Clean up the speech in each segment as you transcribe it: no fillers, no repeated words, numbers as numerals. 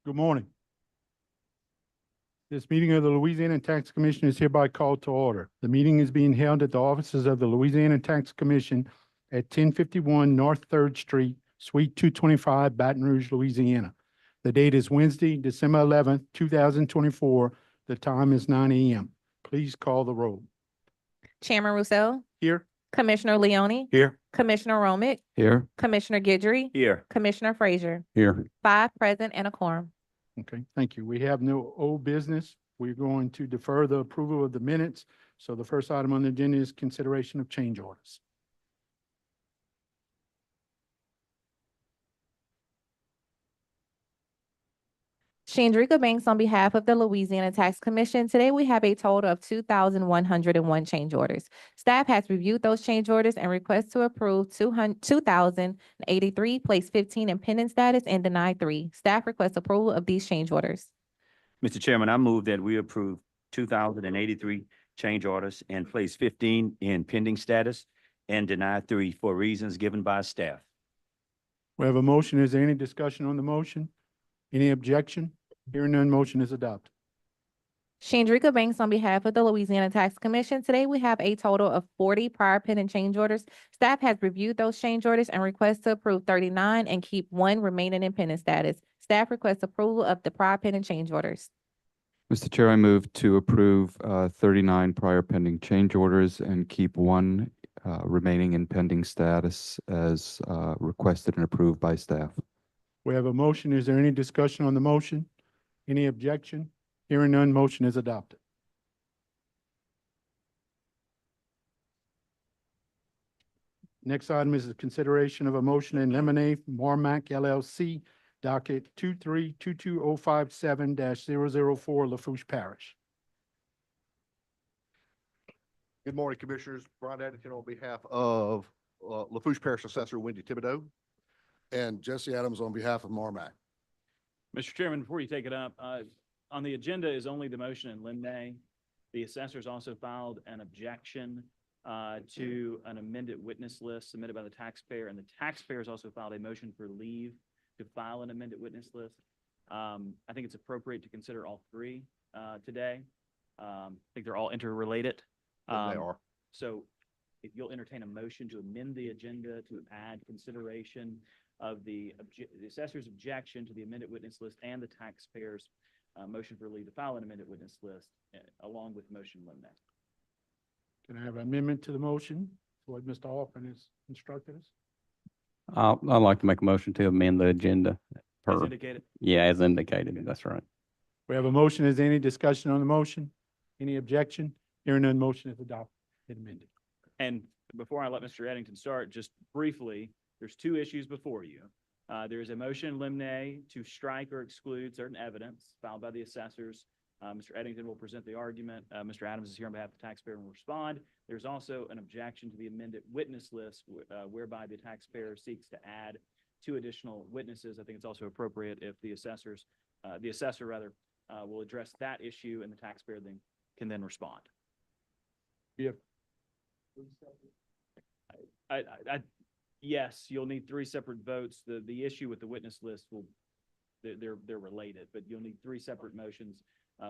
Good morning. This meeting of the Louisiana Tax Commission is hereby called to order. The meeting is being held at the offices of the Louisiana Tax Commission at 1051 North 3rd Street, Suite 225, Baton Rouge, Louisiana. The date is Wednesday, December 11th, 2024. The time is 9 a.m. Please call the roll. Chairman Roussel, Here. Commissioner Leone, Here. Commissioner Romick, Here. Commissioner Guidry, Here. Commissioner Frazier, Here. 5 present and a quorum. Okay, thank you. We have no old business. We're going to defer the approval of the minutes. So the first item on the agenda is consideration of change orders. Shandrika Banks on behalf of the Louisiana Tax Commission. Today we have a total of 2,101 change orders. Staff has reviewed those change orders and requests to approve 2,083, place 15 in pending status, and deny 3. Staff requests approval of these change orders. Mr. Chairman, I move that we approve 2,083 change orders and place 15 in pending status and deny 3 for reasons given by staff. We have a motion. Is there any discussion on the motion? Any objection? Hearing none, motion is adopted. Shandrika Banks on behalf of the Louisiana Tax Commission. Today we have a total of 40 prior pending change orders. Staff has reviewed those change orders and requests to approve 39 and keep 1 remaining in pending status. Staff requests approval of the prior pending change orders. Mr. Chair, I move to approve 39 prior pending change orders and keep 1 remaining in pending status as requested and approved by staff. We have a motion. Is there any discussion on the motion? Any objection? Hearing none, motion is adopted. Next item is the consideration of a motion in Lemonade Morac LLC, docket 2322057-004, Lafourche Parish. Good morning, Commissioners. Brian Addington on behalf of Lafourche Parish Assessor Wendy Thibodeau. And Jesse Adams on behalf of Morac. Mr. Chairman, before you take it up, on the agenda is only the motion in limine. The assessors also filed an objection to an amended witness list submitted by the taxpayer, and the taxpayers also filed a motion for leave to file an amended witness list. I think it's appropriate to consider all 3 today. I think they're all interrelated. They are. So if you'll entertain a motion to amend the agenda to add consideration of the assessor's objection to the amended witness list and the taxpayer's motion for leave to file an amended witness list along with motion limine. Can I have an amendment to the motion? What Mr. Hoffman has instructed us? I'd like to make a motion to amend the agenda. As indicated. Yeah, as indicated. That's right. We have a motion. Is there any discussion on the motion? Any objection? Hearing none, motion is adopted and amended. And before I let Mr. Eddington start, just briefly, there's 2 issues before you. There is a motion in limine to strike or exclude certain evidence filed by the assessors. Mr. Eddington will present the argument. Mr. Adams is here on behalf of the taxpayer and will respond. There's also an objection to the amended witness list whereby the taxpayer seeks to add 2 additional witnesses. I think it's also appropriate if the assessor will address that issue and the taxpayer can then respond. Yeah. Yes, you'll need 3 separate votes. The issue with the witness list they're related, but you'll need 3 separate motions.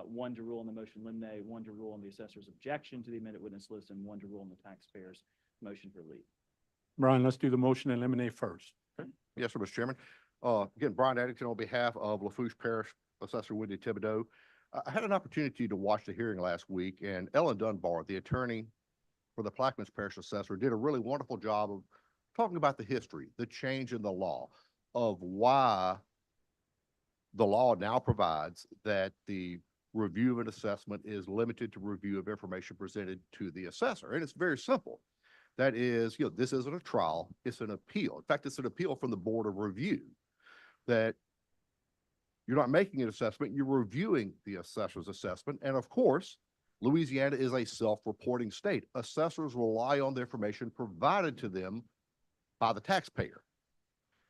1 to rule on the motion limine, 1 to rule on the assessor's objection to the amended witness list, and 1 to rule on the taxpayer's motion for leave. Brian, let's do the motion and eliminate first. Okay. Yes, sir, Mr. Chairman. Again, Brian Addington on behalf of Lafourche Parish Assessor Wendy Thibodeau. I had an opportunity to watch the hearing last week, and Ellen Dunbar, the attorney for the Plaquemines Parish Assessor, did a really wonderful job of talking about the history, the change in the law, of why the law now provides that the review of an assessment is limited to review of information presented to the assessor. And it's very simple. That is, this isn't a trial, it's an appeal. In fact, it's an appeal from the Board of Review, that you're not making an assessment, you're reviewing the assessor's assessment. And of course, Louisiana is a self-reporting state. Assessors rely on the information provided to them by the taxpayer.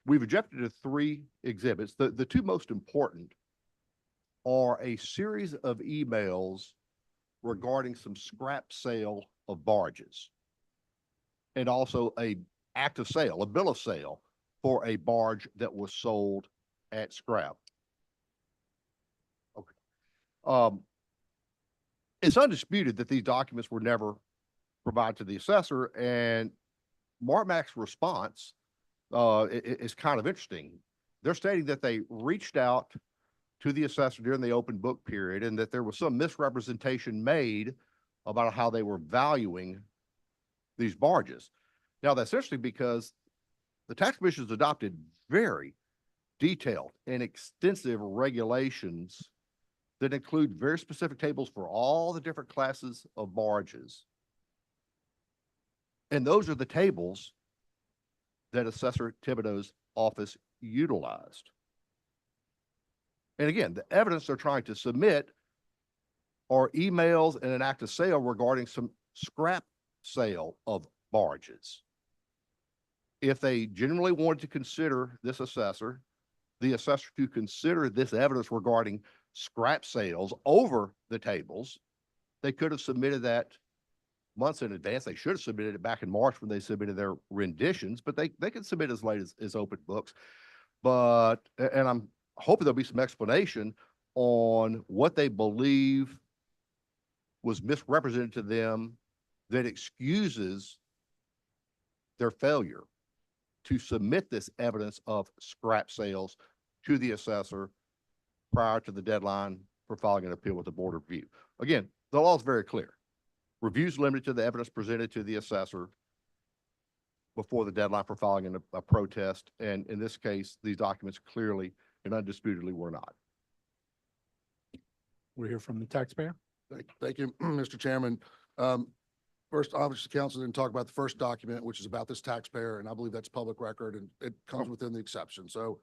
We've objected to 3 exhibits. The 2 most important are a series of emails regarding some scrap sale of barges, and also a act of sale, a bill of sale for a barge that was sold at scrap. Okay. It's undisputed that these documents were never provided to the assessor, and Marmac's response is kind of interesting. They're stating that they reached out to the assessor during the open book period and that there was some misrepresentation made about how they were valuing these barges. Now, that's interesting because the tax commission has adopted very detailed and extensive regulations that include very specific tables for all the different classes of barges. And those are the tables that Assessor Thibodeau's office utilized. And again, the evidence they're trying to submit are emails and an act of sale regarding some scrap sale of barges. If they genuinely wanted to consider this assessor, the assessor to consider this evidence regarding scrap sales over the tables, they could have submitted that months in advance. They should have submitted it back in March when they submitted their renditions, but they can submit as late as open books. But, and I'm hoping there'll be some explanation on what they believe was misrepresented to them that excuses their failure to submit this evidence of scrap sales to the assessor prior to the deadline for filing an appeal with the Board of Review. Again, the law is very clear. Reviews limited to the evidence presented to the assessor before the deadline for filing a protest. And in this case, these documents clearly and undisputedly were not. We'll hear from the taxpayer. Thank you, Mr. Chairman. First, obviously, council didn't talk about the first document, which is about this taxpayer, and I believe that's public record, and it comes within the exception. So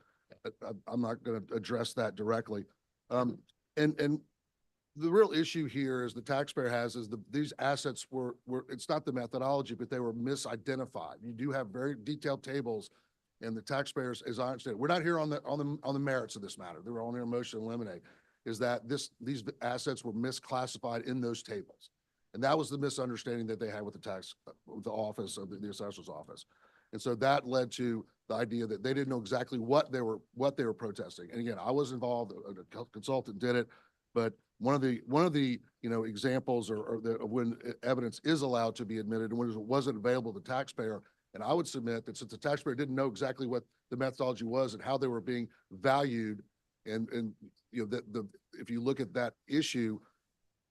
I'm not going to address that directly. And the real issue here is the taxpayer has is these assets were it's not the methodology, but they were misidentified. You do have very detailed tables, and the taxpayers, as I understand, we're not here on the merits of this matter. They were only a motion to eliminate. Is that these assets were misclassified in those tables, and that was the misunderstanding that they had with the office of the assessor's office, and so that led to the idea that they didn't know exactly what they were protesting. And again, I was involved; a consultant did it, but one of the examples of when evidence is allowed to be admitted and when it wasn't available to the taxpayer. And I would submit that since the taxpayer didn't know exactly what the methodology was and how they were being valued, and if you look at that issue,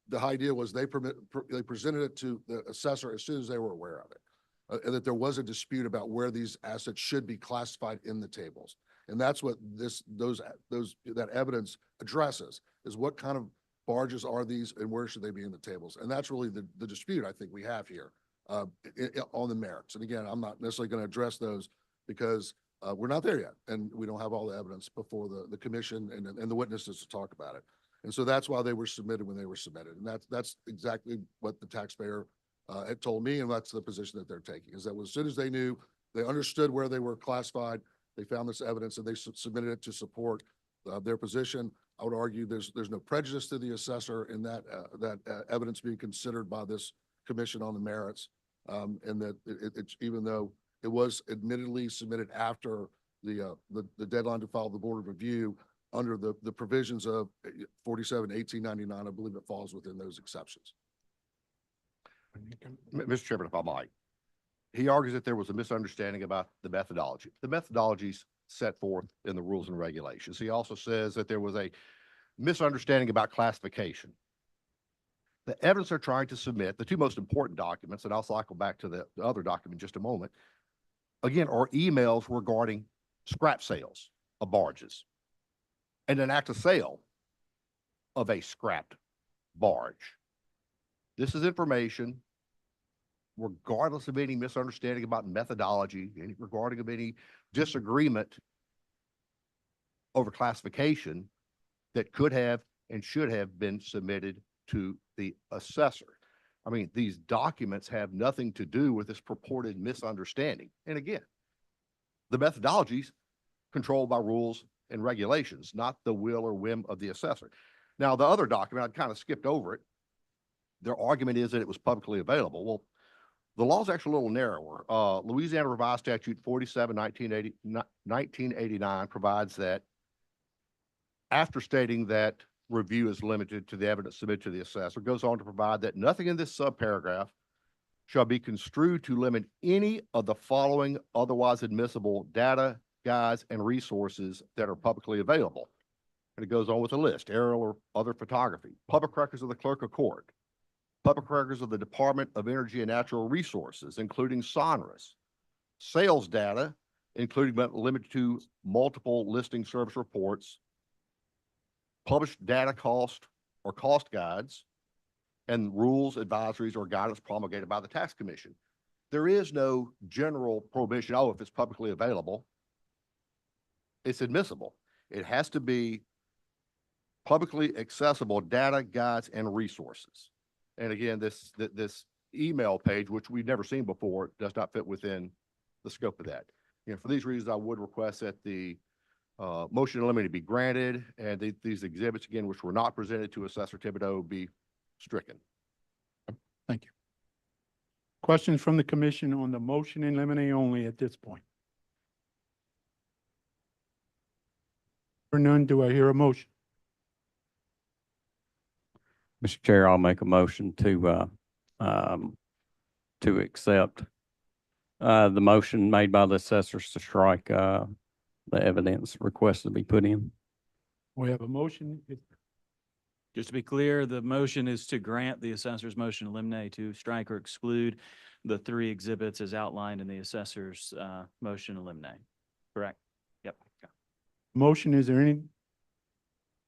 the idea was they presented it to the assessor as soon as they were aware of it, and that there was a dispute about where these assets should be classified in the tables. And that's what that evidence addresses, is what kind of barges are these and where should they be in the tables? And that's really the dispute I think we have here on the merits. And again, I'm not necessarily going to address those because we're not there yet, and we don't have all the evidence before the commission and the witnesses to talk about it. And so that's why they were submitted when they were submitted. And that's exactly what the taxpayer had told me, and that's the position that they're taking, is that as soon as they knew, they understood where they were classified, they found this evidence and they submitted it to support their position. I would argue there's no prejudice to the assessor in that evidence being considered by this commission on the merits, and that it's even though it was admittedly submitted after the deadline to file the Board of Review under the provisions of 47-1899, I believe it falls within those exceptions. Mr. Chairman, if I might, he argues that there was a misunderstanding about the methodology. The methodologies set forth in the rules and regulations. He also says that there was a misunderstanding about classification. The evidence they're trying to submit, the 2 most important documents, and I'll cycle back to the other document in just a moment, again, are emails regarding scrap sales of barges and an act of sale of a scrapped barge. This is information, regardless of any misunderstanding about methodology, regarding of any disagreement over classification, that could have and should have been submitted to the assessor. I mean, these documents have nothing to do with this purported misunderstanding. And again, the methodologies controlled by rules and regulations, not the will or whim of the assessor. Now, the other document, I kind of skipped over it. Their argument is that it was publicly available. Well, the law is actually a little narrower. Louisiana Revised Statute 1989 provides that after stating that review is limited to the evidence submitted to the assessor, goes on to provide that nothing in this subparagraph shall be construed to limit any of the following otherwise admissible data, guides, and resources that are publicly available. And it goes on with a list: aerial or other photography, public records of the clerk of court, public records of the Department of Energy and Natural Resources, including sonorous, sales data, including but limited to multiple listing service reports, published data cost or cost guides, and rules, advisories, or guidance promulgated by the tax commission. There is no general prohibition, oh, if it's publicly available, it's admissible. It has to be publicly accessible data, guides, and resources. And again, this email page, which we've never seen before, does not fit within the scope of that. You know, for these reasons, I would request that the motion to eliminate be granted, and these exhibits, again, which were not presented to Assessor Thibodeau, be stricken. Thank you. Questions from the commission on the motion in limine only at this point? For none, do I hear a motion? Mr. Chair, I'll make a motion to accept the motion made by the assessors to strike the evidence requested to be put in. We have a motion. Just to be clear, the motion is to grant the assessor's motion to eliminate, to strike or exclude the 3 exhibits as outlined in the assessor's motion to eliminate. Correct? Yep. Okay. Motion, is there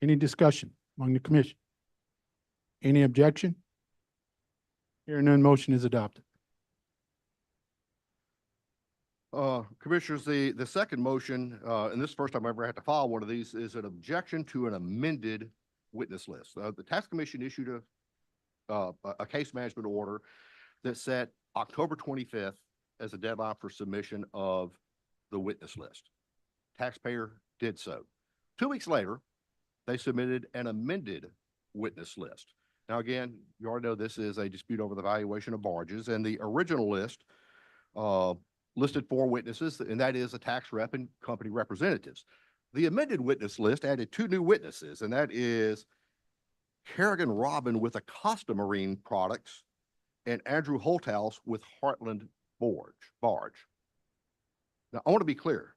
any discussion among the commission? Any objection? Hearing none, motion is adopted. Commissioners, the second motion, and this is the first time I ever had to file one of these, is an objection to an amended witness list. The tax commission issued a case management order that set October 25th as a deadline for submission of the witness list. Taxpayer did so. 2 weeks later, they submitted an amended witness list. Now, again, you already know this is a dispute over the valuation of barges, and the original list listed 4 witnesses, and that is a tax rep and company representatives. The amended witness list added 2 new witnesses, and that is Kerrigan Robin with Acosta Marine Products and Andrew Holthouse with Heartland Barge. Now, I want to be clear.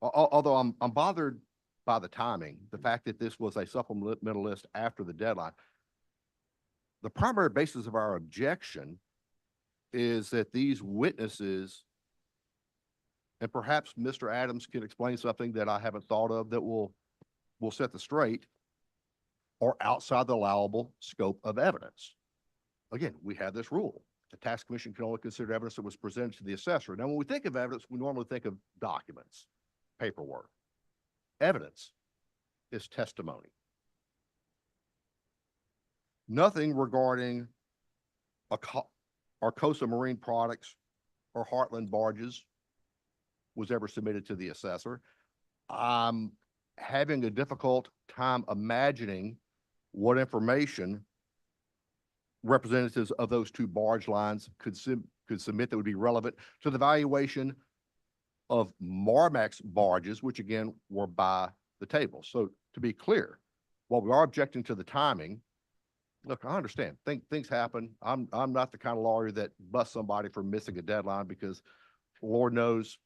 Although I'm bothered by the timing, the fact that this was a supplemental list after the deadline, the primary basis of our objection is that these witnesses, and perhaps Mr. Adams can explain something that I haven't thought of that will set the straight, are outside the allowable scope of evidence. Again, we have this rule. The tax commission can only consider evidence that was presented to the assessor. Now, when we think of evidence, we normally think of documents, paperwork. Evidence is testimony. Nothing regarding Arcosa Marine Products or Heartland Barges was ever submitted to the assessor. I'm having a difficult time imagining what information representatives of those 2 barge lines could submit that would be relevant to the valuation of Marmax's barges, which again were by the table. So to be clear, while we are objecting to the timing, look, I understand things happen. I'm not the kind of lawyer that busts somebody for missing a deadline, because Lord knows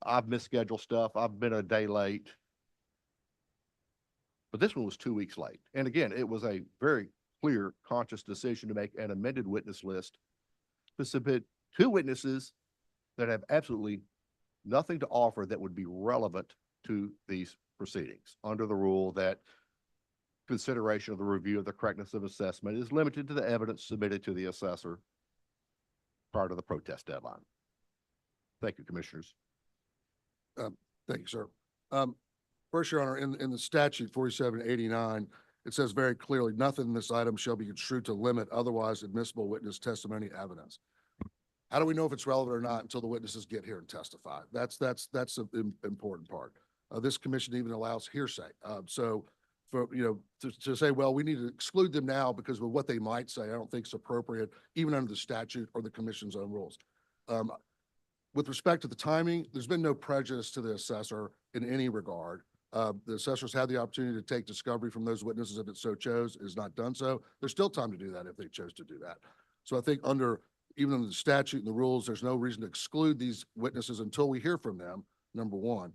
I've misscheduled stuff. I've been a day late. But this one was 2 weeks late. And again, it was a very clear, conscious decision to make an amended witness list to submit 2 witnesses that have absolutely nothing to offer that would be relevant to these proceedings, under the rule that consideration of the review of the correctness of assessment is limited to the evidence submitted to the assessor prior to the protest deadline. Thank you, commissioners. Thank you, sir. First, Your Honor, in the statute 4789, it says very clearly, nothing in this item shall be construed to limit otherwise admissible witness testimony evidence. How do we know if it's relevant or not until the witnesses get here and testify? That's an important part. This commission even allows hearsay. So for, to say, well, we need to exclude them now because of what they might say, I don't think it's appropriate, even under the statute or the commission's own rules. With respect to the timing, there's been no prejudice to the assessor in any regard. The assessors had the opportunity to take discovery from those witnesses if it so chose. It has not done so. There's still time to do that if they chose to do that. So I think even under the statute and the rules, there's no reason to exclude these witnesses until we hear from them, number one.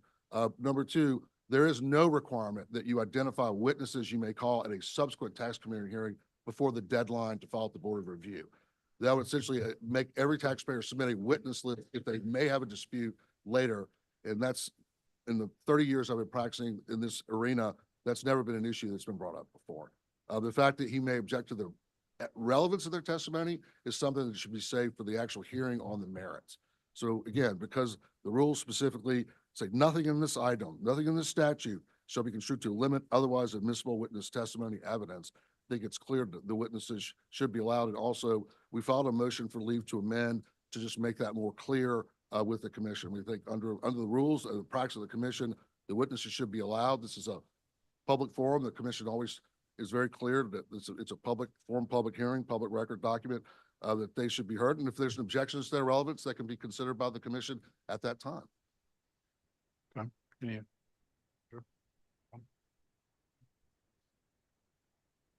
Number two, there is no requirement that you identify witnesses you may call at a subsequent tax committee hearing before the deadline to file at the Board of Review. That would essentially make every taxpayer submit a witness list if they may have a dispute later. And that's, in the 30 years I've been practicing in this arena, that's never been an issue that's been brought up before. The fact that he may object to the relevance of their testimony is something that should be saved for the actual hearing on the merits. So again, because the rules specifically say nothing in this item, nothing in this statute shall be construed to limit otherwise admissible witness testimony evidence, I think it's clear that the witnesses should be allowed. And also, we filed a motion for leave to amend to just make that more clear with the commission. We think under the rules and the practice of the commission, the witnesses should be allowed. This is a public forum. The commission always is very clear that it's a public forum, public hearing, public record document, that they should be heard. And if there's an objection to their relevance, that can be considered by the commission at that time. Yeah.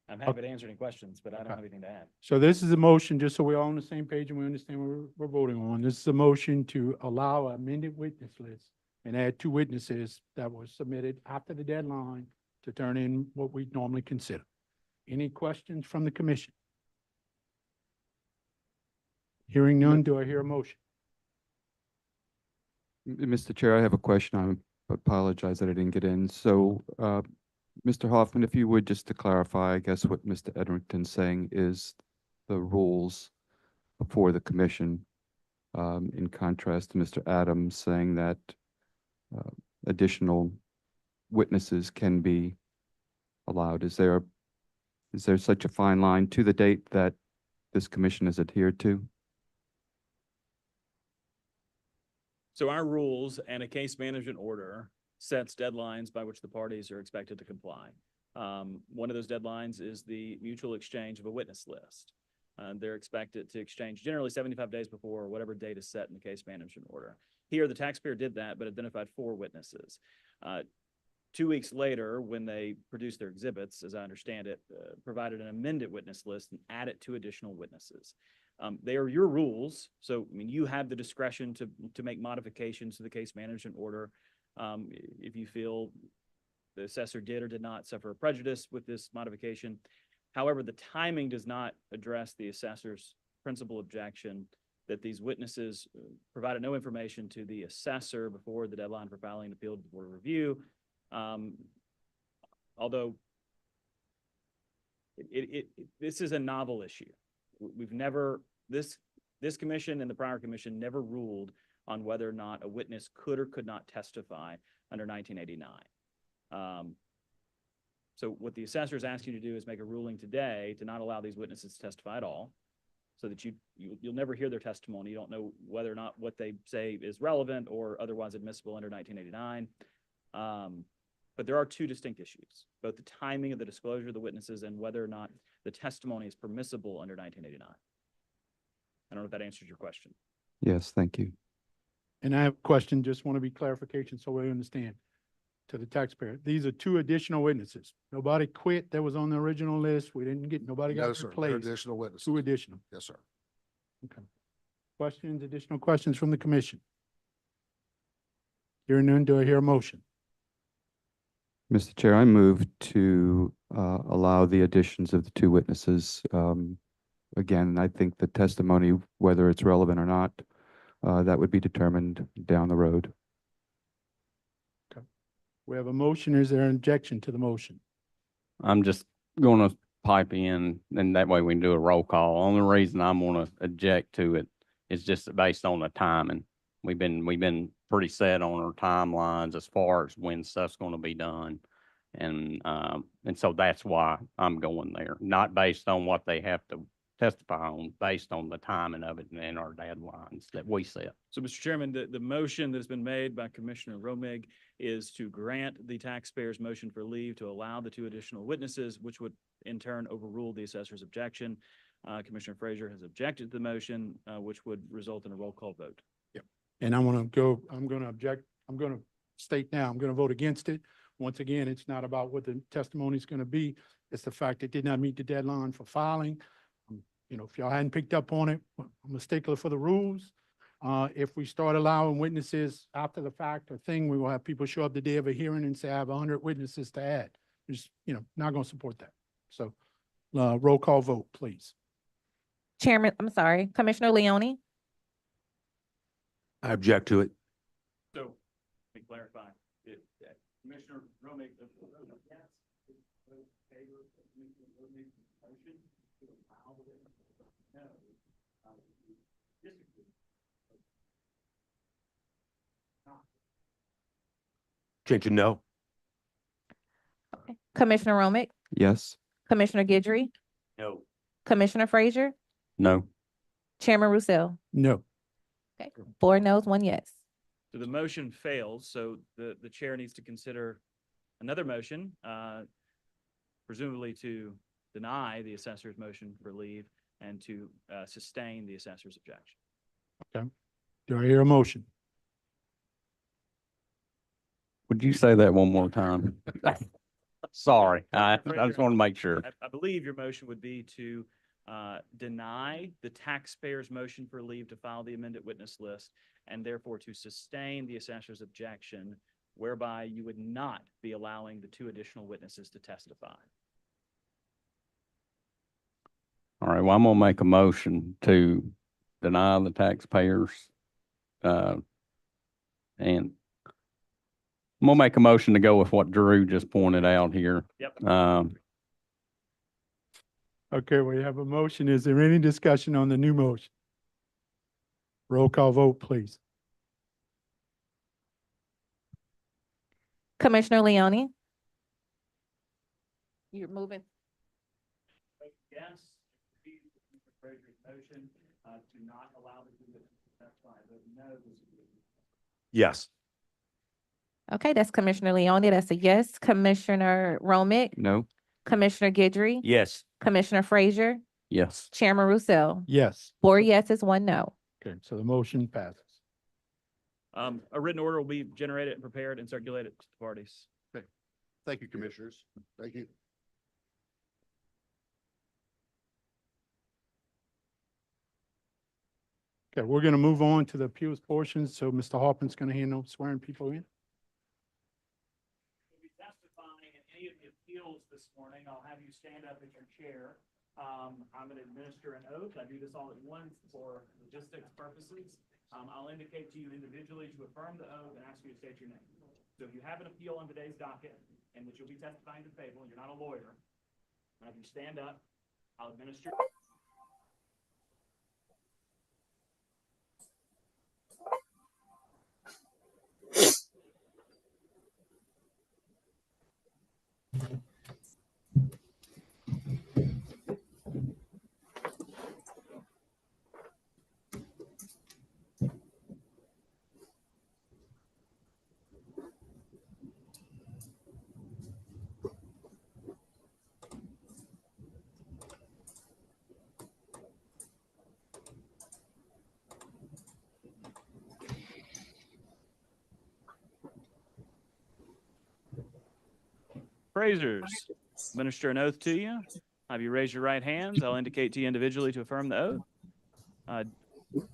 I'm happy to answer any questions, but I don't Okay. have anything to add. So this is a motion, just so we're all on the same page and we understand what we're voting on. This is a motion to allow an amended witness list and add 2 witnesses that were submitted after the deadline to turn in what we normally consider. Any questions from the commission? Hearing none, do I hear a motion? Mr. Chair, I have a question. I apologize that I didn't get in. So, Mr. Hoffman, if you would, just to clarify, I guess what Mr. Edrington's saying is the rules before the commission, in contrast to Mr. Adams saying that additional witnesses can be allowed. Is there such a fine line to the date that this commission is adhered to? So our rules and a case management order sets deadlines by which the parties are expected to comply. One of those deadlines is the mutual exchange of a witness list. They're expected to exchange generally 75 days before whatever date is set in the case management order. Here, the taxpayer did that, but identified 4 witnesses. 2 weeks later, when they produced their exhibits, as I understand it, provided an amended witness list and added 2 additional witnesses. They are your rules, so I mean, you have the discretion to make modifications to the case management order if you feel the assessor did or did not suffer a prejudice with this modification. However, the timing does not address the assessor's principal objection that these witnesses provided no information to the assessor before the deadline for filing an appeal to the Board of Review. Although this is a novel issue. We've never, this commission and the prior commission never ruled on whether or not a witness could or could not testify under 1989. So what the assessor is asking you to do is make a ruling today to not allow these witnesses to testify at all, so that you'll never hear their testimony. You don't know whether or not what they say is relevant or otherwise admissible under 1989. But there are 2 distinct issues, both the timing of the disclosure of the witnesses and whether or not the testimony is permissible under 1989. I don't know if that answers your question. Yes, thank you. And I have a question, just want to be clarification so we understand to the taxpayer. These are 2 additional witnesses. Nobody quit that was on the original list. We didn't get, nobody No, got sir. They're replaced. additional witnesses. 2 additional. Yes, sir. Okay. Questions, additional questions from the commission? Hearing none, do I hear a motion? Mr. Chair, I move to allow the additions of the 2 witnesses. Again, I think the testimony, whether it's relevant or not, that would be determined down the road. We have a motion. Is there an objection to the motion? I'm just gonna pipe in, and that way we can do a roll call. Only reason I'm gonna object to it is just based on the timing. We've been pretty set on our timelines as far as when stuff's gonna be done. And so that's why I'm going there, not based on what they have to testify on, based on the timing of it and our deadlines that we set. So, Mr. Chairman, the motion that's been made by Commissioner Romig is to grant the taxpayer's motion for leave to allow the 2 additional witnesses, which would in turn overrule the assessor's objection. Commissioner Frazier has objected to the motion, which would result in a roll call vote. And I'm going to object, I'm going to state now, I'm going to vote against it. Once again, it's not about what the testimony is going to be. It's the fact it did not meet the deadline for filing. You know, if y'all hadn't picked up on it, I'm a stickler for the rules. If we start allowing witnesses after the fact or thing, we will have people show up the day of a hearing and say, I have 100 witnesses to add. Just, not going to support that. So, roll call vote, please. Commissioner Leone, I object to it. So, let me clarify. Commissioner Romig, yes, favor of Commissioner Romig's motion to allow the no, disagree. Change to no. Commissioner Romig, Yes. Commissioner Guidry, No. Commissioner Frazier, No. Chairman Roussel. No. 4 noes, 1 yes. So the motion fails, so the chair needs to consider another motion, presumably to deny the assessor's motion for leave and to sustain the assessor's objection. Do I hear a motion? Would you say that one more time? Sorry, I just want to make sure. I believe your motion would be to deny the taxpayer's motion for leave to file the amended witness list and therefore to sustain the assessor's objection, whereby you would not be allowing the 2 additional witnesses to testify. All right, well, I'm gonna make a motion to deny the taxpayers. And I'm gonna make a motion to go with what Drew just pointed out here. Yep. Okay, we have a motion. Is there any discussion on the new motion? Roll call vote, please. Commissioner Leone. You're moving. Yes, Commissioner Frazier's motion to not allow the 2 witnesses to testify, but no. Yes. Okay, that's Commissioner Leone. That's a yes. Commissioner Romig, No. Commissioner Guidry, Yes. Commissioner Frazier, Yes. Chairman Roussel. Yes. 4 yeses, 1 no. Okay, so the motion passes. A written order will be generated and prepared and circulated to the parties. Thank you, commissioners. Thank you. Okay, we're going to move on to the appeals portion. So Mr. Harpen's going to handle swearing people in. You'll be testifying in any of the appeals this morning. I'll have you stand up at your chair. I'm going to administer an oath. I do this all at once for logistics purposes. I'll indicate to you individually to affirm the oath and ask you to state your name. So if you have an appeal on today's docket in which you'll be testifying to the table, and you're not a lawyer, I'll have you stand up. I'll administer. Praisers, administer an oath to you. Have you raise your right hands? I'll indicate to you individually to affirm the oath.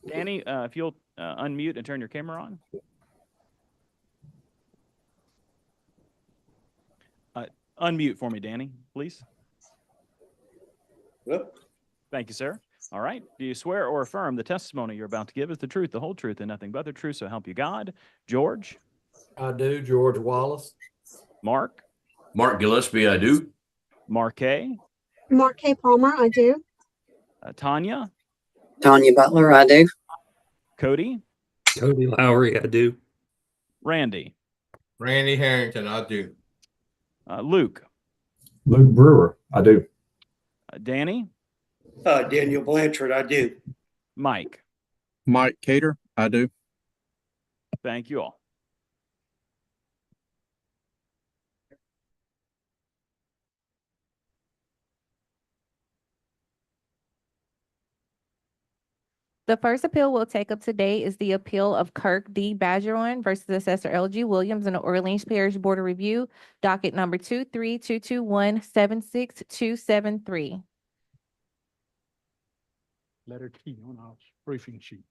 Danny, if you'll unmute and turn your camera on. Unmute for me, Danny, please. Yep. Thank you, sir. All right. Do you swear or affirm the testimony you're about to give is the truth, the whole truth, and nothing but the truth, so help you God? George? I do, George Wallace. Mark? Mark Gillespie, I do. Marquet? Mark K. Palmer, I do. Tanya? Tanya Butler, I do. Cody? Cody Lowry, I do. Randy? Randy Harrington, I do. Luke, Luke Brewer, I do. Danny, Daniel Blanchard, I do. Mike. Mike Cater, I do. Thank you all. The first appeal we'll take up today is the appeal of Kirk D. Badgeron versus Assessor L.G. Williams in the Orleans Parish Board of Review, docket number 23221-76273. Letter T on our briefing sheet.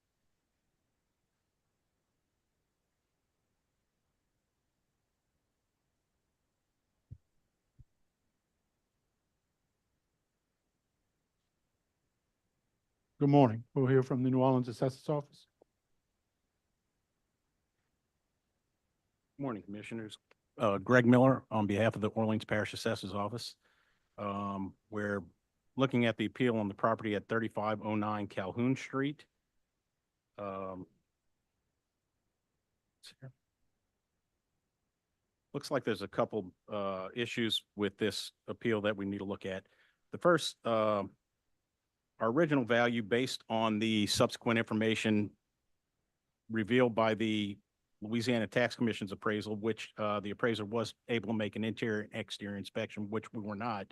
Good morning. We'll hear from the New Orleans Assessor's Office. Morning, Commissioners. Greg Miller on behalf of the Orleans Parish Assessor's Office. We're looking at the appeal on the property at 3509 Calhoun Street. Looks like there's a couple issues with this appeal that we need to look at. The first, our original value based on the subsequent information revealed by the Louisiana Tax Commission's appraisal, which the appraiser was able to make an interior and exterior inspection, which we were not,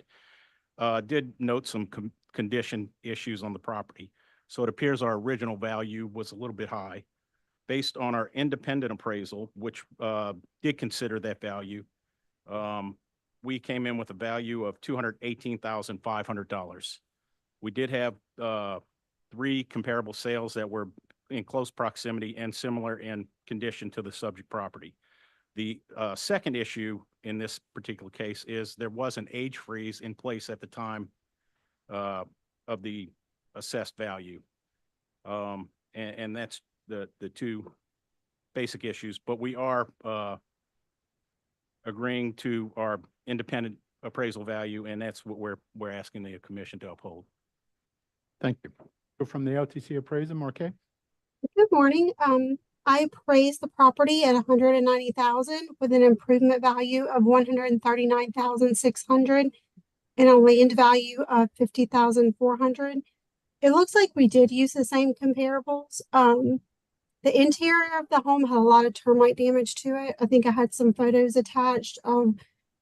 did note some condition issues on the property. So it appears our original value was a little bit high. Based on our independent appraisal, which did consider that value, we came in with a value of $218,500. We did have 3 comparable sales that were in close proximity and similar in condition to the subject property. The second issue in this particular case is there was an age freeze in place at the time of the assessed value. And that's the 2 basic issues, but we are agreeing to our independent appraisal value, and that's what we're asking the commission to uphold. Thank you. Go from the LTC appraiser, Marquet. Good morning. I appraised the property at 190,000 with an improvement value of 139,600 and a land value of 50,400. It looks like we did use the same comparables. The interior of the home had a lot of termite damage to it. I think I had some photos attached of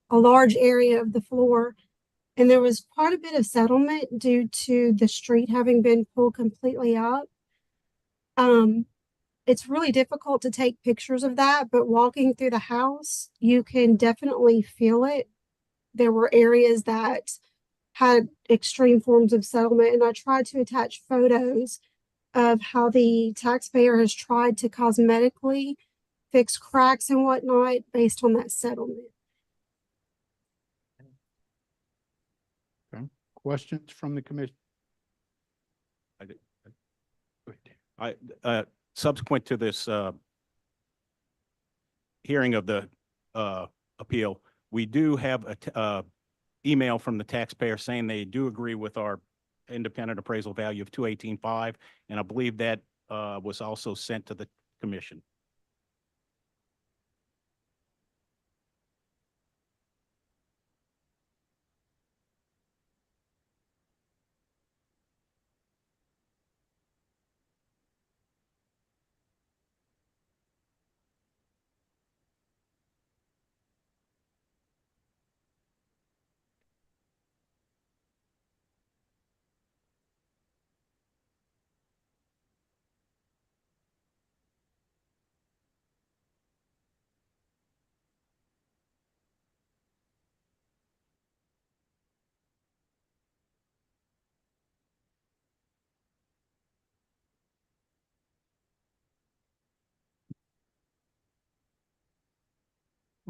a large area of the floor. And there was quite a bit of settlement due to the street having been pulled completely up. It's really difficult to take pictures of that, but walking through the house, you can definitely feel it. There were areas that had extreme forms of settlement, and I tried to attach photos of how the taxpayer has tried to cosmetically fix cracks and whatnot based on that settlement. Okay. Questions from the commission? Subsequent to this hearing of the appeal, we do have a email from the taxpayer saying they do agree with our independent appraisal value of 218,500, and I believe that was also sent to the commission.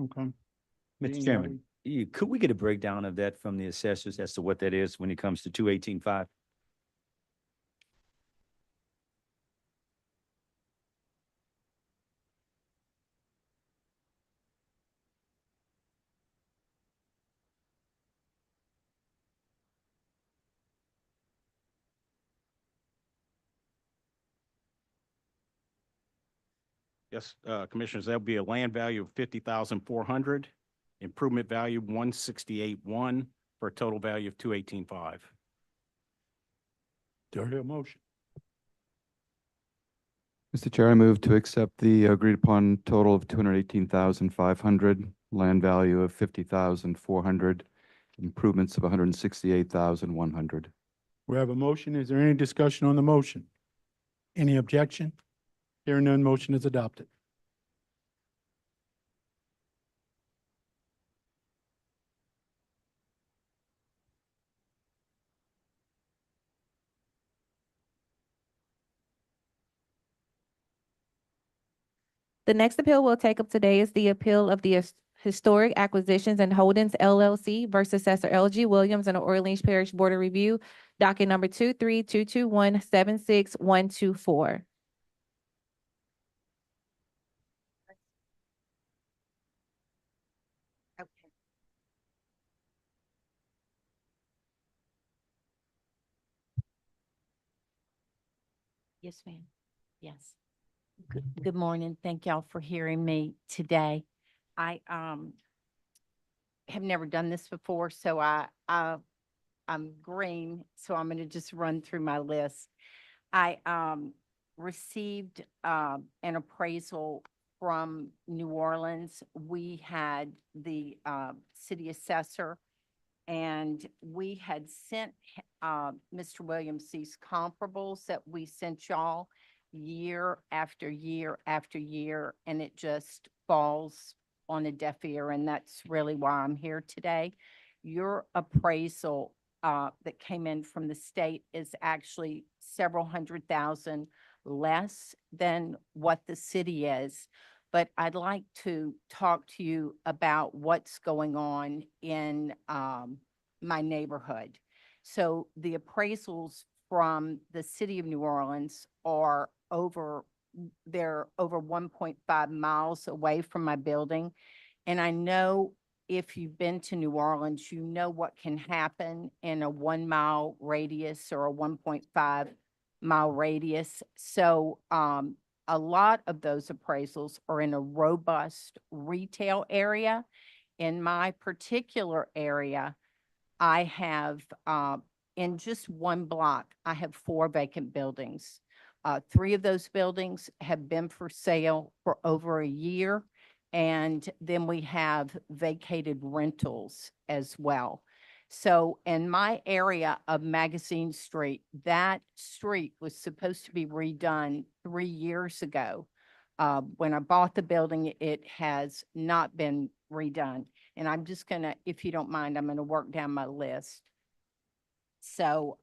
Okay. Mr. Chairman, could we get a breakdown of that from the assessors as to what that is when it comes to 218,500? Yes, Commissioners, that would be a land value of 50,400 improvement value 168.1 for a total value of 218.5. Do I hear a motion? Mr. Chair, I move to accept the agreed upon total of 218,500, land value of 50,400, improvements of 168,100. We have a motion. Is there any discussion on the motion? Any objection? Hearing none, motion is adopted. The next appeal we'll take up today is the appeal of the Historic Acquisitions and Holdings LLC versus Assessor L.G. Williams and the Orleans Parish Board of Review, docket number 23-221-76124. Yes, ma'am. Yes. Good morning. Thank y'all for hearing me today. I have never done this before, so I'm green, so I'm going to just run through my list. I received an appraisal from New Orleans. We had the city assessor, and we had sent Mr. Williams these comparables that we sent y'all year after year after year, and it just falls on a deaf ear, and that's really why I'm here today. Your appraisal that came in from the state is actually several $100,000 less than what the city is. But I'd like to talk to you about what's going on in my neighborhood. So the appraisals from the city of New Orleans are they're over 1.5 miles away from my building. And I know if you've been to New Orleans, you know what can happen in a 1 mile radius or a 1.5 mile radius. So a lot of those appraisals are in a robust retail area. In my particular area, I have, in just one block, I have 4 vacant buildings. 3 of those buildings have been for sale for over a year. And then we have vacated rentals as well. So in my area of Magazine Street, that street was supposed to be redone 3 years ago. When I bought the building, it has not been redone. And I'm just gonna, if you don't mind, I'm gonna work down my list. So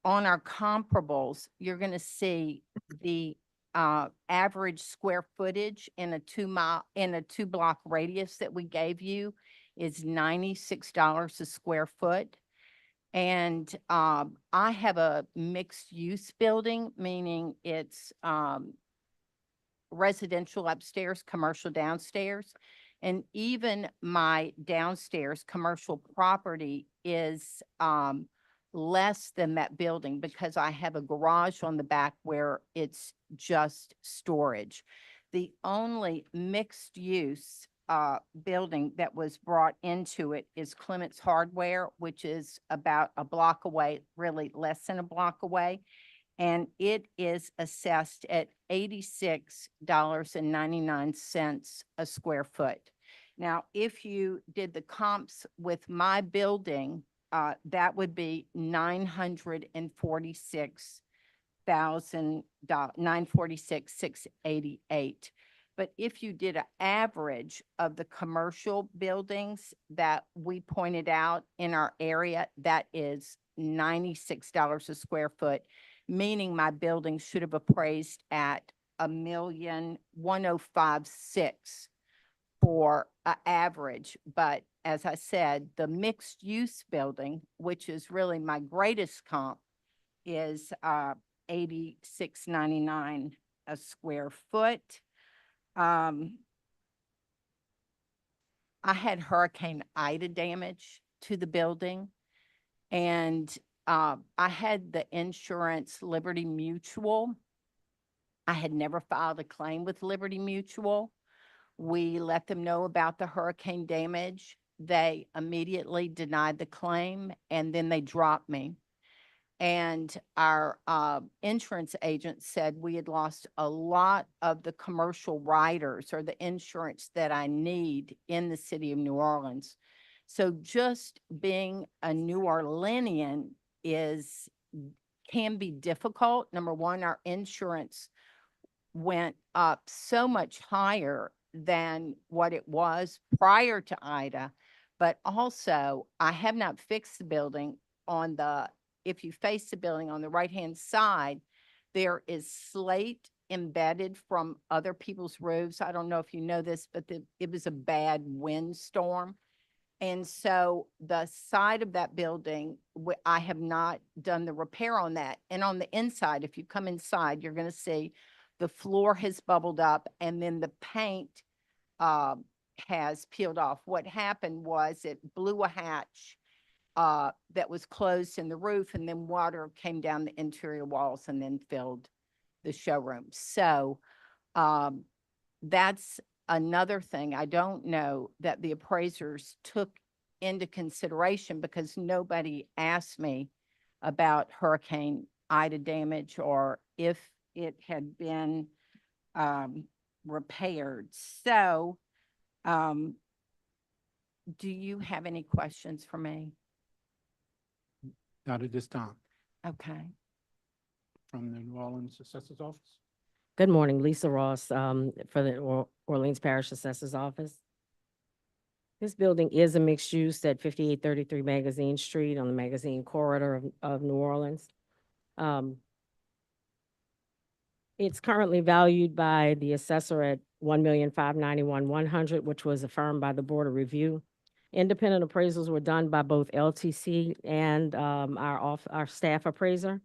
on our comparables, you're gonna see the average square footage in a 2 block radius that we gave you is $96 a square foot. And I have a mixed use building, meaning it's residential upstairs, commercial downstairs. And even my downstairs commercial property is less than that building because I have a garage on the back where it's just storage. The only mixed use building that was brought into it is Clement's Hardware, which is about a block away, really less than a block away. And it is assessed at $86.99 a square foot. Now, if you did the comps with my building, that would be $946,688. But if you did an average of the commercial buildings that we pointed out in our area, that is $96 a square foot, meaning my building should have appraised at $1,105,600 for an average. But as I said, the mixed use building, which is really my greatest comp, is $86.99 a square foot. I had Hurricane Ida damage to the building, and I had the insurance Liberty Mutual I had never filed a claim with Liberty Mutual. We let them know about the hurricane damage. They immediately denied the claim, and then they dropped me. And our insurance agent said we had lost a lot of the commercial riders or the insurance that I need in the city of New Orleans. So just being a New Orleanian can be difficult. Number one, our insurance went up so much higher than what it was prior to Ida. But also, I have not fixed the building if you face the building on the right-hand side, there is slate embedded from other people's roofs. I don't know if you know this, but it was a bad windstorm. And so the side of that building, I have not done the repair on that. And on the inside, if you come inside, you're going to see the floor has bubbled up and then the paint has peeled off. What happened was it blew a hatch that was closed in the roof, and then water came down the interior walls and then filled the showroom. So that's another thing I don't know that the appraisers took into consideration, because nobody asked me about Hurricane Ida damage or if it had been repaired. So do you have any questions for me? Not at this time. Okay. From the New Orleans Assessor's Office. Good morning, Lisa Ross, for the Orleans Parish Assessor's Office. This building is a mixed use at 5833 Magazine Street on the Magazine Corridor of New Orleans. It's currently valued by the assessor at $1,591,100, which was affirmed by the Board of Review. Independent appraisals were done by both LTC and our staff appraiser.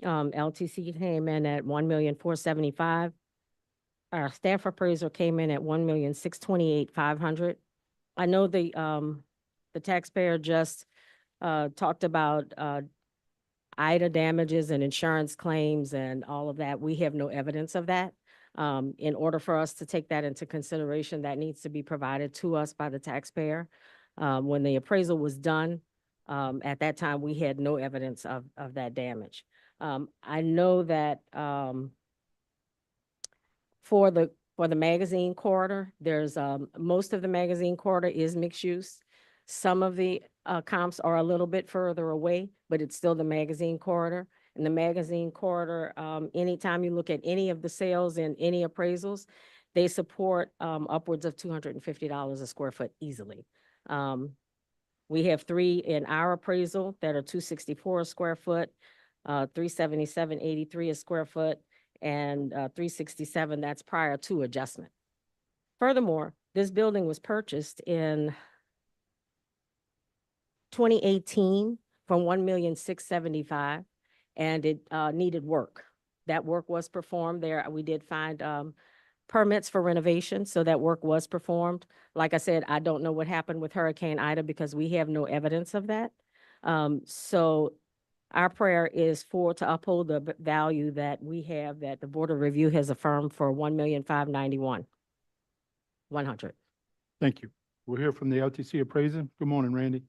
LTC came in at $1,475,000. Our staff appraiser came in at $1,628,500. I know the taxpayer just talked about Ida damages and insurance claims and all of that. We have no evidence of that. In order for us to take that into consideration, that needs to be provided to us by the taxpayer. When the appraisal was done, at that time, we had no evidence of that damage. I know that for the magazine corridor, there's most of the magazine corridor is mixed use. Some of the comps are a little bit further away, but it's still the magazine corridor. In the magazine corridor, anytime you look at any of the sales and any appraisals, they support upwards of $250 a square foot easily. We have 3 in our appraisal that are $264 a square foot, $377.83 a square foot, and $367, that's prior to adjustment. Furthermore, this building was purchased in 2018 from $1,675,000, and it needed work. That work was performed there. We did find permits for renovation, so that work was performed. Like I said, I don't know what happened with Hurricane Ida because we have no evidence of that. So our prayer is to uphold the value that we have, that the Board of Review has affirmed for $1,591,100. Thank you. We'll hear from the LTC appraiser. Good morning, Randy.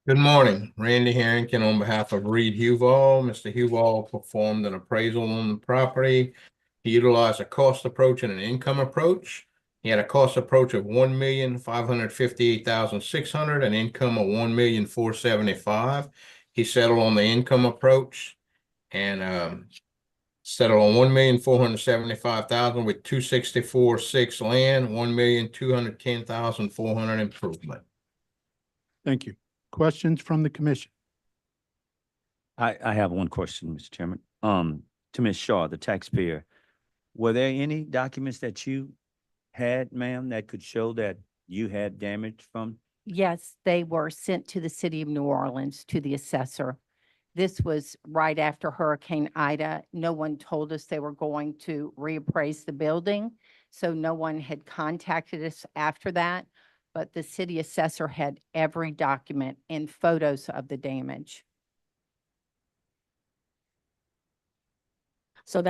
Good morning, Randy Harrington on behalf of Reed Huval. Mr. Huval performed an appraisal on the property. He utilized a cost approach and an income approach. He had a cost approach of $1,558,600, an income of $1,475,000. He settled on the income approach and settled on $1,475,000 with $264,600 land, $1,210,400 improvement. Thank you. Questions from the commission? I have one question, Mr. Chairman. To Ms. Shaw, the taxpayer, were there any documents that you had, ma'am, that could show that you had damage from? Yes, they were sent to the city of New Orleans, to the assessor. This was right after Hurricane Ida. No one told us they were going to reappraise the building, so no one had contacted us after that. But the city assessor had every document and photos of the damage. So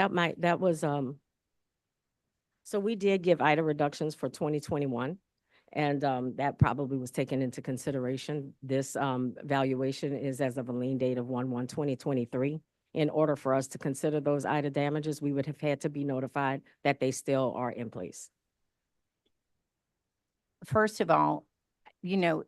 so we did give IDA reductions for 2021. And that probably was taken into consideration. This valuation is as of a lien date of 1/1/2023. In order for us to consider those IDA damages, we would have had to be notified that they still are in place. First of all, you know,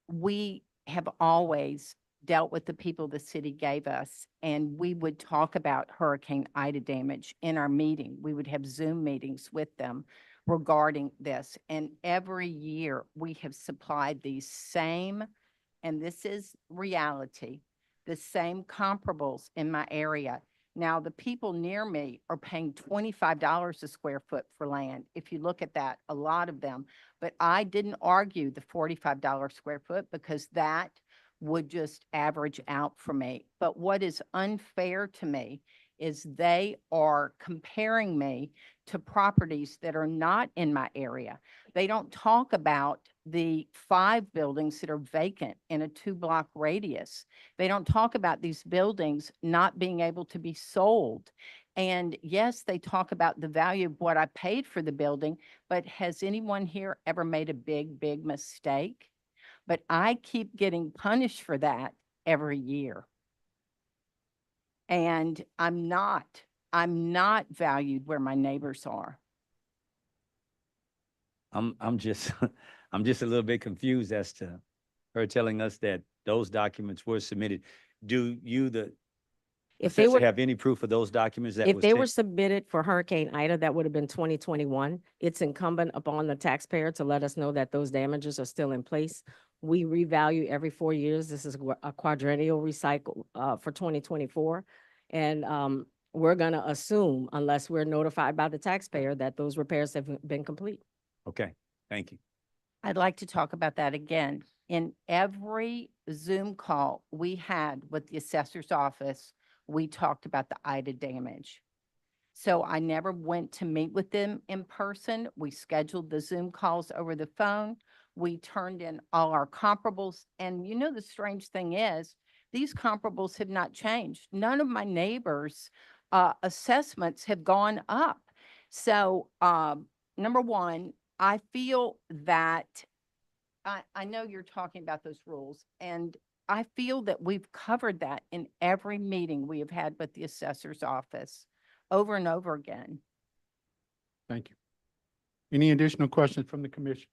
we have always dealt with the people the city gave us, and we would talk about Hurricane Ida damage in our meeting. We would have Zoom meetings with them regarding this. And every year we have supplied these same, and this is reality, the same comparables in my area. Now, the people near me are paying $25 a square foot for land. If you look at that, a lot of them. But I didn't argue the $45 square foot because that would just average out for me. But what is unfair to me is they are comparing me to properties that are not in my area. They don't talk about the 5 buildings that are vacant in a 2-block radius. They don't talk about these buildings not being able to be sold. And yes, they talk about the value of what I paid for the building, but has anyone here ever made a big, big mistake? But I keep getting punished for that every year. And I'm not valued where my neighbors are. I'm just, I'm just a little bit confused as to her telling us that those documents were submitted. Do you, the If they assessor, were, have any proof of those documents that if was they sent? were submitted for Hurricane Ida, that would have been 2021. It's incumbent upon the taxpayer to let us know that those damages are still in place. We revalue every 4 years. This is a quadrennial recycle for 2024. And we're gonna assume, unless we're notified by the taxpayer, that those repairs have been complete. Okay, thank you. I'd like to talk about that again. In every Zoom call we had with the assessor's office, we talked about the Ida damage. So I never went to meet with them in person. We scheduled the Zoom calls over the phone. We turned in all our comparables. And you know, the strange thing is, these comparables have not changed. None of my neighbors' assessments have gone up. So number one, I feel that I know you're talking about those rules, and I feel that we've covered that in every meeting we have had with the assessor's office over and over again. Thank you. Any additional questions from the commission?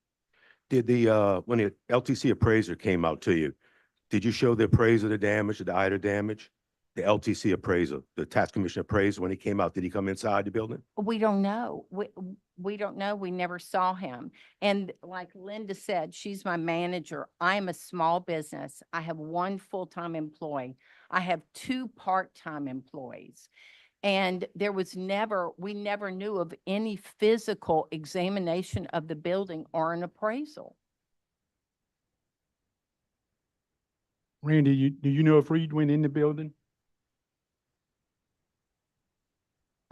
Did the, when the LTC appraiser came out to you, did you show the appraiser the damage, the IDA damage? The LTC appraiser, the tax commission appraiser, when he came out, did he come inside the building? We don't know. We don't know. We never saw him. And like Linda said, she's my manager. I am a small business. I have 1 full-time employee. I have 2 part-time employees. And we never knew of any physical examination of the building or an appraisal. Randy, do you know if Reed went in the building?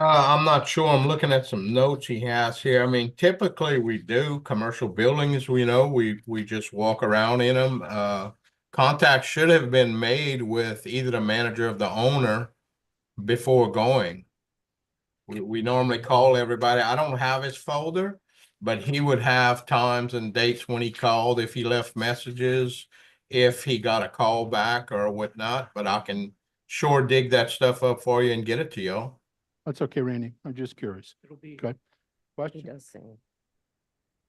I'm not sure. I'm looking at some notes he has here. I mean, typically we do commercial buildings, we just walk around in them. Contact should have been made with either the manager of the owner before going. We normally call everybody. I don't have his folder, but he would have times and dates when he called, if he left messages, if he got a call back or whatnot, but I can sure dig that stuff up for you and get it to y'all. That's okay, Randy. I'm just curious. It'll be, Good. He Question? does sing.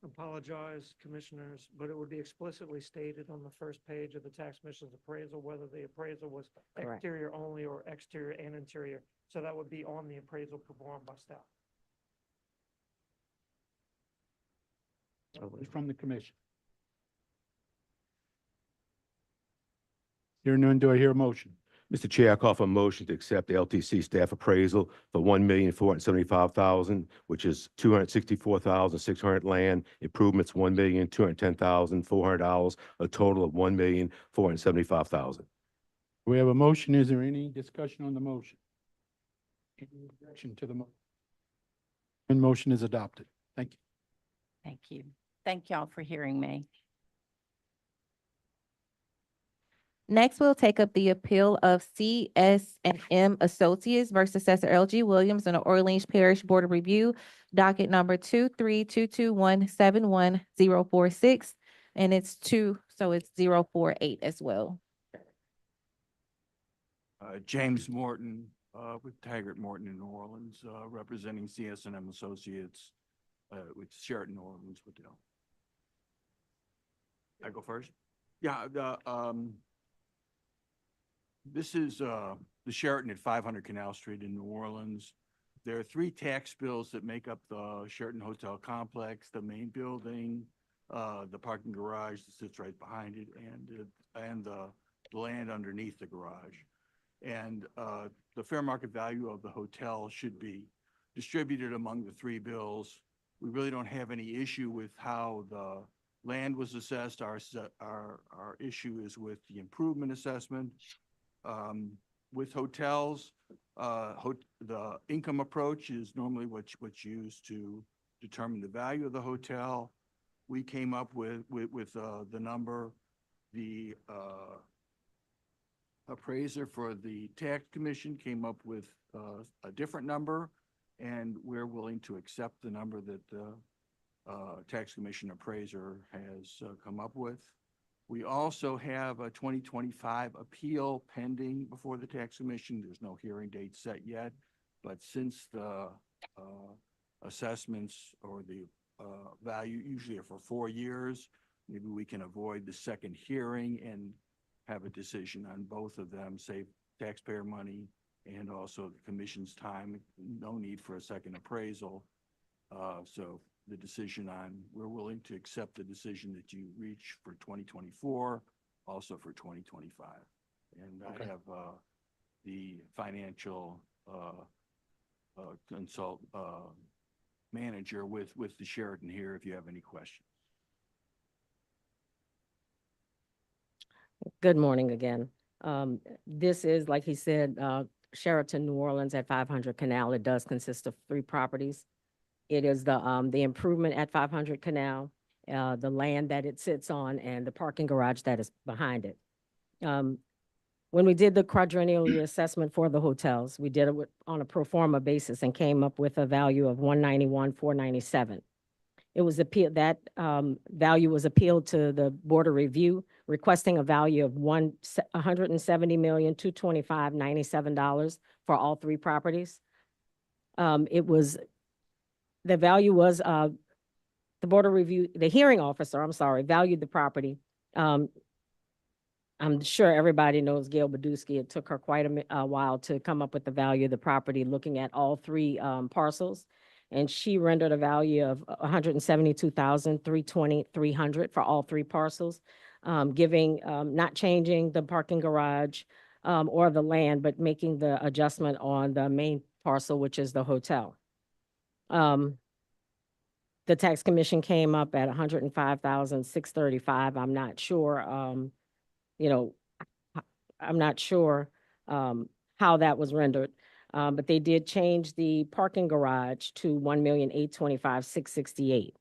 apologize, commissioners, but it would be explicitly stated on the first page of the tax commission's appraisal, whether the appraisal was Correct. exterior only or exterior and interior. So that would be on the appraisal performed by staff. From the commission. Hearing none, do I hear a motion? Mr. Chair, I call for a motion to accept the LTC staff appraisal for $1,475,000, which is $264,600 land improvements, $1,210,400, a total of $1,475,000. We have a motion. Is there any discussion on the motion? Any objection to the motion? And motion is adopted. Thank you. Thank you. Thank y'all for hearing me. Next, we'll take up the appeal of CSNM Associates versus Assessor LG Williams in the Orleans Parish Board of Review, docket number 23221711046, and it's 048 as well. James Morton, with Taggart Morton in New Orleans, representing CSNM Associates, with Sheraton New Orleans Hotel. I go first? Yeah, this is, the Sheraton at 500 Canal Street in New Orleans. There are 3 tax bills that make up the Sheraton Hotel complex: the main building, the parking garage that sits right behind it, and the land underneath the garage. And the fair market value of the hotel should be distributed among the 3 bills. We really don't have any issue with how the land was assessed. Our issue is with the improvement assessment. With hotels, the income approach is normally what's used to determine the value of the hotel. We came up with the number. The appraiser for the tax commission came up with a different number, and we're willing to accept the number that the tax commission appraiser has come up with. We also have a 2025 appeal pending before the tax commission. There's no hearing date set yet, but since the assessments or the value usually are for 4 years, maybe we can avoid the second hearing and have a decision on both of them, save taxpayer money and also the commission's time. No need for a second appraisal. So the decision we're willing to accept the decision that you reach for 2024, also for 2025. And Okay. I have the financial manager with the Sheraton here if you have any questions. Good morning again. This is, like he said, Sheraton New Orleans at 500 Canal. It does consist of 3 properties. It is the improvement at 500 Canal, the land that it sits on, and the parking garage that is behind it. When we did the quadrennial reassessment for the hotels, we did it on a pro forma basis and came up with a value of 191,497. It was appealed, that value was appealed to the Board of Review, requesting a value of $170,225,97 for all 3 properties. The value was, the Board of Review, the hearing officer, valued the property. I'm sure everybody knows Gail Badusky. It took her quite a while to come up with the value of the property, looking at all 3 parcels. And she rendered a value of $172,320,300 for all 3 parcels, not changing the parking garage or the land, but making the adjustment on the main parcel, which is the hotel. The tax commission came up at $105,635. I'm not sure, I'm not sure how that was rendered. But they did change the parking garage to $1,825,668.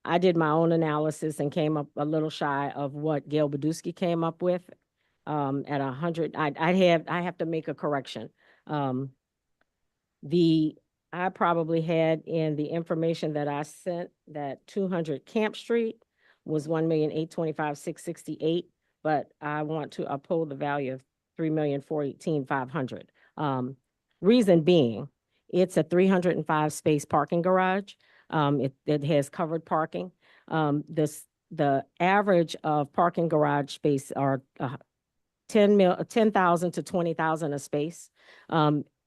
I did my own analysis and came up a little shy of what Gail Badusky came up with at 100. I have to make a correction. I probably had in the information that I sent that 200 Camp Street was $1,825,668, but I want to uphold the value of $3,418,500. Reason being, it's a 305 space parking garage. It has covered parking. The average of parking garage space are 10,000 to 20,000 a space.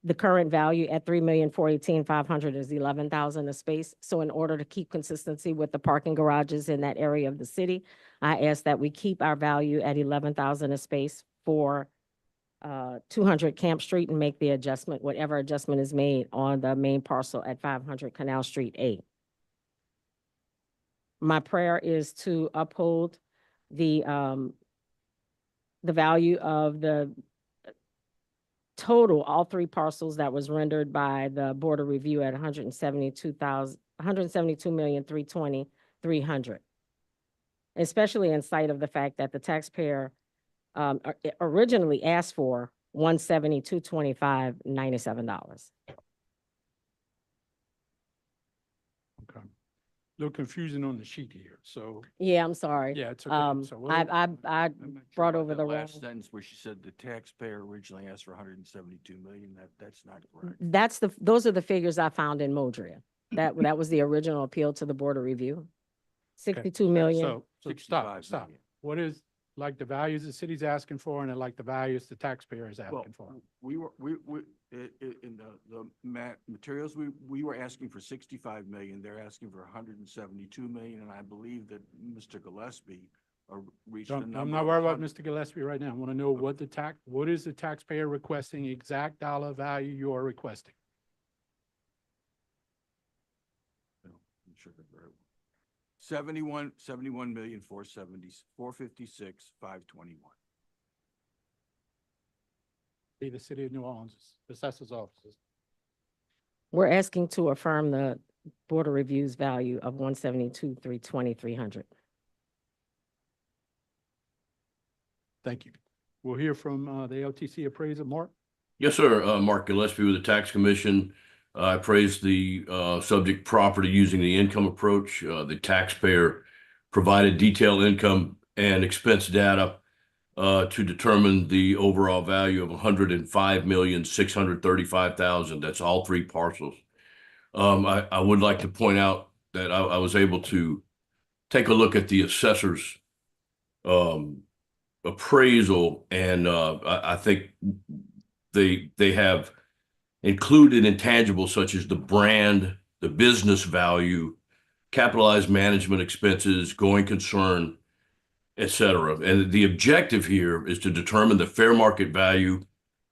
The current value at $3,418,500 is 11,000 a space. So in order to keep consistency with the parking garages in that area of the city, I ask that we keep our value at 11,000 a space for 200 Camp Street and make the adjustment, whatever adjustment is made on the main parcel at 500 Canal Street A. My prayer is to uphold the value of the total, all 3 parcels that was rendered by the Board of Review at $172,320,300. Especially in sight of the fact that the taxpayer originally asked for $172,225.97. Okay. Little confusing on the sheet here, so, Yeah, I'm sorry. yeah, it's okay. So we'll- I brought over That the wrong. last sentence where she said the taxpayer originally asked for 172 million, that's not correct. Those are the figures I found in Modria. That was the original appeal to the Board of Review. 62 million. So stop. 65 million. What is, like, the values the city's asking for and then like the values the taxpayer is Well, asking for? we in the materials, we were asking for 65 million, they're asking for 172 million, and I believe that Mr. Gillespie reached a number. I'm not of worried about 100 Mr. Gillespie right now. I want to know what is the taxpayer requesting, exact dollar value you are requesting? I'm sure they're very well. 71,456,521. Be the city of New Orleans, assessors offices. We're asking to affirm the Board of Review's value of 172,320,300. Thank you. We'll hear from the LTC appraiser, Mark. Yes, sir. Mark Gillespie with the Tax Commission. I appraised the subject property using the income approach. The taxpayer provided detailed income and expense data to determine the overall value of $105,635,000. That's all three parcels. I would like to point out that I was able to take a look at the assessor's appraisal, and I think they have included intangibles such as the brand, the business value, capitalized management expenses, going concern, et cetera. And the objective here is to determine the fair market value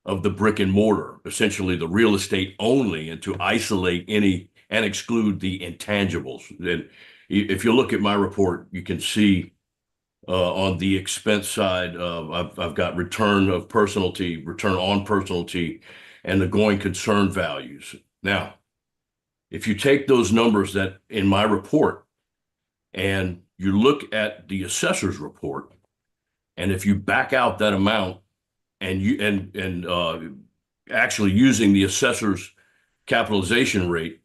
of the brick and mortar, essentially the real estate only, and to isolate any and exclude the intangibles. And if you look at my report, you can see on the expense side, I've got return on personality, and the going concern values. Now, if you take those numbers that in my report and you look at the assessor's report, and if you back out that amount and actually using the assessor's capitalization rate,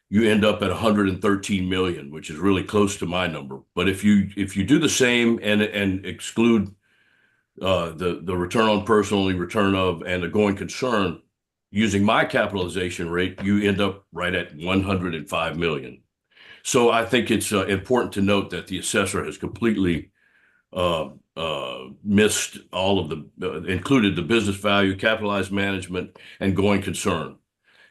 you end up at 113 million, which is really close to my number. But if you do the same and exclude the return on personally, return of, and the going concern, using my capitalization rate, you end up right at 105 million. So I think it's important to note that the assessor has completely missed all of the, included the business value, capitalized management, and going concern.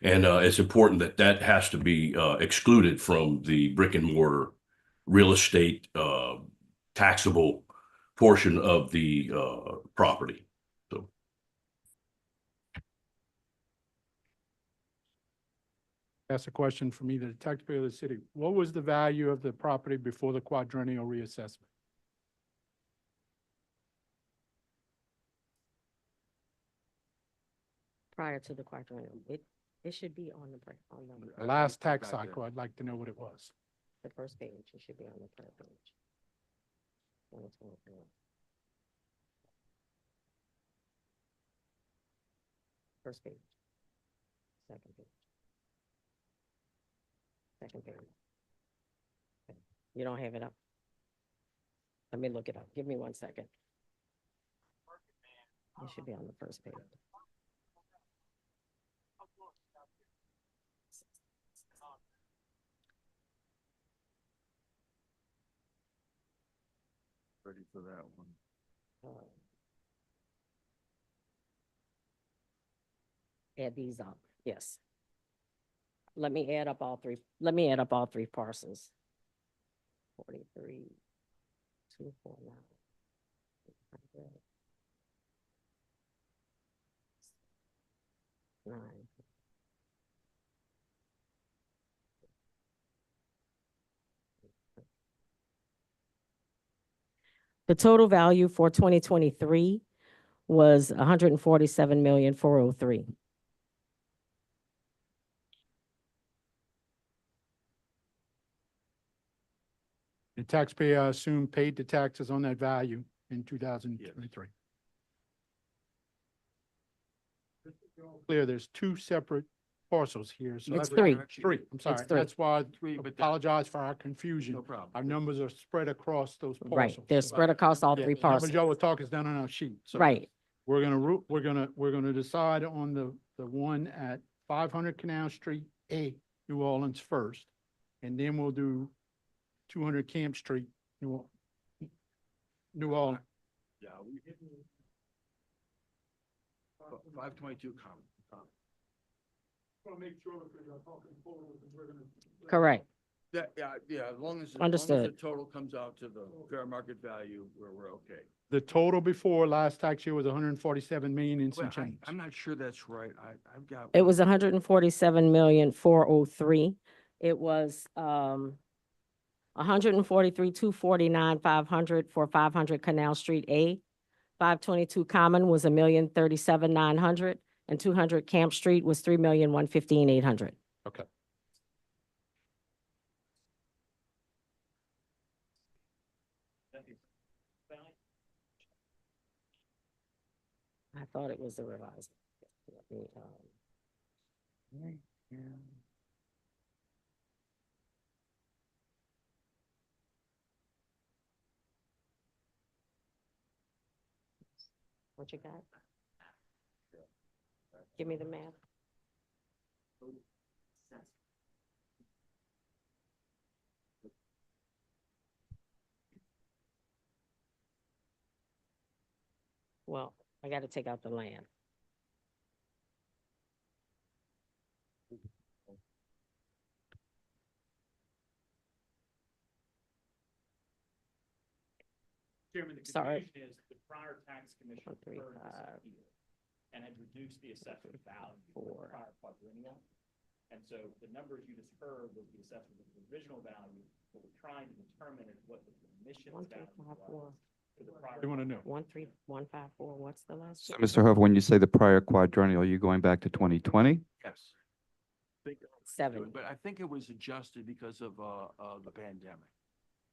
And it's important that that has to be excluded from the brick and mortar real estate taxable portion of the property. So. Ask a question from either the taxpayer or the city. What was the value of the property before the quadrennial reassessment? Prior to the quadrennial, it should be on the The last tax cycle, I'd like to know what it was. the first page. It should be on the third page. 2024. First page. Second page. Second page. Okay. You don't have it up? Let me look it up. Give me 1 second. It should be on the first page. Ready for that one. Add these up, yes. Let me add up all three parcels. 43, 249. 9. The total value for 2023 was 147,403,000. The taxpayer, I assume, paid the taxes on that value in 2023. Clear, there's two separate parcels here. So It's that's- three. Three, I'm sorry. three. That's why I Three, but that- apologize for our confusion. No problem. Our numbers are spread across those parcels. Right, they're So- spread across all Yeah, three the numbers parcels. y'all were talking is down on our sheet. So Right, we're gonna decide on the one at 500 Canal Street, New Orleans first. And then we'll do 200 Camp Street, New Orleans. Yeah. 522 common. Want to make sure because you're talking totals and we're gonna. correct. That, yeah, as long as the Understood. total comes out to the fair market value, we're okay. The total before last tax year was 147 million and some Well, change. I'm not sure that's right. I've got. It was 147,403,000. It was, 143,249,500 for 500 Canal Street A. 522 Common was 1,037,900, and 200 Camp Street was 3,115,800. Okay. I thought it was a revised. Let me, What you got? Give me the map. Well, I gotta take out the land. Chairman, the Sorry. confusion is the prior tax commission One, three, heard this five. appeal and had reduced the assessment value for Four. the prior quadrennial. And so the numbers you just heard was the assessment of the provisional value. What we're trying to determine is what the commission's 1, 3, value 5, 4. was for the prior. They want to know. 13154. What's the last? So, one? Mr. Hove, when you say the prior quadrennial, are you going back to 2020? Yes. Think- 70. But I think it was adjusted because of the pandemic.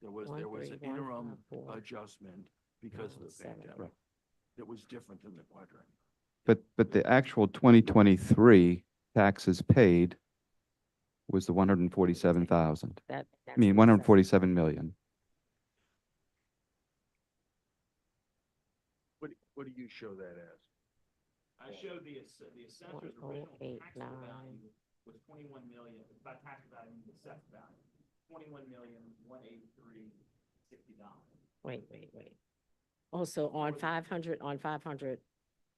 There was an 13154. interim adjustment because of the 70. pandemic. It was different than the quadrennial. But the actual 2023 taxes paid was the 147,000. That. I mean, 147 million. What do you show that as? I showed the assessor's original taxable 108,9. value was 21 million, by tax value, I mean the assessed value, 21,183,060. Wait. Also, on 500,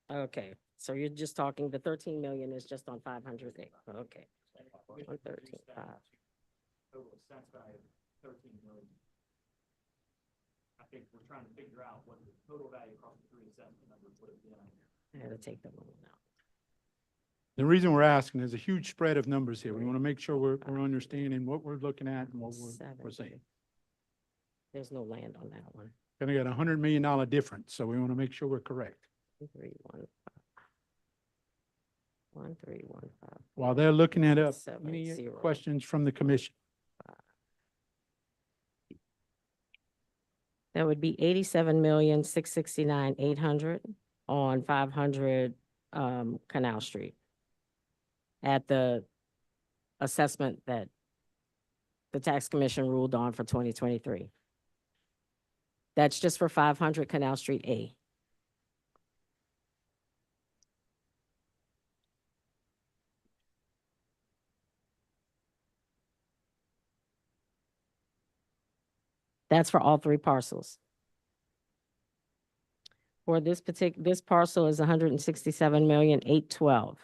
okay, so you're just talking, the 13 million is just on 500, okay. 113,500. Total assessed value, 13 million. I think we're trying to figure out what the total value across the three assessment numbers would have been. I had to take the one out. The reason we're asking, there's a huge spread of numbers here. We want to make sure we're understanding what we're looking at and what we're saying. There's no land on that one. Gonna get $100 million difference, so we want to make sure we're correct. 13154. While they're looking it up, Seven, any zero. questions from the commission? That would be 87,669,800 on 500 Canal Street. At the assessment that the tax commission ruled on for 2023. That's just for 500 Canal Street A. That's for all three parcels. For this this parcel is 167,812,000.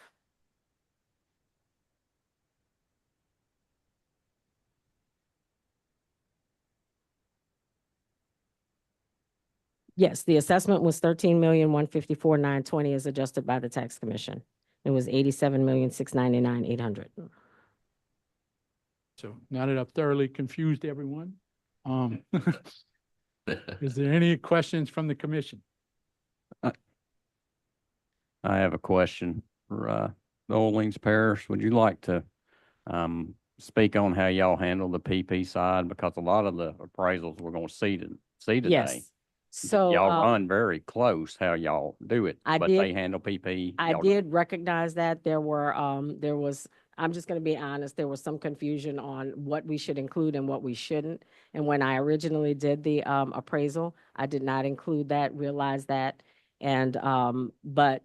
Yes, the assessment was 13,154,920 as adjusted by the tax commission. It was 87,699,800. So now that I've thoroughly confused everyone, is there any questions from the commission? I have a question for the Orleans Parish. Would you like to speak on how y'all handle the PP side? Because a lot of the appraisals we're going to see today. Yes, So, Y'all run very close how y'all do it, I but they did- handle PP. I y'all don't. did recognize that there were, I'm just gonna be honest, there was some confusion on what we should include and what we shouldn't. And when I originally did the, appraisal, I did not include that, realize that. And, but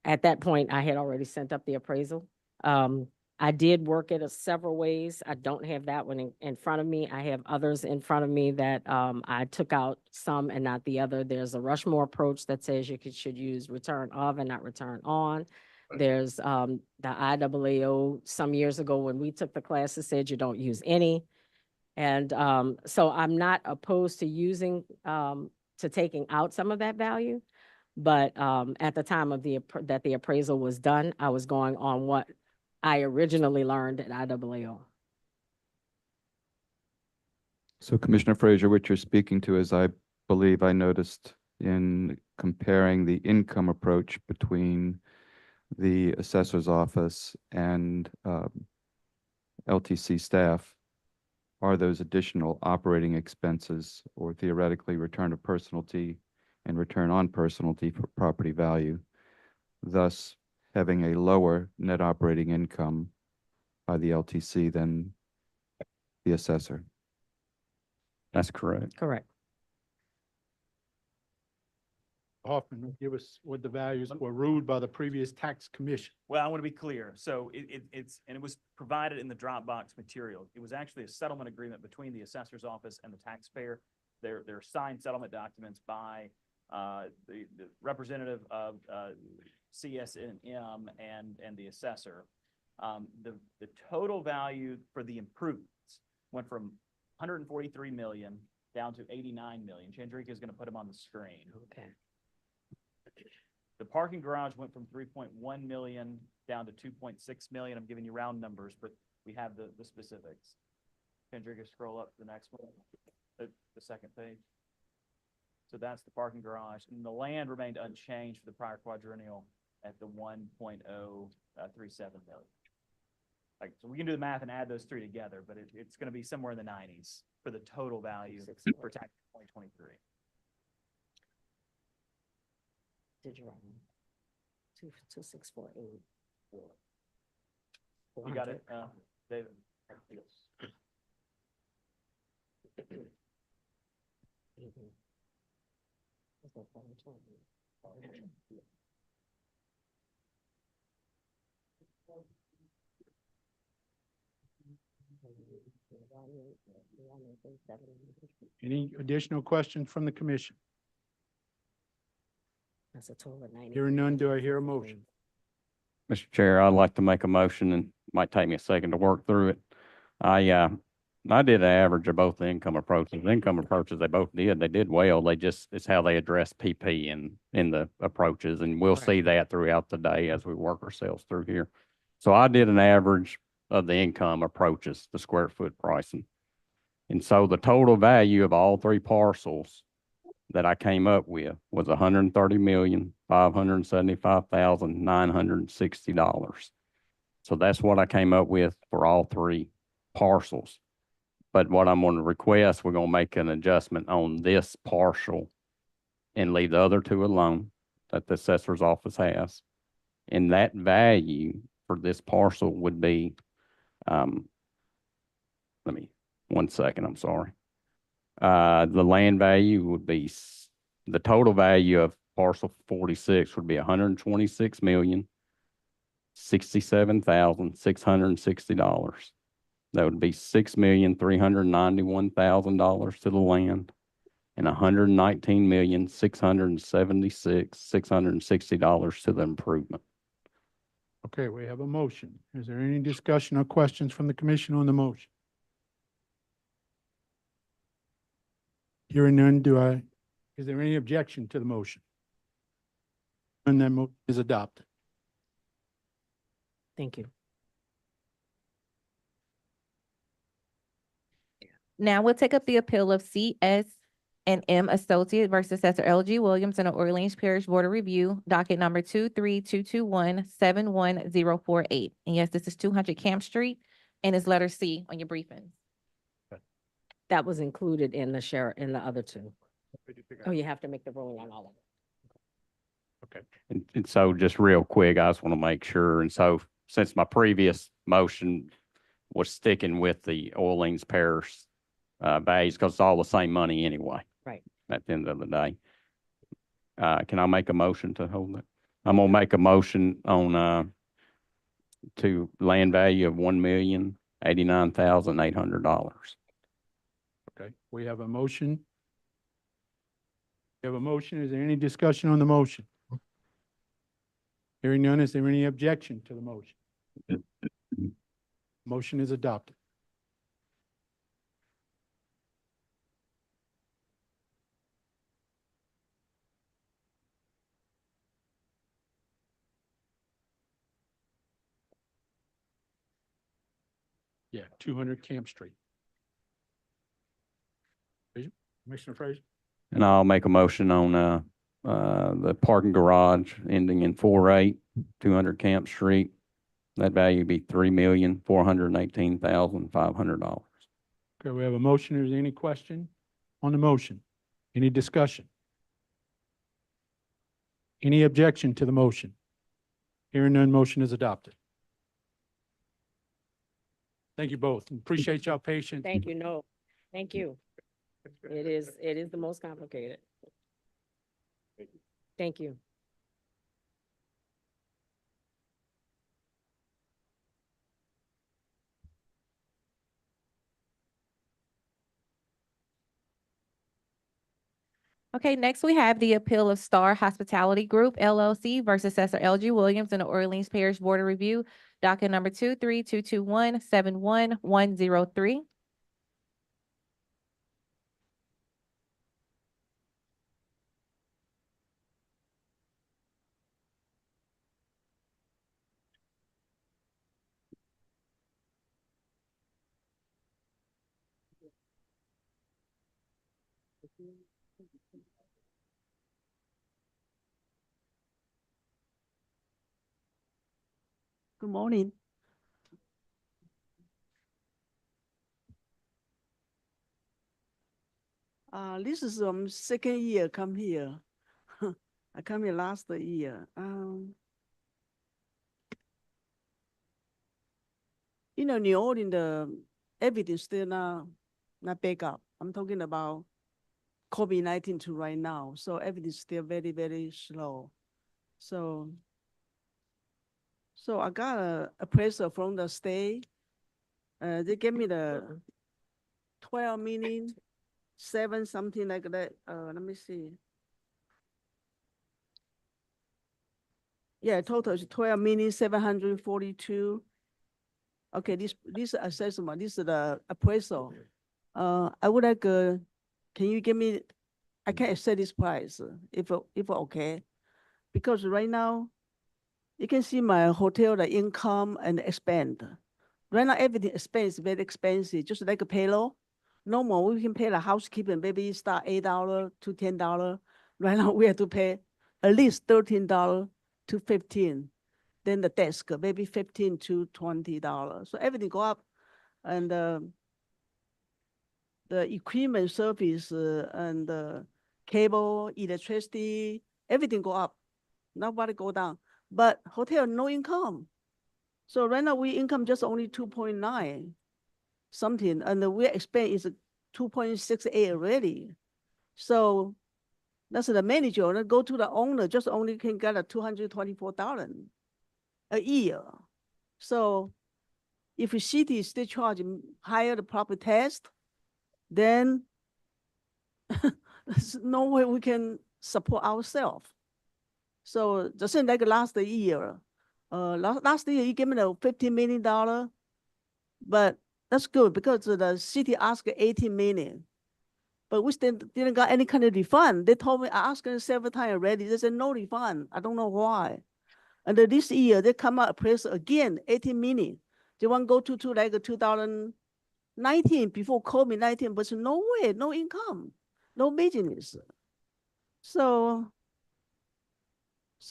at that point, I had already sent up the appraisal. I did work it several ways. I don't have that one in front of me. I have others in front of me that, I took out some and not the other. There's a Rushmore approach that says should use return of and not return on. There's, the IAAO some years ago when we took the class, it said you don't use any. And, so I'm not opposed to using, to taking out some of that value. But, at the time of that the appraisal was done, I was going on what I originally learned at IAAO. So Commissioner Frazier, what you're speaking to is, I believe I noticed in comparing the income approach between the assessor's office and LTC staff, are those additional operating expenses or theoretically return of personalty and return on personalty for property value, thus having a lower net operating income by the LTC than the assessor. That's correct. Correct. Hoffman, give us what the values were ruled by the previous tax commission. Well, I want to be clear. So and it was provided in the Dropbox material. It was actually a settlement agreement between the assessor's office and the taxpayer. They're signed settlement documents by the representative of CSNM and the assessor. The total value for the improvements went from 143 million down to 89 million. Chandrika is going to put them on the screen. Okay. The parking garage went from 3.1 million down to 2.6 million. I'm giving you round numbers, but we have the specifics. Chandrika, scroll up to the next one, the second page. So that's the parking garage, and the land remained unchanged for the prior quadrennial at the 1.037 million. Like, so we can do the math and add those three together, but it's going to be somewhere in the 90s for the total value for tax 2023. Did you write? 2648. You got it, David? Any additional questions from the commission? That's a total of 90. Hearing none, do I hear a motion? Mr. Chair, I'd like to make a motion, and it might take me a second to work through it. I did an average of both the income approaches. The income approaches, they both did. They did well. It's how they address PP in the approaches, and we'll see that throughout the day as we work ourselves through here. So I did an average of the income approaches, the square foot pricing. And so the total value of all three parcels that I came up with was $130,575,960. So that's what I came up with for all three parcels. But what I'm going to request, we're going to make an adjustment on this partial and leave the other two alone that the assessor's office has. And that value for this parcel would be, one second, I'm sorry. The land value would be, the total value of parcel 46 would be $126,067,660. That would be $6,391,000 to the land and $119,676,660 to the improvement. Okay, we have a motion. Is there any discussion or questions from the commission on the motion? Hearing none, is there any objection to the motion? And that motion is adopted. Thank you. Now we'll take up the appeal of CSNM Associate versus Assessor LG Williams in the Orleans Parish Board of Review, docket number 23221-71048. And yes, this is 200 Camp Street, and it's letter C on your briefing. That was included in the other two. Oh, you have to make the ruling on all of it. Okay. And so just real quick, I just want to make sure. And so since my previous motion was sticking with the Orleans Parish values, because it's all the same money anyway. Right. At the end of the day. Can I make a motion to hold it? I'm gonna make a motion on, to land value of $1,089,800. Okay, we have a motion. We have a motion. Is there any discussion on the motion? Hearing none, is there any objection to the motion? Motion is adopted. Yeah, 200 Camp Street. Commissioner Frazier? And I'll make a motion on, the parking garage ending in 48, 200 Camp Street. That value would be $3,418,500. Okay, we have a motion. Is there any question on the motion? Any discussion? Any objection to the motion? Hearing none, motion is adopted. Thank you both. Appreciate y'all patience. Thank you, no, thank you. It is the most complicated. Thank you. Okay, next we have the appeal of Star Hospitality Group LLC versus Assessor L.G. Williams in the Orleans Parish Board of Review, docket number 23221-71103. Good morning. This is second year come here. I come here last year. You know, New Orleans, everything still not back up. I'm talking about COVID-19 to right now. So everything's still very, very slow. So I got a appraisal from the state. They gave me the 12 million, 7 something like that. Let me see. Yeah, total is 12,742,000. Okay, this assessment, this is the appraisal. I would like, can you give me? I can't accept this price if okay, because right now you can see my hotel, the income and expense. Right now, everything expense very expensive, just like a payroll. Normal, we can pay the housekeeping, maybe start $8 to $10. Right now, we have to pay at least $13 to $15. Then the desk, maybe $15 to $20. So everything go up. And the equipment service and the cable, electricity, everything go up. Nobody go down. But hotel, no income. So right now, we income just only 2.9 something, and the we expense is 2.68 already. So that's the manager, and go to the owner, just only can get a $224 a year. So if the city is still charging higher the property tax, then there's no way we can support ourselves. So just like last year, last year you gave me the $15 million, but that's good because the city asked 18 million, but we still didn't got any kind of refund. They told me, I asked them several times already. They said no refund. I don't know why. And then this year they come out appraisal again, 18 million. They want to go to like 2019 before COVID-19, but no way, no income, no business. So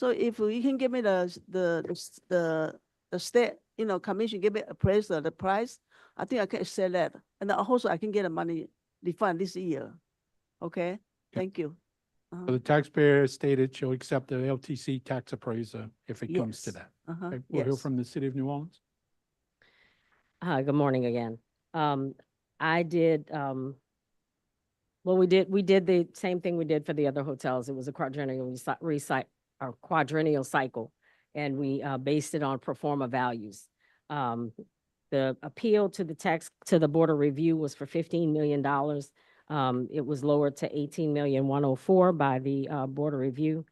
if you can give me the state, commission, give me appraisal, the price, I think I can sell that. And also I can get the money refund this year. Okay. Thank you. So the taxpayer stated she'll accept the LTC tax appraiser if it comes to Yes. that. Uh-huh, Okay, we'll hear yes. from the city of New Orleans. Hi, good morning again. I did, well, we did the same thing we did for the other hotels. It was a quadrennial or quadrennial cycle, and we based it on pro forma values. The appeal to the Board of Review was for $15 million. It was lowered to $18,104,000 by the Board of Review.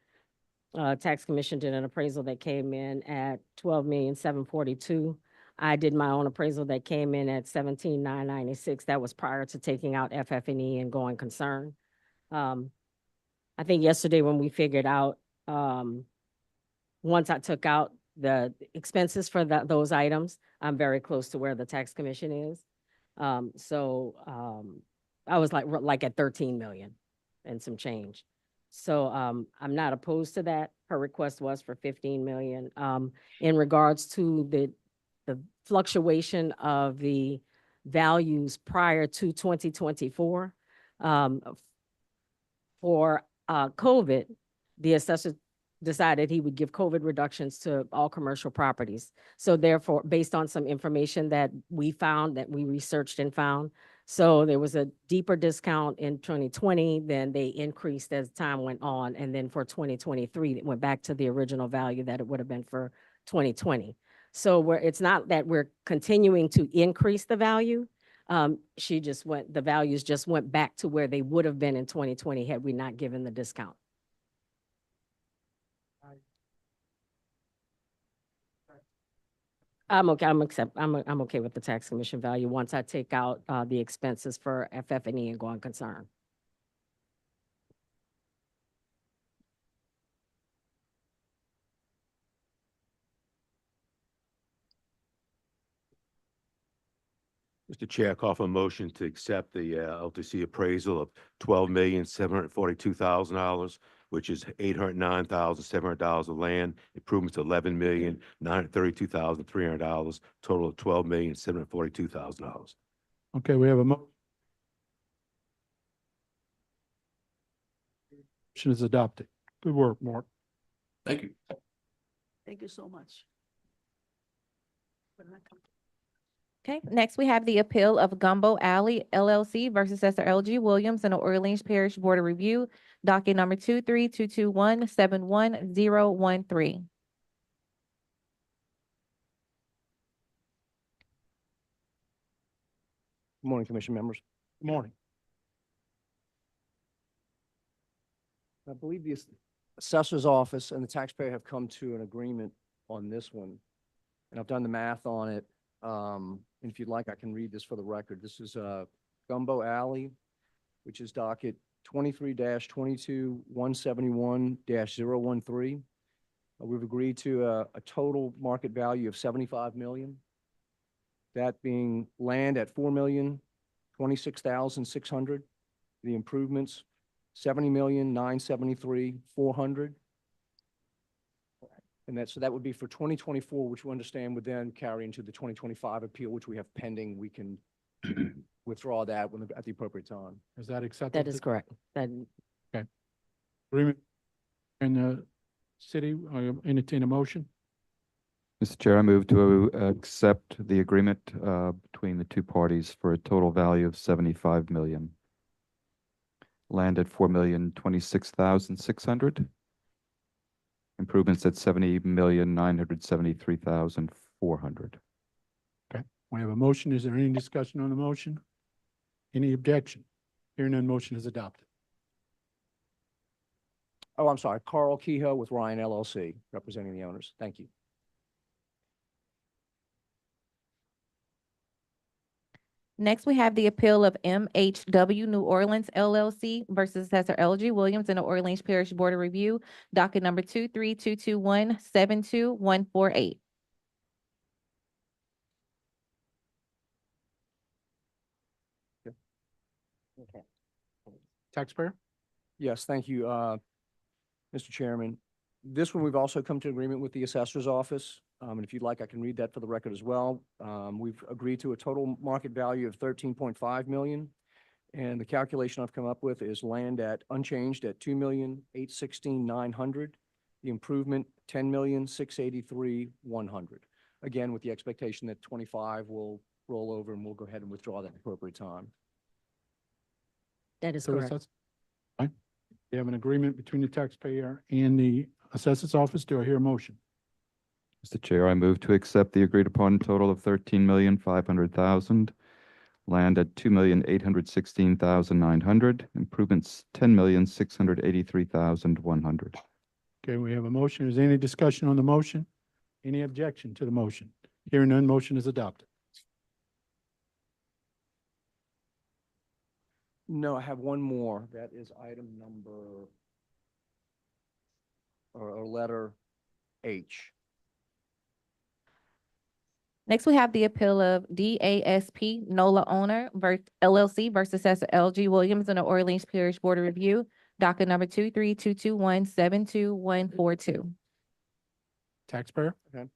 Tax Commission did an appraisal that came in at $12,742,000. I did my own appraisal that came in at $17,996. That was prior to taking out FF&E and going concern. I think yesterday when we figured out, once I took out the expenses for those items, I'm very close to where the tax commission is. I was like at 13 million and some change. So I'm not opposed to that. Her request was for 15 million. In regards to the fluctuation of the values prior to 2024, for COVID, the assessor decided he would give COVID reductions to all commercial properties. So therefore, based on some information that we found, that we researched and found, so there was a deeper discount in 2020, then they increased as time went on. And then for 2023, it went back to the original value that it would have been for 2020. So it's not that we're continuing to increase the value. The values just went back to where they would have been in 2020 had we not given the discount. I'm okay. I'm okay with the tax commission value once I take out the expenses for FF&E and going concern. Mr. Chair, I call for a motion to accept the LTC appraisal of $12,742,000, which is $809,700 of land, improvements to $11,932,300, total of $12,742,000. Okay, we have a motion is adopted. Good work, Mark. Thank you. Thank you so much. Okay, next we have the appeal of Gumbo Alley LLC versus Assessor LG Williams and the Orleans Parish Board of Review, docket number 23221-71013. Good morning, Commission members. Good morning. I believe the assessor's office and the taxpayer have come to an agreement on this one. And I've done the math on it. And if you'd like, I can read this for the record. This is Gumbo Alley, which is docket 23-22-171-013. We've agreed to a total market value of $75 million. That being land at $4,026,600. The improvements, $70,973,400. And so that would be for 2024, which we understand would then carry into the 2025 appeal, which we have pending. We can withdraw that at the appropriate time. Is that acceptable? That is correct. Okay. Agreement in the city, entertain a motion. Mr. Chair, I move to accept the agreement between the two parties for a total value of $75 million. Land at $4,026,600. Improvements at $70,973,400. Okay, we have a motion. Is there any discussion on the motion? Any objection? Hearing none, motion is adopted. Oh, I'm sorry. Carl Kehoe with Ryan LLC, representing the owners. Thank you. Next, we have the appeal of MHW New Orleans LLC versus Assessor LG Williams and the Orleans Parish Board of Review, docket number 23221-72148. Okay. Taxpayer? Yes, thank you, Mr. Chairman. This one, we've also come to agreement with the assessor's office. And if you'd like, I can read that for the record as well. We've agreed to a total market value of $13.5 million. And the calculation I've come up with is land at unchanged at 2,816,900. The improvement, 10,683,100. Again, with the expectation that 25 will roll over and we'll go ahead and withdraw that at appropriate time. That is So correct. that's fine. We have an agreement between the taxpayer and the assessors office. Do I hear a motion? Mr. Chair, I move to accept the agreed upon total of 13,500,000. Land at 2,816,900. Improvements 10,683,100. Okay, we have a motion. Is there any discussion on the motion? Any objection to the motion? Hearing none, motion is adopted. No, I have one more. That is item number or letter H. Next, we have the appeal of DASP Nola owner LLC versus Assessor LG Williams in the Orleans Parish Board of Review, docket number 23221-72142. Taxpayer? Okay.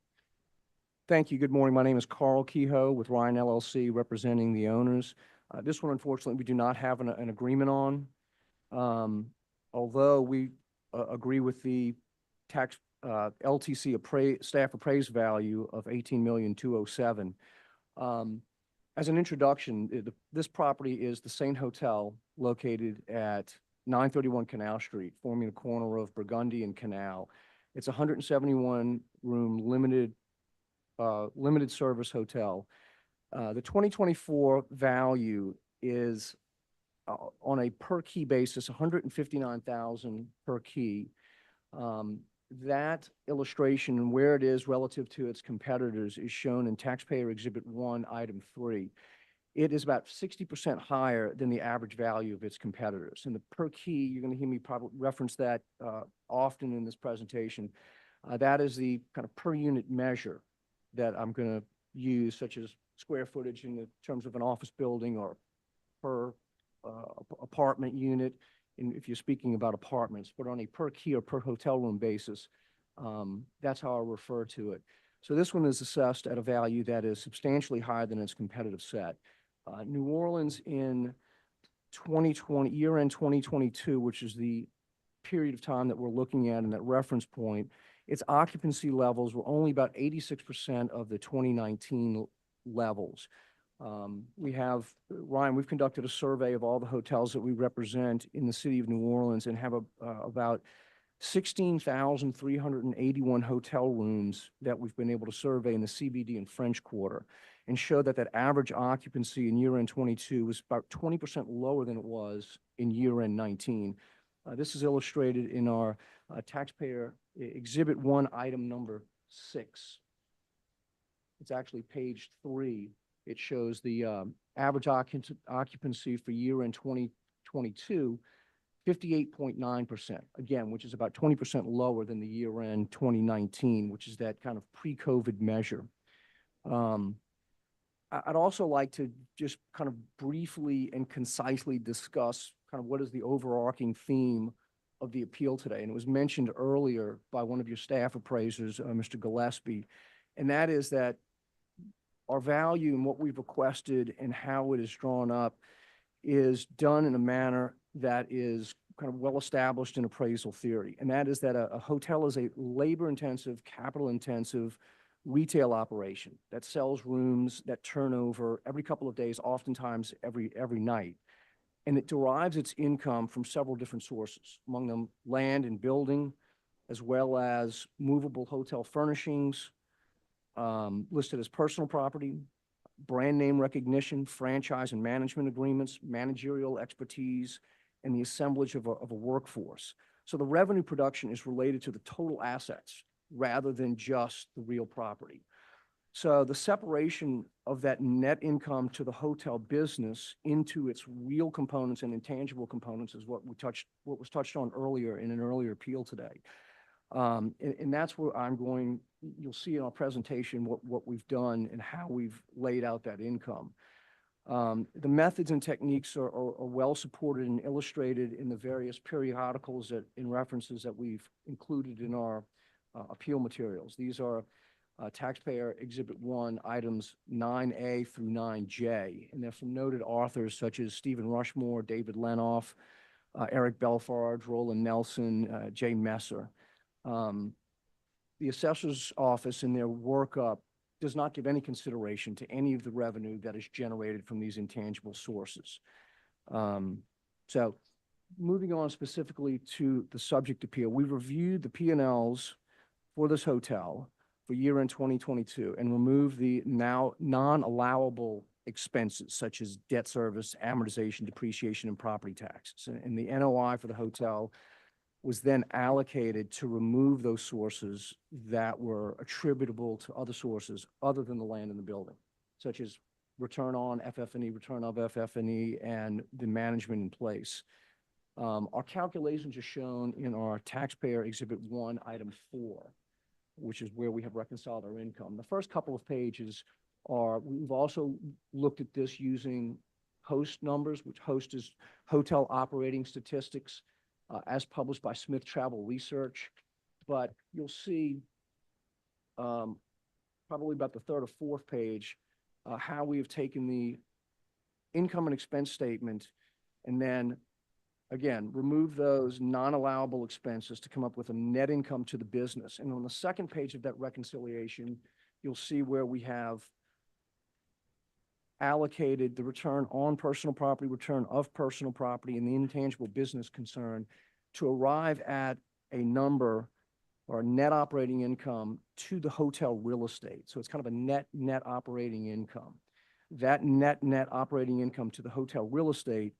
Thank you. Good morning. My name is Carl Kehoe with Ryan LLC, representing the owners. This one, unfortunately, we do not have an agreement on. Although we agree with the tax LTC staff appraised value of 18,207,000. As an introduction, this property is the Saint Hotel located at 931 Canal Street, forming the corner of Burgundy and Canal. It's a 171 room limited service hotel. The 2024 value is on a per key basis, 159,000 per key. That illustration and where it is relative to its competitors is shown in Taxpayer Exhibit 1, Item 3. It is about 60% higher than the average value of its competitors. And the per key, you're going to hear me probably reference that often in this presentation. That is the kind of per unit measure that I'm going to use, such as square footage in the terms of an office building or per apartment unit. If you're speaking about apartments, but on a per key or per hotel room basis, that's how I refer to it. So this one is assessed at a value that is substantially higher than its competitive set. New Orleans in 2020, year-end 2022, which is the period of time that we're looking at in that reference point, its occupancy levels were only about 86% of the 2019 levels. Ryan, we've conducted a survey of all the hotels that we represent in the city of New Orleans and have about 16,381 hotel rooms that we've been able to survey in the CBD and French Quarter, and show that average occupancy in year-end 22 was about 20% lower than it was in year-end 19. This is illustrated in our Taxpayer Exhibit 1, Item number 6. It's actually page 3. It shows the average occupancy for year-end 2022, 58.9%, again, which is about 20% lower than the year-end 2019, which is that kind of pre-COVID measure. I'd also like to just kind of briefly and concisely discuss kind of what is the overarching theme of the appeal today. And it was mentioned earlier by one of your staff appraisers, Mr. Gillespie, and that is that our value and what we've requested and how it is drawn up is done in a manner that is kind of well established in appraisal theory. And that is that a hotel is a labor-intensive, capital-intensive retail operation that sells rooms that turn over every couple of days, oftentimes every night. And it derives its income from several different sources, among them land and building, as well as movable hotel furnishings, listed as personal property, brand name recognition, franchise and management agreements, managerial expertise, and the assemblage of a workforce. So the revenue production is related to the total assets rather than just the real property. So the separation of that net income to the hotel business into its real components and intangible components is what was touched on earlier in an earlier appeal today. And that's where you'll see in our presentation what we've done and how we've laid out that income. The methods and techniques are well supported and illustrated in the various periodicals and references that we've included in our appeal materials. These are Taxpayer Exhibit 1, items 9A through 9J. And they're from noted authors such as Stephen Rushmore, David Lenoff, Eric Belfarge, Roland Nelson, Jay Messer. The assessor's office in their workup does not give any consideration to any of the revenue that is generated from these intangible sources. So moving on specifically to the subject appeal, we reviewed the P&Ls for this hotel for year-end 2022 and removed the now non-allowable expenses such as debt service, amortization, depreciation, and property taxes. And the NOI for the hotel was then allocated to remove those sources that were attributable to other sources other than the land in the building, such as return on FF&E, return of FF&E, and the management in place. Our calculations are shown in our Taxpayer Exhibit 1, Item 4, which is where we have reconciled our income. The first couple of pages are, we've also looked at this using host numbers, which host is hotel operating statistics, as published by Smith Travel Research. But you'll see probably about the third or fourth page how we have taken the income and expense statement and then, again, remove those non-allowable expenses to come up with a net income to the business. And on the second page of that reconciliation, you'll see where we have allocated the return on personal property, return of personal property, and the intangible business concern to arrive at a number or net operating income to the hotel real estate. So it's kind of a net operating income. That net operating income to the hotel real estate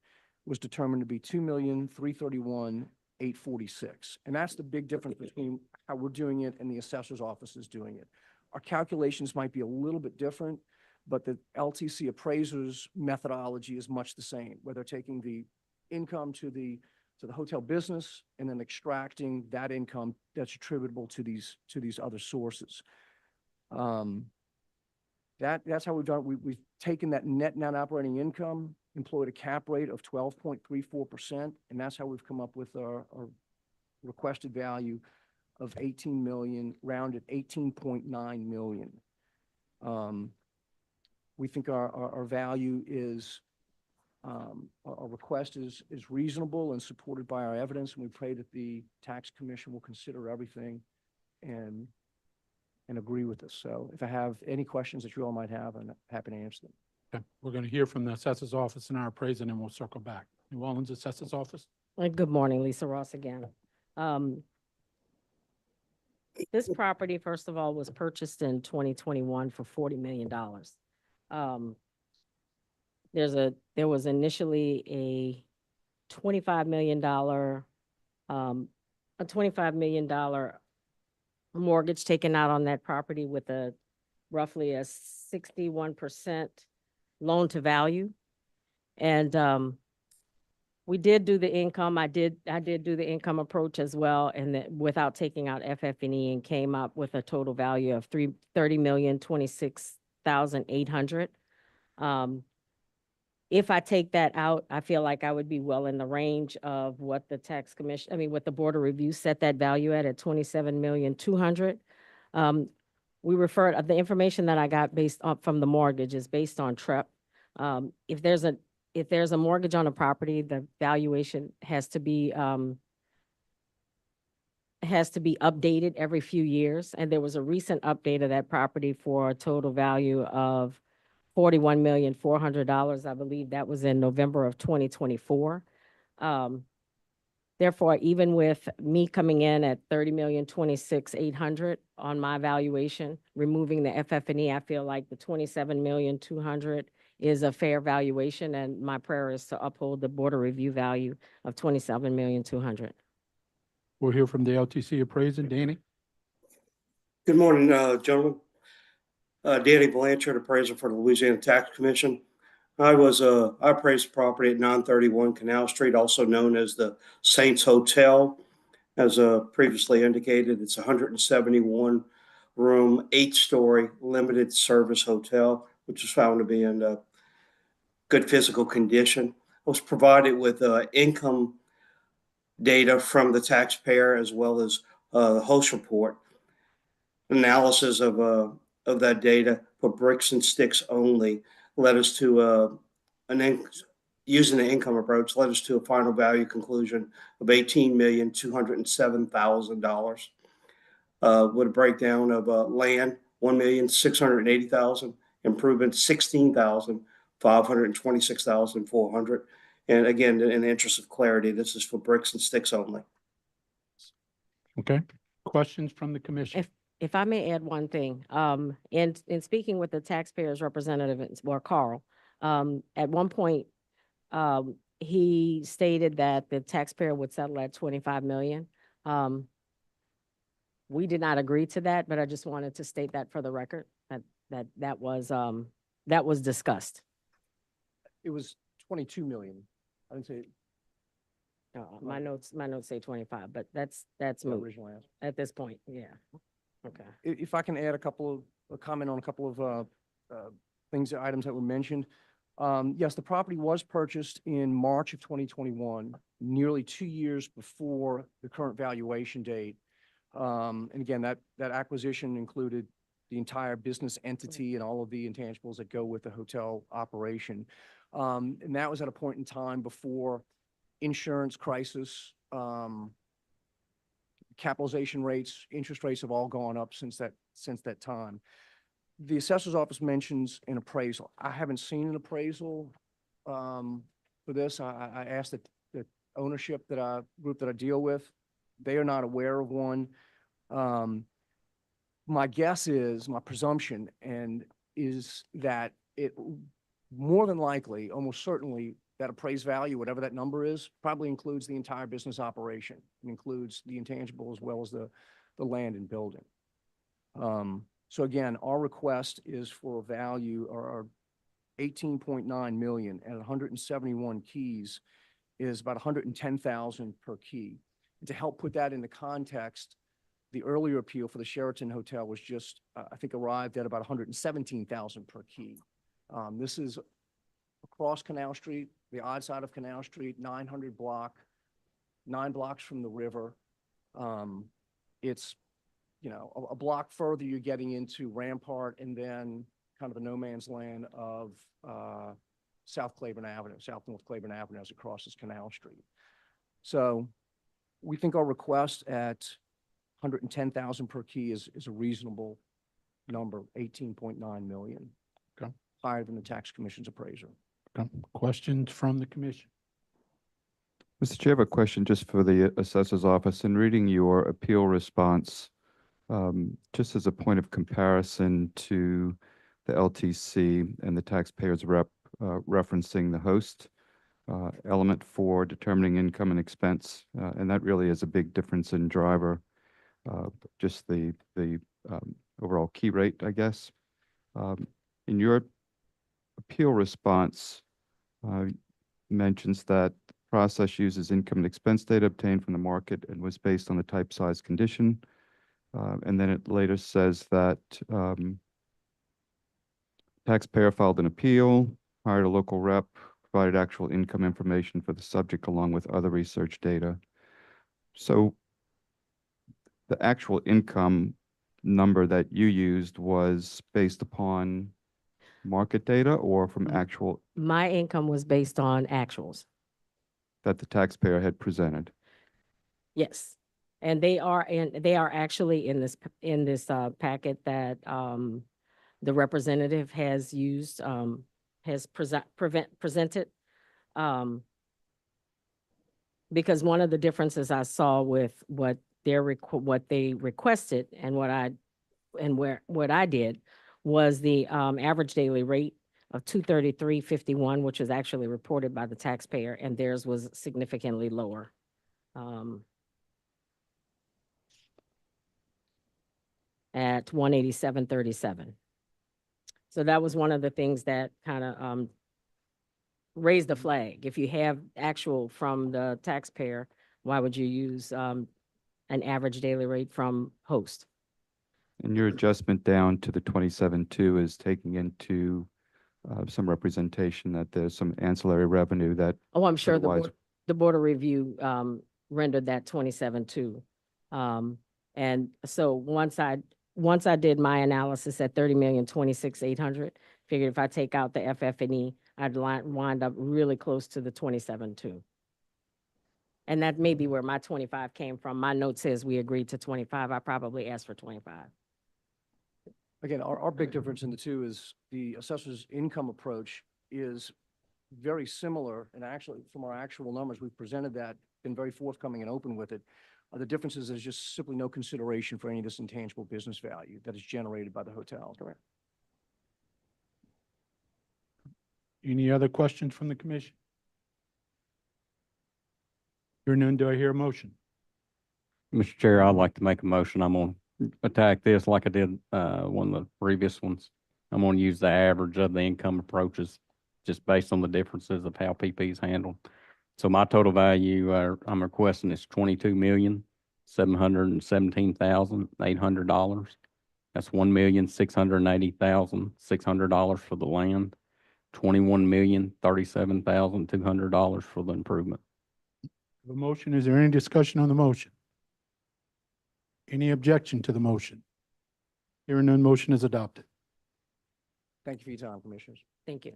was determined to be $2,331,846. And that's the big difference between how we're doing it and the assessor's office is doing it. Our calculations might be a little bit different, but the LTC appraiser's methodology is much the same, where they're taking the income to the hotel business and then extracting that income that's attributable to these other sources. That's how we've done it. We've taken that net operating income, employed a cap rate of 12.34%, and that's how we've come up with our requested value of 18 million, rounded 18.9 million. We think our value is, our request is reasonable and supported by our evidence, and we pray that the tax commission will consider everything and agree with us. So if I have any questions that you all might have, I'm happy to answer them. Okay. We're going to hear from the assessor's office and our appraiser, and then we'll circle back. New Orleans Assessor's Office. Good morning, Lisa Ross again. This property, first of all, was purchased in 2021 for $40 million. There was initially a $25 million mortgage taken out on that property with a roughly a 61% loan to value. And we did do the income. I did do the income approach as well, and without taking out FF&E, and came up with a total value of $30,026,800. If I take that out, I feel like I would be well in the range of what the tax commission, what the board of review set that value at $27,200,000. We referred, the information that I got based on from the mortgage is based on TREP. If there's a mortgage on a property, the valuation has to be updated every few years. And there was a recent update of that property for a total value of $41,400,000. I believe that was in November of 2024. Therefore, even with me coming in at $30,026,800 on my valuation, removing the FF&E, I feel like the $27,200,000 is a fair valuation, and my prayer is to uphold the board of review value of $27,200,000. We'll hear from the LTC appraiser, Danny. Good morning, gentlemen. Danny Blanchard, appraiser for the Louisiana Tax Commission. I appraised property at 931 Canal Street, also known as the Saints Hotel. As previously indicated, it's a 171 room, 8-story limited service hotel, which was found to be in good physical condition. I was provided with income data from the taxpayer as well as the host report. analysis of that data for bricks and sticks only led us to using the income approach led us to a final value conclusion of $18,207,000. With a breakdown of land, $1,680,000, improvements $16,526,400. And again, in the interest of clarity, this is for bricks and sticks only. Okay. Questions from the commission? If I may add one thing, in speaking with the taxpayers representative, or Carl, at one point, he stated that the taxpayer would settle at 25 million. We did not agree to that, but I just wanted to state that for the record, that was discussed. It was 22 million. I didn't say. My notes say 25, but that's the moot original answer. at this point. Yeah. Okay. If I can add a comment on a couple of items that were mentioned. Yes, the property was purchased in March of 2021, nearly 2 years before the current valuation date. And again, that acquisition included the entire business entity and all of the intangibles that go with the hotel operation. And that was at a point in time before insurance crisis, capitalization rates, interest rates have all gone up since that time. The assessor's office mentions an appraisal. I haven't seen an appraisal for this. I asked the ownership group that I deal with. They are not aware of one. My guess is, my presumption, is that it more than likely, almost certainly, that appraised value, whatever that number is, probably includes the entire business operation. It includes the intangible as well as the land and building. So again, our request is for a value, or 18.9 million at 171 keys is about 110,000 per key. And to help put that into context, the earlier appeal for the Sheraton Hotel was just, I think, arrived at about 117,000 per key. This is across Canal Street, the odd side of Canal Street, 900 block, 9 blocks from the river. It's, a block further, you're getting into Rampart and then kind of the no man's land of South North Claiborne Avenue as it crosses Canal Street. So we think our request at 110,000 per key is a reasonable number, 18.9 million. Okay. Higher than the tax commission's appraiser. Okay. Questions from the commission? Mr. Chair, I have a question just for the assessor's office. In reading your appeal response, just as a point of comparison to the LTC and the taxpayers referencing the host element for determining income and expense, and that really is a big difference in driver, just the overall key rate, I guess. In your appeal response, mentions that the process uses income and expense data obtained from the market and was based on the type, size, condition. And then it later says that taxpayer filed an appeal, hired a local rep, provided actual income information for the subject along with other research data. So the actual income number that you used was based upon market data or from actual My income was based on actuals. that the taxpayer had presented? Yes. And they are actually in this packet that the representative has used, has presented. Because one of the differences I saw with what they requested and what I did was the average daily rate of 233.51, which was actually reported by the taxpayer, and theirs was significantly lower. At 187.37. So that was one of the things that kind of raised the flag. If you have actual from the taxpayer, why would you use an average daily rate from host? And your adjustment down to the 27.2 is taking into some representation that there's some ancillary revenue that. Oh, I'm sure otherwise- the Board of Review rendered that 27.2. And so once I once I did my analysis at 30,026,800, figured if I take out the FF&E, I'd wind up really close to the 27.2. And that may be where my 25 came from. My note says we agreed to 25. I probably asked for 25. Again, our big difference in the two is the assessor's income approach is very similar, and actually, from our actual numbers, we've presented that, been very forthcoming and open with it. The differences is just simply no consideration for any of this intangible business value that is generated by the hotel. Correct. Any other questions from the commission? Hearing none, do I hear a motion? Mr. Chair, I'd like to make a motion. I'm going to attack this like I did one of the previous ones. I'm going to use the average of the income approaches just based on the differences of how PP is handled. So my total value I'm requesting is $22,717,800. That's $1,680,600 for the land, $21,037,200 for the improvement. The motion, is there any discussion on the motion? Any objection to the motion? Hearing none, motion is adopted. Thank you for your time, Commissioners. Thank you.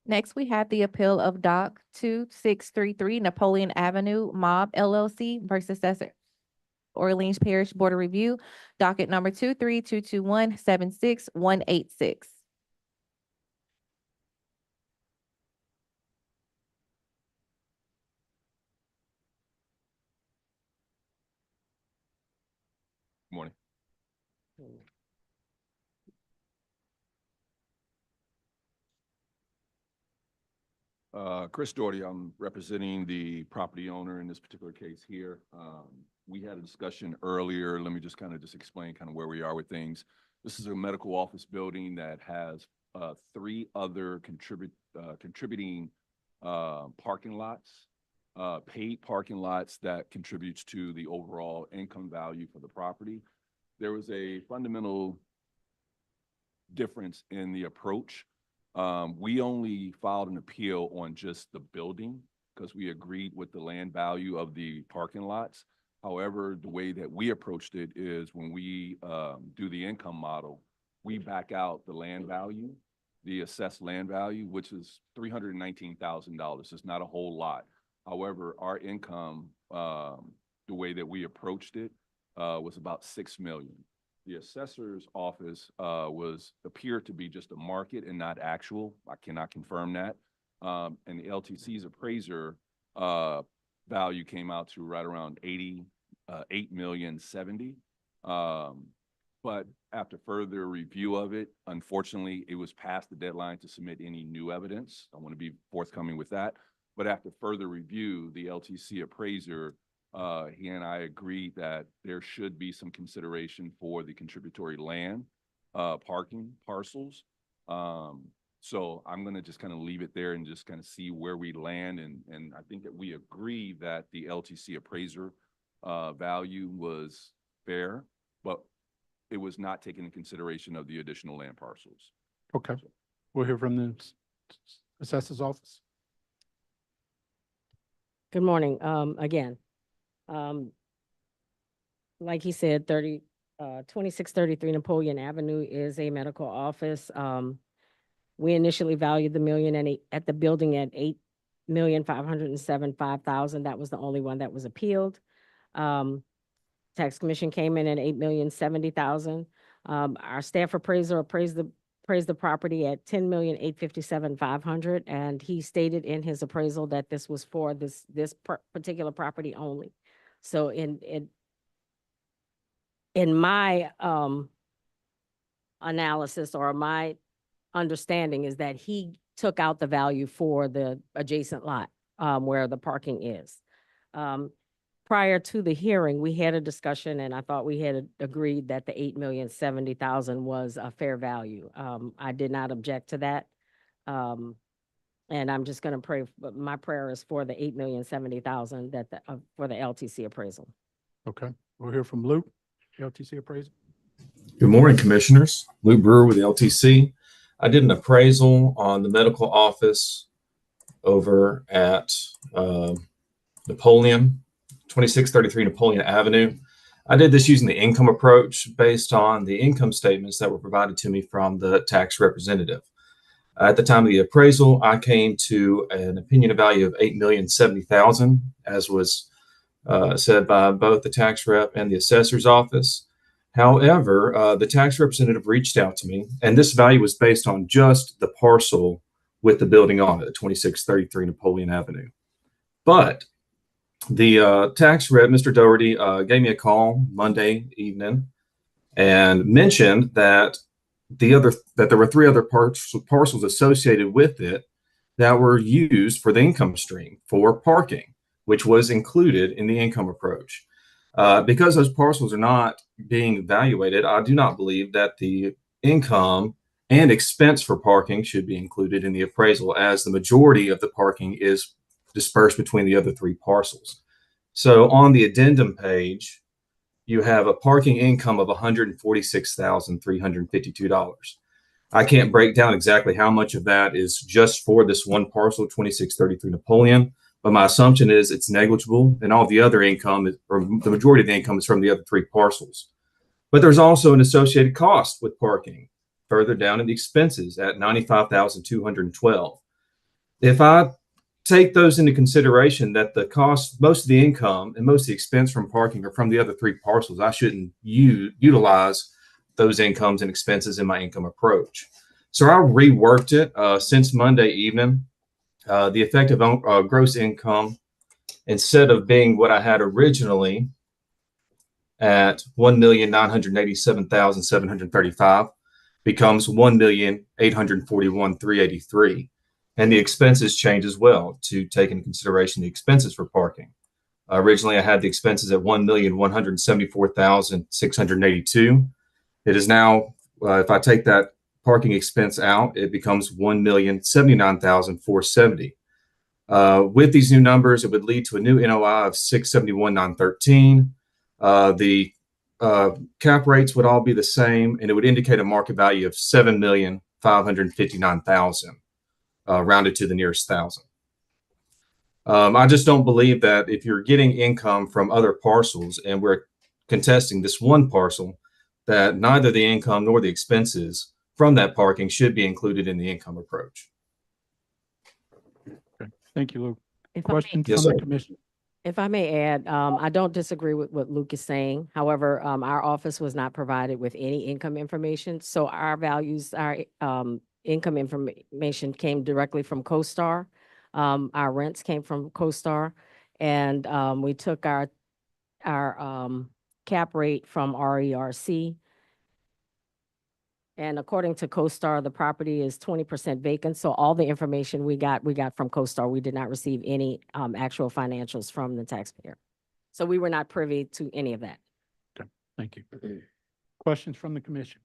Next, we have the appeal of Doc 2633 Napoleon Avenue Mob LLC versus Assessor Orleans Parish Board of Review, docket number 23221-76186. Morning. Chris Doherty, I'm representing the property owner in this particular case here. We had a discussion earlier. Let me just explain where we are with things. This is a medical office building that has 3 other contributing parking lots, paid parking lots that contributes to the overall income value for the property. There was a fundamental difference in the approach. We only filed an appeal on just the building because we agreed with the land value of the parking lots. However, the way that we approached it is when we do the income model, we back out the land value, the assessed land value, which is $319,000. It's not a whole lot. However, our income, the way that we approached it, was about $6 million. The assessor's office appeared to be just a market and not actual. I cannot confirm that. And the LTC's appraiser value came out to right around $8,070,000. But after further review of it, unfortunately, it was past the deadline to submit any new evidence. I want to be forthcoming with that. But after further review, the LTC appraiser, he and I agreed that there should be some consideration for the contributory land, parking parcels. So I'm going to just leave it there and just see where we land. And I think that we agree that the LTC appraiser value was fair, but it was not taken into consideration of the additional land parcels. Okay. We'll hear from the assessor's office. Good morning. Again, like he said, 2633 Napoleon Avenue is a medical office. We initially valued the building at $8,507,500. That was the only one that was appealed. Tax Commission came in at $8,070,000. Our staff appraiser appraised the property at $10,857,500, and he stated in his appraisal that this was for this particular property only. So in my analysis or my understanding is that he took out the value for the adjacent lot where the parking is. Prior to the hearing, we had a discussion, and I thought we had agreed that the $8,070,000 was a fair value. I did not object to that. And I'm just going to pray, but my prayer is for the $8,070,000 that for the LTC appraisal. Okay. We'll hear from Luke, LTC appraisal. Good morning, Commissioners. Lou Brewer with LTC. I did an appraisal on the medical office over at Napoleon 2633 Napoleon Avenue. I did this using the income approach based on the income statements that were provided to me from the tax representative. At the time of the appraisal, I came to an opinion of value of $8,070,000, as was said by both the tax rep and the assessor's office. However, the tax representative reached out to me, and this value was based on just the parcel with the building on it, 2633 Napoleon Avenue. But the tax rep, Mr. Doherty, gave me a call Monday evening and mentioned that there were 3 other parcels associated with it that were used for the income stream for parking, which was included in the income approach. Because those parcels are not being evaluated, I do not believe that the income and expense for parking should be included in the appraisal, as the majority of the parking is dispersed between the other 3 parcels. So on the addendum page, you have a parking income of $146,352. I can't break down exactly how much of that is just for this one parcel, 2633 Napoleon, but my assumption is it's negligible, and all the other income, or the majority of the income, is from the other 3 parcels. But there's also an associated cost with parking further down in the expenses at $95,212. If I take those into consideration, that the cost, most of the income and most of the expense from parking are from the other 3 parcels, I shouldn't utilize those incomes and expenses in my income approach. So I reworked it since Monday evening. The effective gross income, instead of being what I had originally at $1,987,735, becomes $1,841,383. And the expenses change as well to take into consideration the expenses for parking. Originally, I had the expenses at $1,174,682. It is now, if I take that parking expense out, it becomes $1,079,470. With these new numbers, it would lead to a new NOI of $671,913. The cap rates would all be the same, and it would indicate a market value of $7,559,000. Rounded to the nearest thousand. I just don't believe that if you're getting income from other parcels and we're contesting this one parcel, that neither the income nor the expenses from that parking should be included in the income approach. Okay. Thank you, Luke. If I may- Questions Yes, from sir. the commission? If I may add, I don't disagree with what Luke is saying. However, our office was not provided with any income information. So our values, our income information came directly from CoStar. Our rents came from CoStar. And we took our cap rate from RERC. And according to CoStar, the property is 20% vacant. So all the information we got from CoStar. We did not receive any actual financials from the taxpayer. So we were not privy to any of that. Okay. Thank you. Questions from the commission?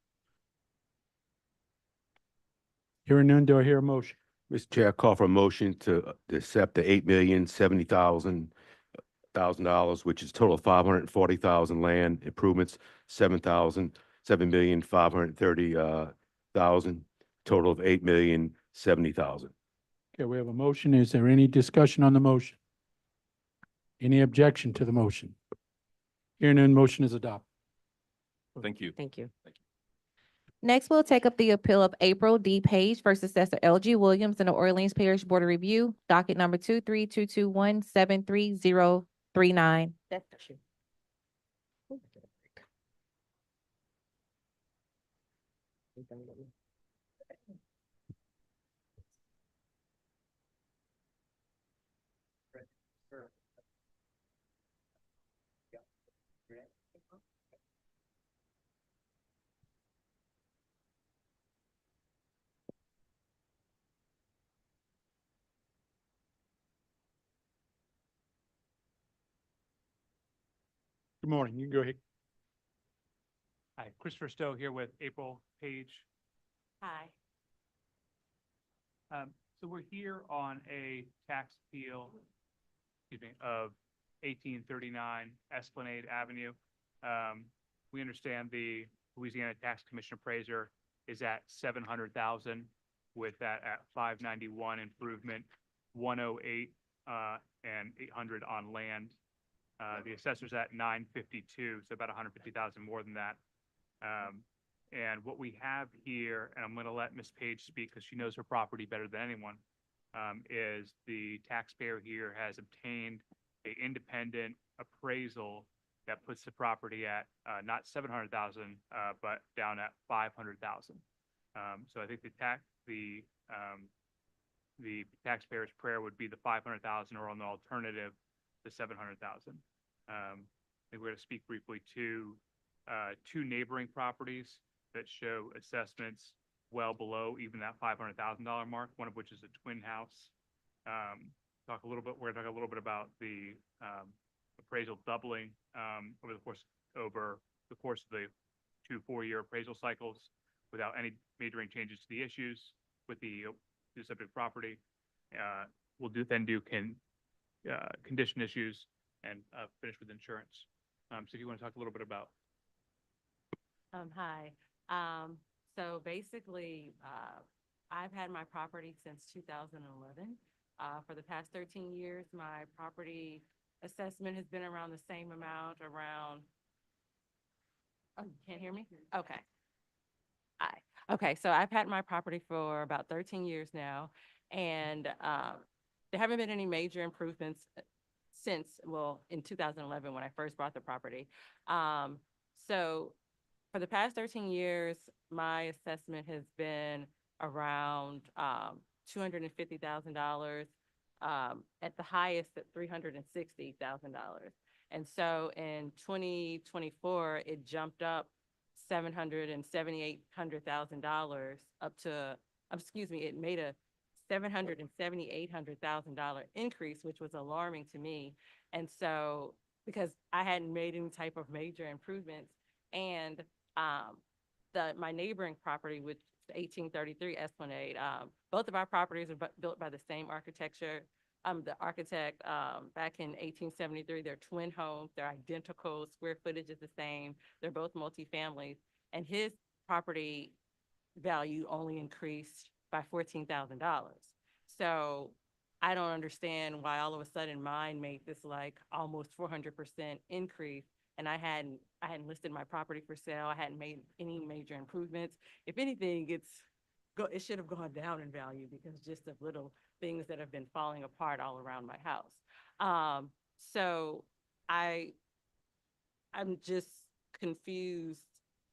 Hearing none, do I hear a motion? Mr. Chair, I call for a motion to accept the $8,070,000, which is total of $540,000 land improvements, $7,530,000, total of $8,070,000. Okay, we have a motion. Is there any discussion on the motion? Any objection to the motion? Hearing none, motion is adopted. Thank you. Thank you. Next, we'll take up the appeal of April D. Page versus Assessor L.G. Williams in the Orleans Parish Board of Review, docket number 23221-73039. That's the issue. Good morning. You can go ahead. Hi, Christopher Stowe here with April Page. Hi. So we're here on a tax appeal, of 1839 Esplanade Avenue. We understand the Louisiana Tax Commission appraiser is at 700,000 with that at 591 improvement, 108 and 800 on land. The assessor's at 952, so about 150,000 more than that. And what we have here, and I'm going to let Ms. Page speak because she knows her property better than anyone, is the taxpayer here has obtained a independent appraisal that puts the property at not 700,000, but down at 500,000. So I think the taxpayer's prayer would be the 500,000, or on the alternative, the 700,000. I think we're going to speak briefly to two neighboring properties that show assessments well below even that $500,000 mark, one of which is a twin house. We're going to talk a little bit about the appraisal doubling over the course of the 2 4-year appraisal cycles without any major changes to the issues with the subject property. We'll then do condition issues and finish with insurance. So if you want to talk a little bit about. Hi. So basically, I've had my property since 2011. For the past 13 years, my property assessment has been around the same amount, around, oh, you can't hear me? Okay. Okay, so I've had my property for about 13 years now, and there haven't been any major improvements since, well, in 2011 when I first bought the property. So for the past 13 years, my assessment has been around $250,000, at the highest at $360,000. And so in 2024, it jumped up $778,000 up to, it made a $778,000 increase, which was alarming to me. And so, because I hadn't made any type of major improvements, and my neighboring property, which is 1833 Esplanade, both of our properties are built by the same architecture. The architect, back in 1873, they're twin homes, they're identical, square footage is the same, they're both multifamilies, and his property value only increased by $14,000. So I don't understand why all of a sudden mine made this like almost 400% increase, and I hadn't listed my property for sale, I hadn't made any major improvements. If anything, it should have gone down in value because just of little things that have been falling apart all around my house. So I'm just confused,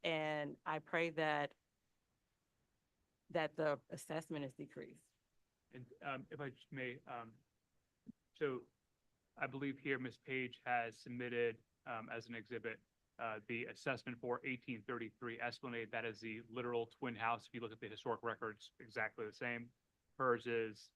and I pray that the assessment is decreased. And if I just may, so I believe here Ms. Page has submitted as an exhibit the assessment for 1833 Esplanade. That is the literal twin house. If you look at the historic records, exactly the same. Hers is,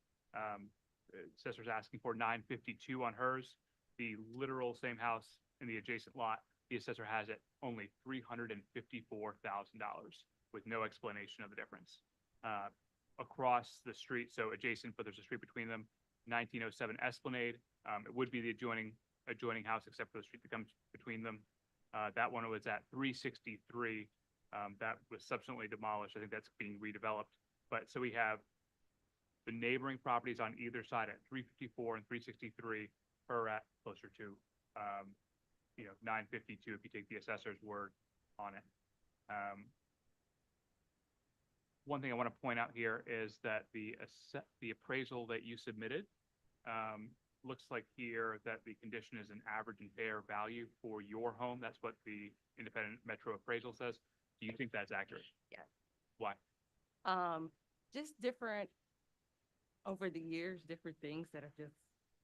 assessor's asking for 952 on hers. The literal same house in the adjacent lot, the assessor has it only $354,000 with no explanation of the difference. Across the street, so adjacent, but there's a street between them, 1907 Esplanade. It would be the adjoining house except for the street that comes between them. That one was at 363. That was subsequently demolished. I think that's being redeveloped. But so we have the neighboring properties on either side at 354 and 363, her at closer to 952 if you take the assessor's word on it. One thing I want to point out here is that the appraisal that you submitted looks like here that the condition is an average and fair value for your home. That's what the independent metro appraisal says. Do you think that's accurate? Yes. Why? Just different, over the years, different things that have just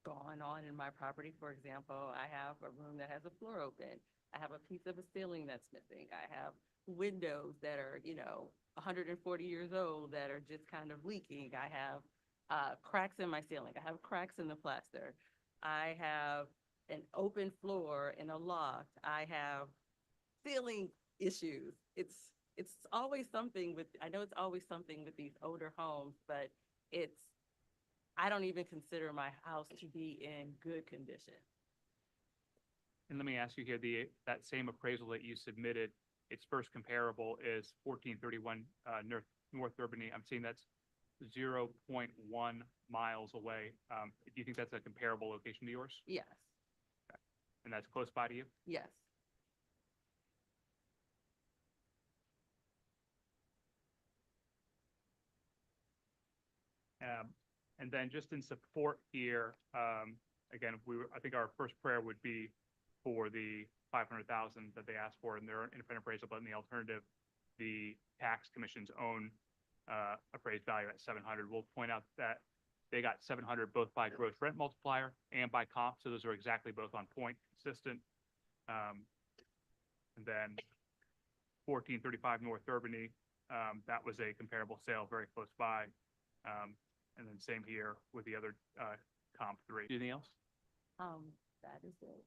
gone on in my property. For example, I have a room that has a floor open. I have a piece of a ceiling that's missing. I have windows that are, 140 years old that are just kind of leaking. I have cracks in my ceiling. I have cracks in the plaster. I have an open floor in a loft. I have ceiling issues. It's always something I know it's always something with these older homes, but I don't even consider my house to be in good condition. And let me ask you here, that same appraisal that you submitted, its first comparable is 1431 North Urbany. I'm seeing that's 0.1 miles away. Do you think that's a comparable location to yours? Yes. Okay. and that's close by to you? Yes. And then just in support here, again, I think our first prayer would be for the 500,000 that they asked for in their independent appraisal, but in the alternative, the tax commission's own appraised value at 700. We'll point out that they got 700 both by gross rent multiplier and by comp, so those are exactly both on point, consistent. And then 1435 North Urbany, that was a comparable sale very close by. And then same here with the other comp 3. Anything else? That is it.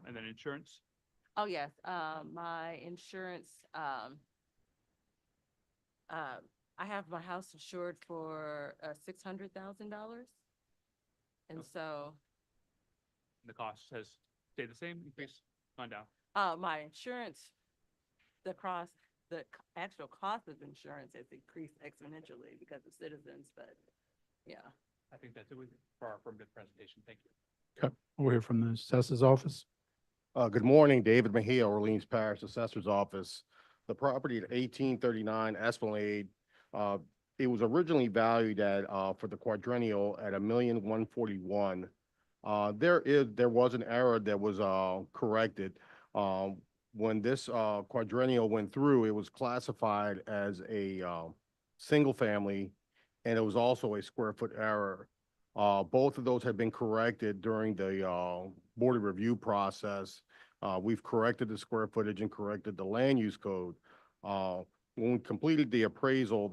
And then insurance? Oh, yes, my insurance, I have my house insured for $600,000. And so, The cost has stayed the same, increased, gone down? my insurance, the actual cost of insurance has increased exponentially because of citizens, but yeah. I think that's it for our affirmative presentation. Thank you. Okay, we'll hear from the assessor's office. Good morning, David Mejia, Orleans Parish Assessor's Office. The property at 1839 Esplanade, it was originally valued at, for the quadrennial at $1,141,000. There was an error that was corrected. When this quadrennial went through, it was classified as a single family, and it was also a square foot error. Both of those have been corrected during the board of review process. We've corrected the square footage and corrected the land use code. When we completed the appraisal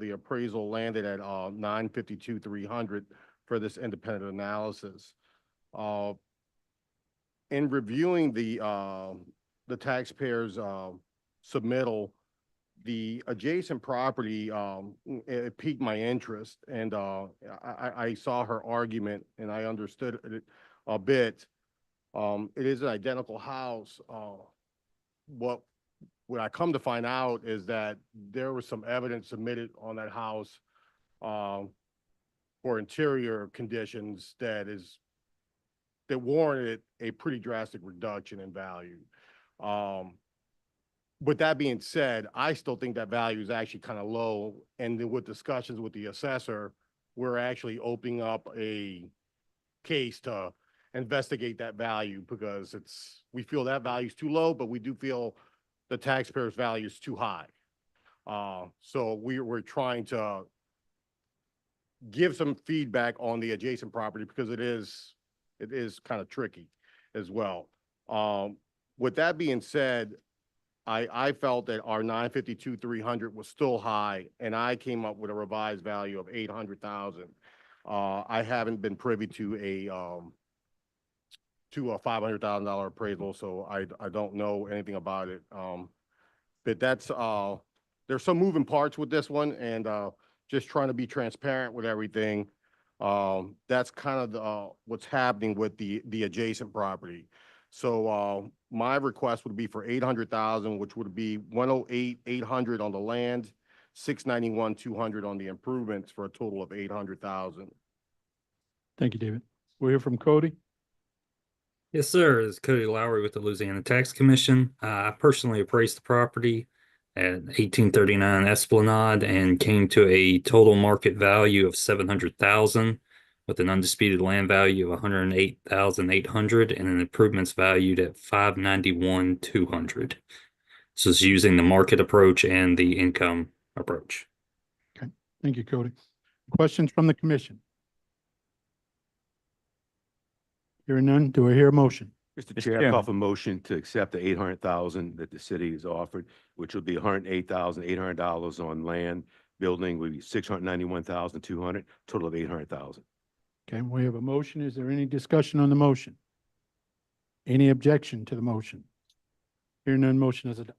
landed at $952,300 for this independent analysis. In reviewing the taxpayers' submittal, the adjacent property, it piqued my interest, and I saw her argument and I understood it a bit. It is an identical house. What I come to find out is that there was some evidence submitted on that house for interior conditions that warranted a pretty drastic reduction in value. With that being said, I still think that value is actually kind of low. And then with discussions with the assessor, we're actually opening up a case to investigate that value because we feel that value is too low, but we do feel the taxpayer's value is too high. So we're trying to give some feedback on the adjacent property because it is kind of tricky as well. With that being said, I felt that our $952,300 was still high, and I came up with a revised value of $800,000. I haven't been privy to a $500,000 appraisal, so I don't know anything about it. But there's some moving parts with this one, and just trying to be transparent with everything. That's kind of what's happening with the adjacent property. So my request would be for $800,000, which would be $108,800 on the land, $691,200 on the improvements for a total of $800,000. Thank you, David. We'll hear from Cody. Yes, sir. It's Cody Lowry with the Louisiana Tax Commission. I personally appraised the property at 1839 Esplanade and came to a total market value of $700,000 with an undisputed land value of $108,800 and an improvements valued at $591,200. So it's using the market approach and the income approach. Okay, thank you, Cody. Questions from the commission? Hearing none, do I hear a motion? Mr. Chair, I call for motion to accept the $800,000 that the city has offered, which will be $108,800 on land. Building would be $691,200, total of $800,000. Okay, we have a motion. Is there any discussion on the motion? Any objection to the motion? Hearing none, motion is adopted.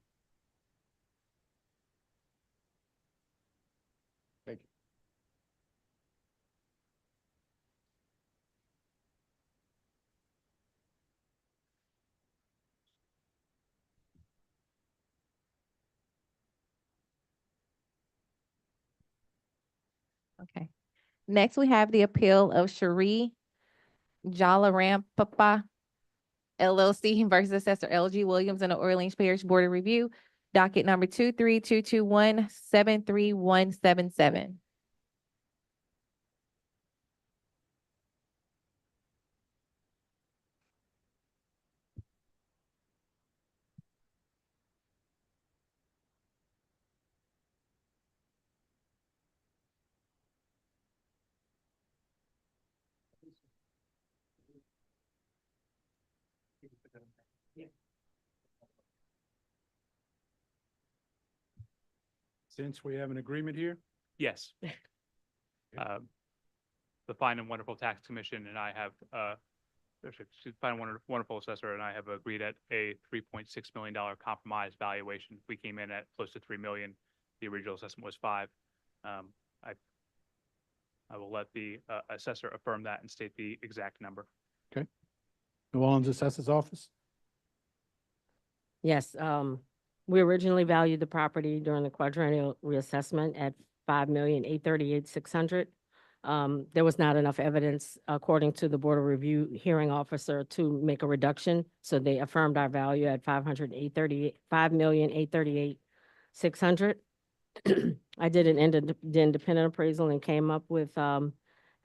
Thank you. Okay. Next, we have the appeal of Sheree Jalar. LLC versus Assessor LG Williams and the Orleans Parish Board of Review, docket number 23-221-73177. Since we have an agreement here, Yes. The Fine and Wonderful Tax Commission and I have, Fine and Wonderful Assessor and I have agreed at a $3.6 million compromise valuation. We came in at close to 3 million. The original assessment was 5. I will let the assessor affirm that and state the exact number. New Orleans Assessor's Office. Yes, we originally valued the property during the quadrennial reassessment at $5,838,600. There was not enough evidence, according to the Board of Review hearing officer, to make a reduction. So they affirmed our value at $5,838,600. I did an independent appraisal and came up with,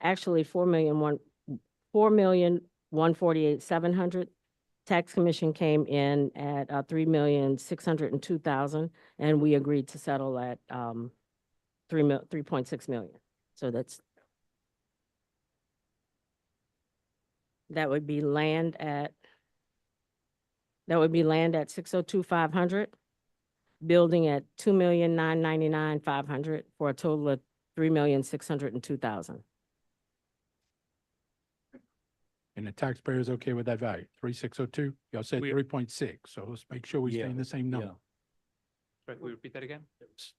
actually $4,148,700. Tax Commission came in at $3,602,000, and we agreed to settle at 3.6 million. So that would be land at 602,500, building at 2,999,500 for a total of 3,602,000. And the taxpayer is okay with that value, 3,602? Y'all said We- 3.6, so let's make sure we stay in the same number. Sorry, can we repeat that again?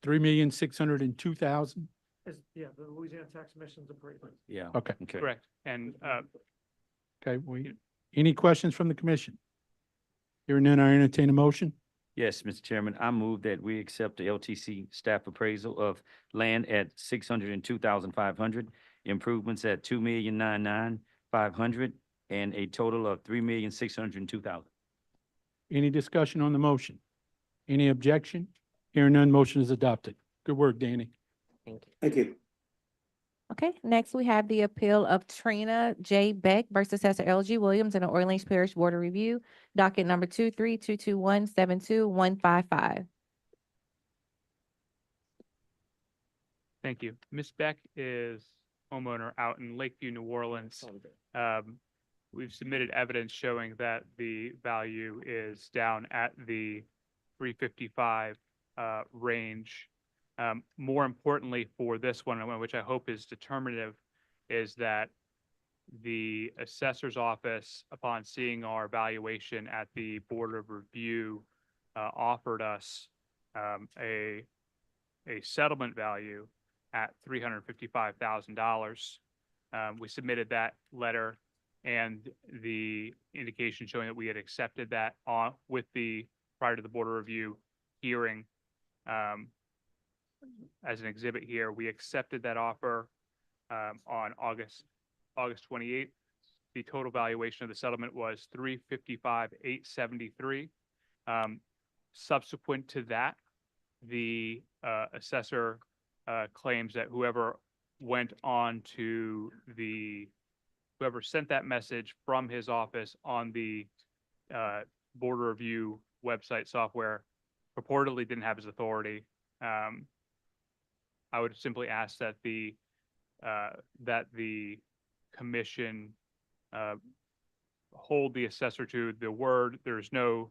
3,602,000? Yeah, the Louisiana Tax Commission's appraisal. Yeah. Okay, Correct. And okay, any questions from the commission? Hearing none, I entertain a motion. Yes, Mr. Chairman, I move that we accept the LTC staff appraisal of land at 602,500, improvements at 2,999,500, and a total of 3,602,000. Any discussion on the motion? Any objection? Hearing none, motion is adopted. Good work, Danny. Thank you. Thank you. Okay, next we have the appeal of Trina J. Beck versus Assessor LG Williams and the Orleans Parish Board of Review, docket number 23-221-72155. thank you. Ms. Beck is homeowner out in Lakeview, New Orleans. We've submitted evidence showing that the value is down at the 355 range. More importantly for this one, which I hope is determinative, is that the assessor's office, upon seeing our valuation at the Board of Review, offered us a settlement value at $355,000. We submitted that letter and the indication showing that we had accepted that prior to the Board of Review hearing. As an exhibit here, we accepted that offer on August 28th. The total valuation of the settlement was $355,873. Subsequent to that, the assessor claims that whoever sent that message from his office on the Board of Review website software purportedly didn't have his authority. I would simply ask that the commission hold the assessor to the word. There's no,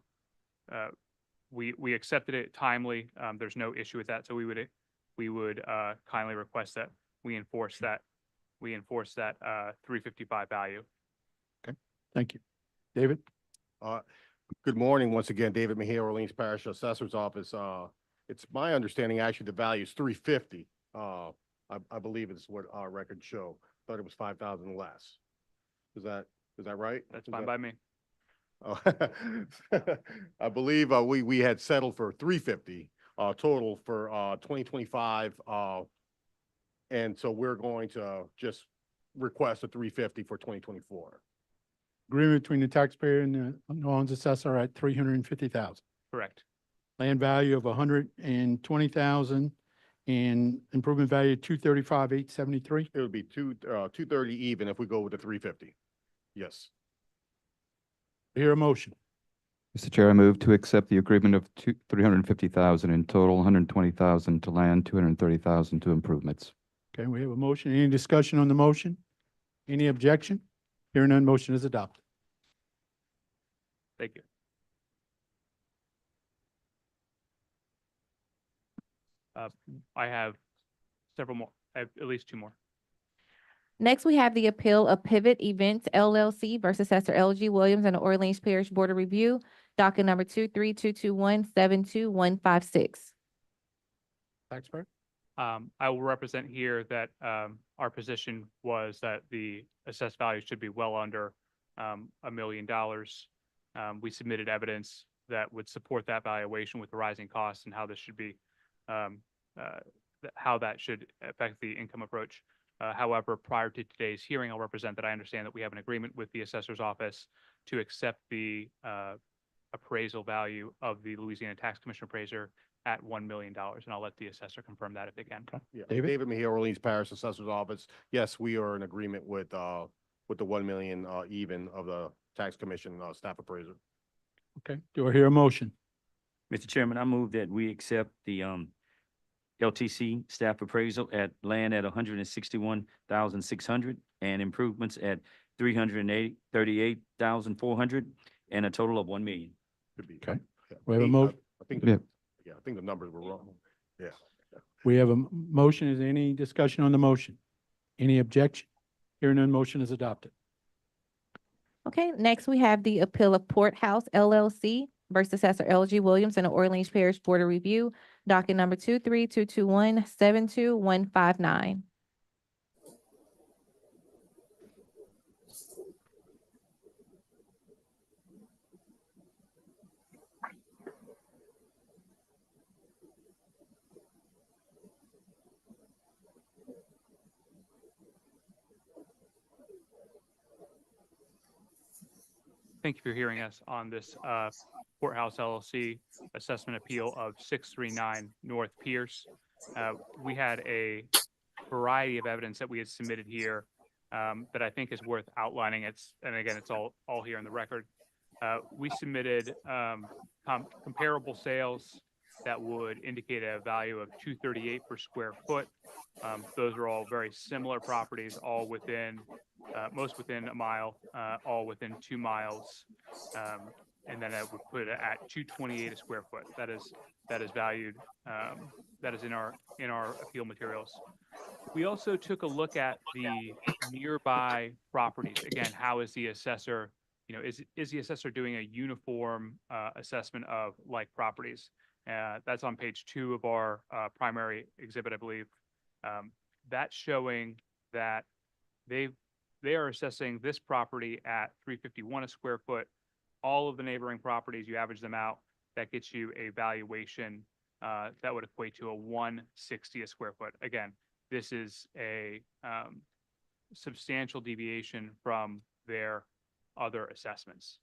we accepted it timely. There's no issue with that. So we would kindly request that we enforce that 355 value. Okay, thank you. David? Good morning, once again, David Mahia, Orleans Parish Assessor's Office. It's my understanding, actually, the value is 350. I believe it's what our records show. Thought it was 5,000 less. Is that right? That's fine by me. I believe we had settled for 350 total for 2025. And so we're going to just request a 350 for 2024. Agreement between the taxpayer and the New Orleans assessor at $350,000. Correct. Land value of $120,000 and improvement value $235,873. It would be 230 even if we go with the 350. Yes. Hear a motion. Mr. Chair, I move to accept the agreement of $350,000 in total, $120,000 to land, $230,000 to improvements. Okay, we have a motion. Any discussion on the motion? Any objection? Hearing none, motion is adopted. Thank you. I have several more. I have at least two more. Next, we have the appeal of Pivot Events LLC versus Assessor LG Williams and the Orleans Parish Board of Review, docket number 23221-72156. Taxpayer? I will represent here that our position was that the assessed value should be well under $1 million. We submitted evidence that would support that valuation with the rising costs and how this should be, how that should affect the income approach. However, prior to today's hearing, I'll represent that I understand that we have an agreement with the assessor's office to accept the appraisal value of the Louisiana Tax Commission appraiser at $1 million. And I'll let the assessor confirm that if they can. Yeah. David? David Mejia, Orleans Parish Assessor's Office. Yes, we are in agreement with the 1 million even of the tax commission staff appraiser. Okay, do I hear a motion? Mr. Chairman, I move that we accept the LTC staff appraisal at land at 161,600 and improvements at 338,400 and a total of 1 million. Could be. Okay. Yeah. We have a Eight, mo- I think, Yeah. yeah, I think the numbers were wrong. Yeah. We have a motion. Is there any discussion on the motion? Any objection? Hearing none, motion is adopted. Okay, next we have the appeal of Courthouse LLC versus Assessor LG Williams and the Orleans Parish Board of Review, docket number 23221-72159. Thank you for hearing us on this Courthouse LLC assessment appeal of 639 North Pierce. We had a variety of evidence that we had submitted here that I think is worth outlining. And again, it's all here in the record. We submitted comparable sales that would indicate a value of $238 per square foot. Those are all very similar properties, all within, most within a mile, all within 2 miles. And then I would put it at $228 a square foot. That is valued, that is in our appeal materials. We also took a look at the nearby properties. Again, how is the assessor, is the assessor doing a uniform assessment of like properties? That's on page 2 of our primary exhibit, I believe. That's showing that they are assessing this property at $351 a square foot. All of the neighboring properties, you average them out, that gets you a valuation that would equate to a $160 a square foot. Again, this is a substantial deviation from their other assessments.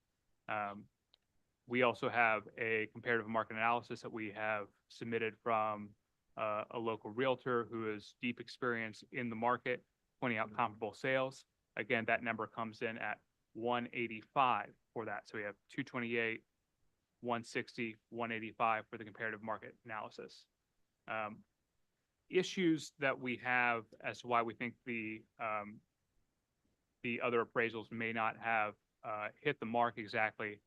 We also have a comparative market analysis that we have submitted from a local realtor who has deep experience in the market, pointing out comparable sales. Again, that number comes in at 185 for that. So we have 228, 160, 185 for the comparative market analysis. Issues that we have as to why we think the other appraisals may not have hit the mark exactly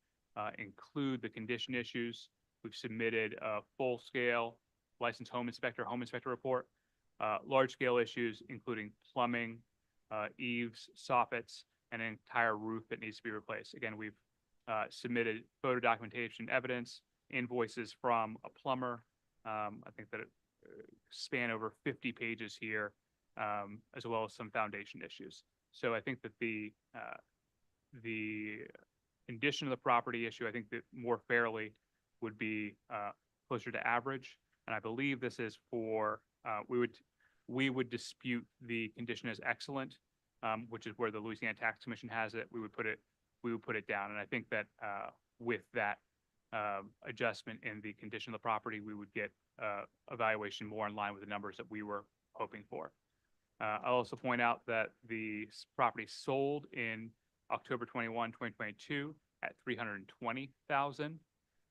include the condition issues. We've submitted a full-scale licensed home inspector report, large-scale issues including plumbing, eaves, soffits, and an entire roof that needs to be replaced. Again, we've submitted photo documentation evidence, invoices from a plumber. I think that it span over 50 pages here, as well as some foundation issues. So I think that the condition of the property issue, I think that more fairly would be closer to average. And I believe this is for, we would dispute the condition as excellent, which is where the Louisiana Tax Commission has it. We we would put it down. And I think that with that adjustment in the condition of the property, we would get a valuation more in line with the numbers that we were hoping for. I'll also point out that the property sold in October 2022 at $320,000.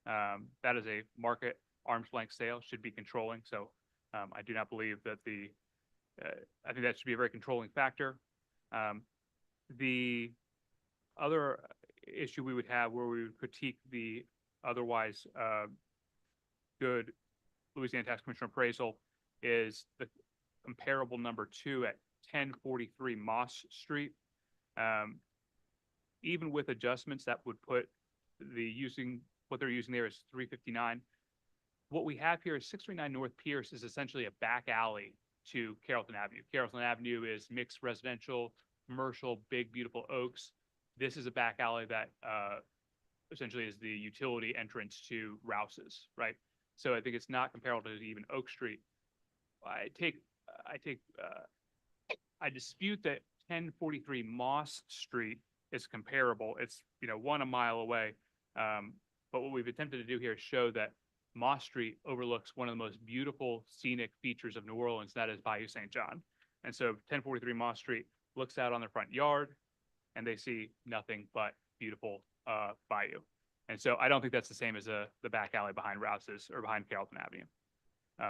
That is a market arm's length sale, should be controlling. So I do not believe that I think that should be a very controlling factor. The other issue we would have where we would critique the otherwise good Louisiana Tax Commission appraisal is the comparable number 2 at 1043 Moss Street. Even with adjustments, that would put what they're using there is 359. What we have here is 639 North Pierce is essentially a back alley to Carrollton Avenue. Carrollton Avenue is mixed residential, commercial, big, beautiful oaks. This is a back alley that essentially is the utility entrance to Rouse's, right? So I think it's not comparable to even Oak Street. I dispute that 1043 Moss Street is comparable. It's, 1 mile away. But what we've attempted to do here is show that Moss Street overlooks one of the most beautiful scenic features of New Orleans, that is Bayou St. John. And so 1043 Moss Street looks out on their front yard and they see nothing but beautiful bayou. And so I don't think that's the same as the back alley behind Rouse's or behind Carrollton Avenue.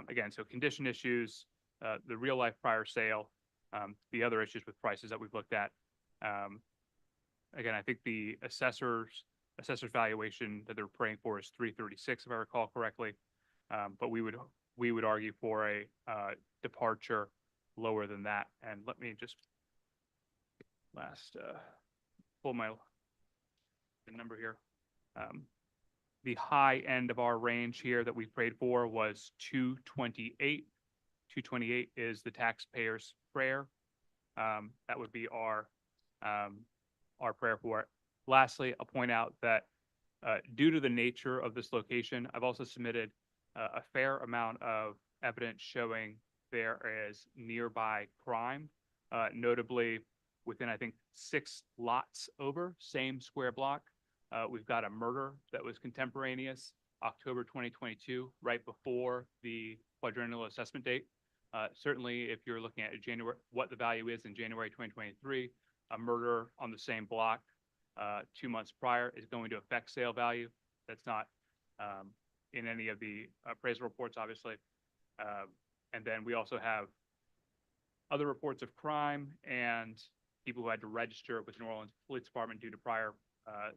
Again, so condition issues, the real life prior sale, the other issues with prices that we've looked at. Again, I think the assessor's valuation that they're praying for is 336, if I recall correctly. But we would argue for a departure lower than that. And let me just pull the number here. The high end of our range here that we prayed for was 228. 228 is the taxpayer's prayer. That would be our prayer for it. Lastly, I'll point out that due to the nature of this location, I've also submitted a fair amount of evidence showing there is nearby crime, notably within, I think, 6 lots over, same square block. We've got a murder that was contemporaneous, October 2022, right before the quadrennial assessment date. Certainly, if you're looking at what the value is in January 2023, a murder on the same block 2 months prior is going to affect sale value. That's not in any of the appraisal reports, obviously. And then we also have other reports of crime and people who had to register with New Orleans Police Department due to prior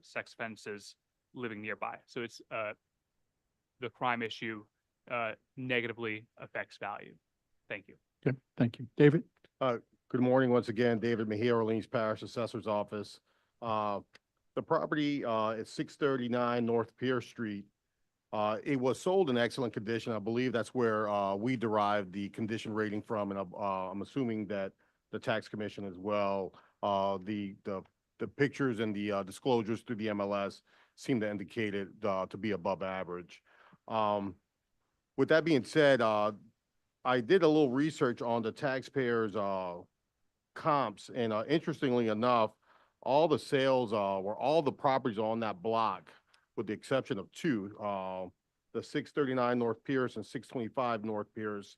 sex offenses living nearby. So it's the crime issue negatively affects value. Thank you. Okay, thank you. David? Good morning once again, David Mejia, Orleans Parish Assessor's Office. The property is 639 North Pierce Street. It was sold in excellent condition. I believe that's where we derived the condition rating from, and I'm assuming that the tax commission as well. The pictures and the disclosures through the MLS seem to indicate it to be above average. With that being said, I did a little research on the taxpayers' comps, and interestingly enough, all the sales were all the properties on that block, with the exception of 2, the 639 North Pierce and 625 North Pierce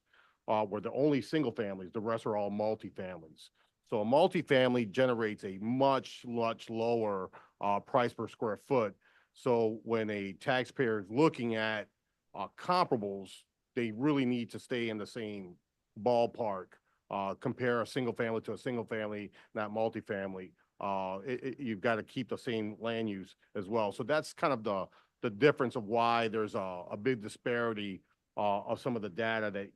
were the only single families. The rest are all multifamilies. So a multifamily generates a much lower price per square foot. So when a taxpayer is looking at comparables, they really need to stay in the same ballpark. Compare a single family to a single family, not multifamily. You've got to keep the same land use as well. So that's kind of the difference of why there's a big disparity of some of the data that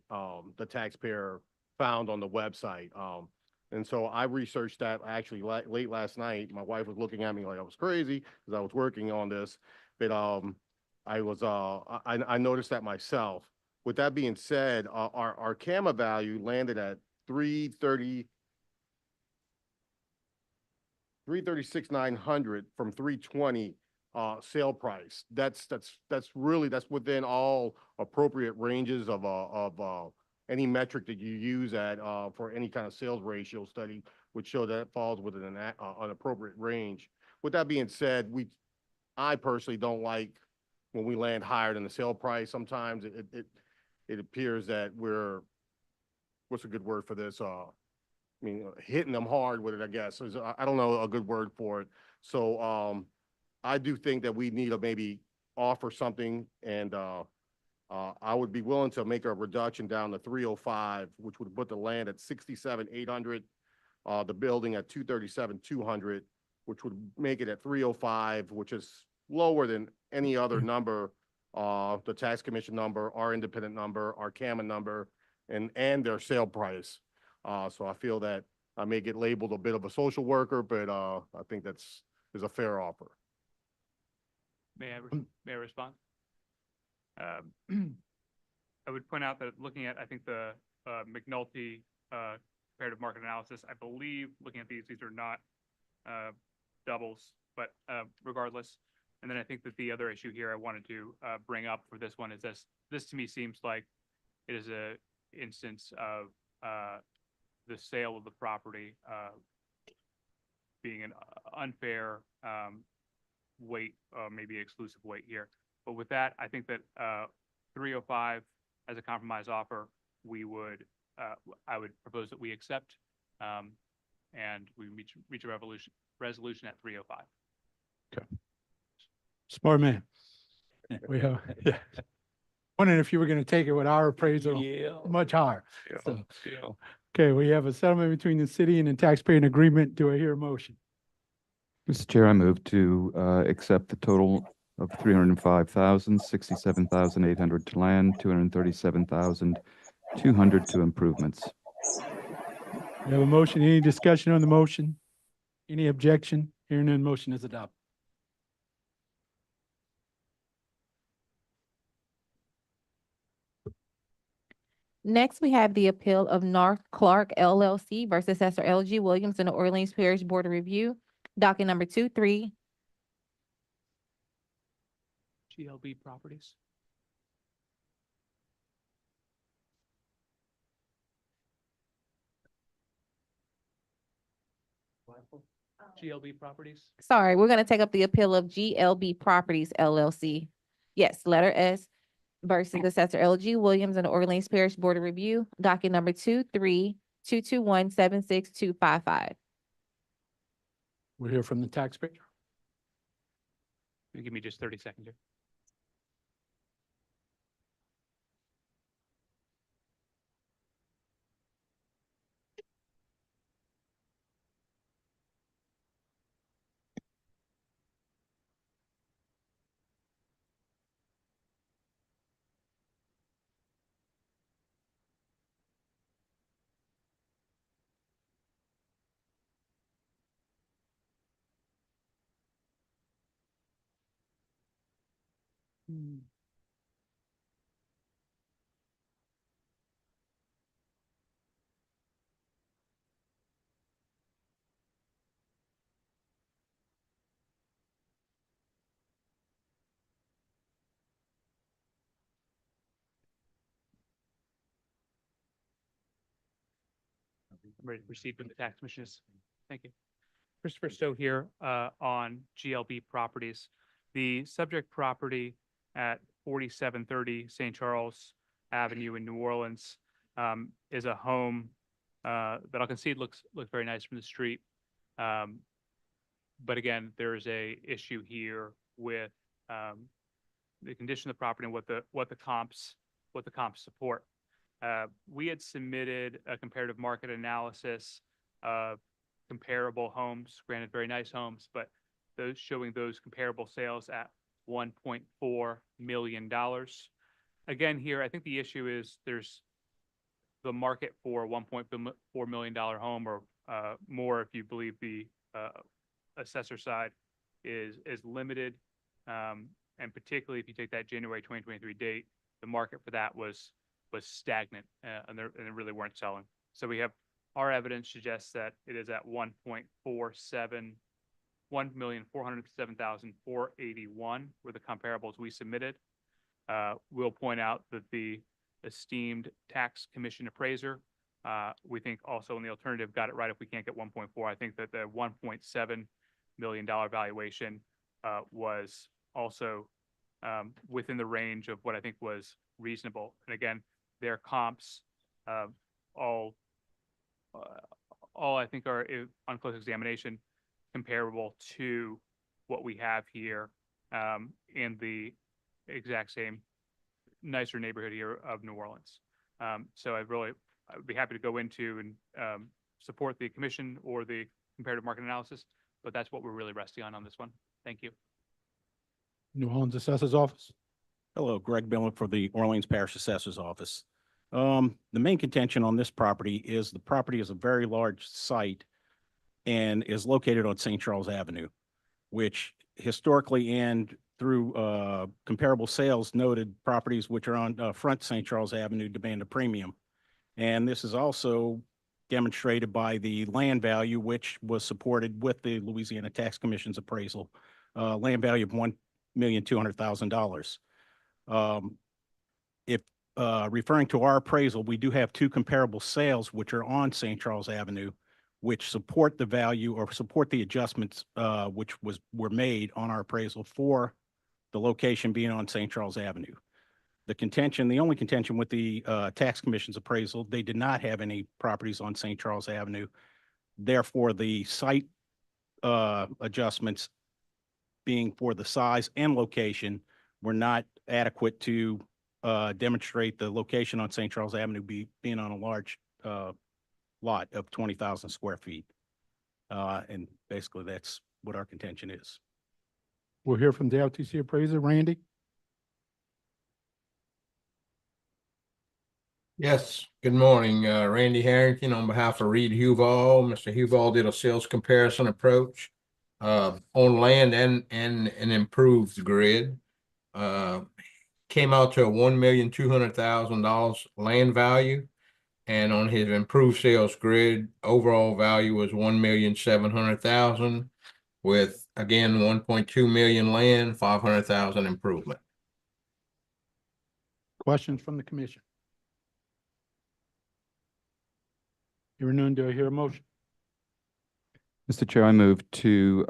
the taxpayer found on the website. And so I researched that actually late last night. My wife was looking at me like I was crazy because I was working on this, but I noticed that myself. With that being said, our CAMA value landed at 336,900 from 320 sale price. That's within all appropriate ranges of any metric that you use for any kind of sales ratio study would show that it falls within an appropriate range. with that being said, I personally don't like when we land higher than the sale price. Sometimes it appears that what's a good word for this? Hitting them hard with it, I guess. I don't know a good word for it. So, I do think that we need to maybe offer something, and, I would be willing to make a reduction down to 305, which would put the land at 67,800, the building at 237,200, which would make it at 305, which is lower than any other number, the tax commission number, our independent number, our CAMA number, and their sale price. So I feel that I may get labeled a bit of a social worker, but I think is a fair offer. May I respond? I would point out that looking at, I think the McNulty comparative market analysis, I believe, looking at these are not doubles, but regardless. And then I think that the other issue here I wanted to bring up for this one is this to me seems like it is a instance of the sale of the property being an unfair weight, maybe exclusive weight here. But with that, I think that 305 as a compromise offer, I would propose that we accept, and we reach a resolution at 305. Okay. Smart man. We have, yeah. Wondering if you were going to take it with our appraisal much higher. So, okay, we have a settlement between the city and the taxpayer in agreement. Do I hear a motion? Mr. Chair, I move to accept the total of 305,000, 67,800 to land, 237,200 to improvements. We have a motion. Any discussion on the motion? Any objection? Hearing none, motion is adopted. Next, we have the appeal of North Clark LLC versus Assessor LG Williams and the Orleans Parish Board of Review, docket number 23. GLB Properties. GLB Properties. Sorry, we're going to take up the appeal of GLB Properties LLC. Yes, letter S versus Assessor LG Williams and the Orleans Parish Board of Review, docket number 23-221-76255. We'll hear from the taxpayer. Give me just 30 seconds here. I'm ready to proceed with the tax commissioners. Thank you. Christopher Stowe here on GLB Properties. The subject property at 4730 St. Charles Avenue in New Orleans is a home that I can see looks very nice from the street. But again, there is a issue here with the condition of the property and what the comps support. We had submitted a comparative market analysis of comparable homes, granted very nice homes, but those showing those comparable sales at $1.4 million. Again, here, I think the issue is there's the market for $1.4 million home or more if you believe the assessor side is limited. And particularly if you take that January 2023 date, the market for that was stagnant and they really weren't selling. So we have our evidence suggests that it is at 1,407,481 were the comparables we submitted. We'll point out that the esteemed tax commission appraiser, we think also in the alternative got it right if we can't get 1.4. I think that the 1.7 million valuation was also within the range of what I think was reasonable. And again, their comps all I think are on close examination comparable to what we have here in the exact same nicer neighborhood here of New Orleans. So I'd be happy to go into and support the commission or the comparative market analysis, but that's what we're really resting on this one. Thank you. New Orleans Assessor's Office. Hello, Greg Billin for the Orleans Parish Assessor's Office. The main contention on this property is the property is a very large site and is located on St. Charles Avenue, which historically and through comparable sales noted properties which are on front St. Charles Avenue demand a premium. And this is also demonstrated by the land value, which was supported with the Louisiana Tax Commission's appraisal, land value of $1,200,000. If referring to our appraisal, we do have two comparable sales which are on St. Charles Avenue, which support the value or support the adjustments which were made on our appraisal for the location being on St. Charles Avenue. The only contention with the Tax Commission's appraisal, they did not have any properties on St. Charles Avenue. Therefore, the site adjustments being for the size and location were not adequate to demonstrate the location on St. Charles Avenue being on a large lot of 20,000 square feet. And basically that's what our contention is. We'll hear from the LTC appraiser, Randy. Yes, good morning. Randy Harrington on behalf of Reed Huval. Mr. Huval did a sales comparison approach on land and an improved grid. Came out to a $1,200,000 land value. And on his improved sales grid, overall value was $1,700,000 with, again, 1.2 million land, 500,000 improvement. Questions from the commission? Hearing none, do I hear a motion? Mr. Chair, I move to,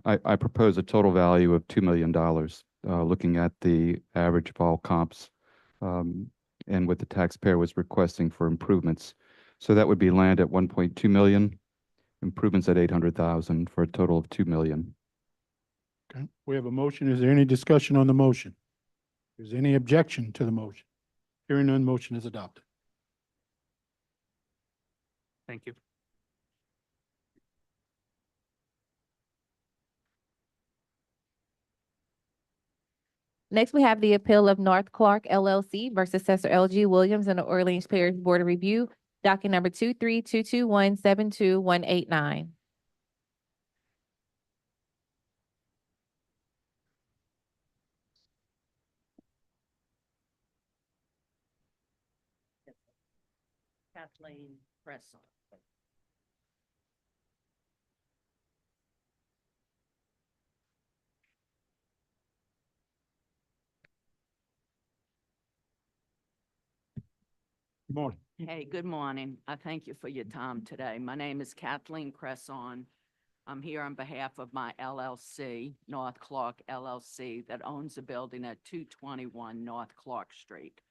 I propose a total value of $2 million, looking at the average of all comps and what the taxpayer was requesting for improvements. So that would be land at 1.2 million, improvements at 800,000 for a total of 2 million. Okay, we have a motion. Is there any discussion on the motion? Is there any objection to the motion? Hearing none, motion is adopted. Thank you. Next, we have the appeal of North Clark LLC versus Assessor L.G. Williams and the Orleans Parish Board of Review, docket number 23-221-72189. Kathleen Presson. Good morning. Hey, good morning. I thank you for your time today. My name is Kathleen Cresson. I'm here on behalf of my LLC, North Clark LLC, that owns a building at 221 North Clark Street.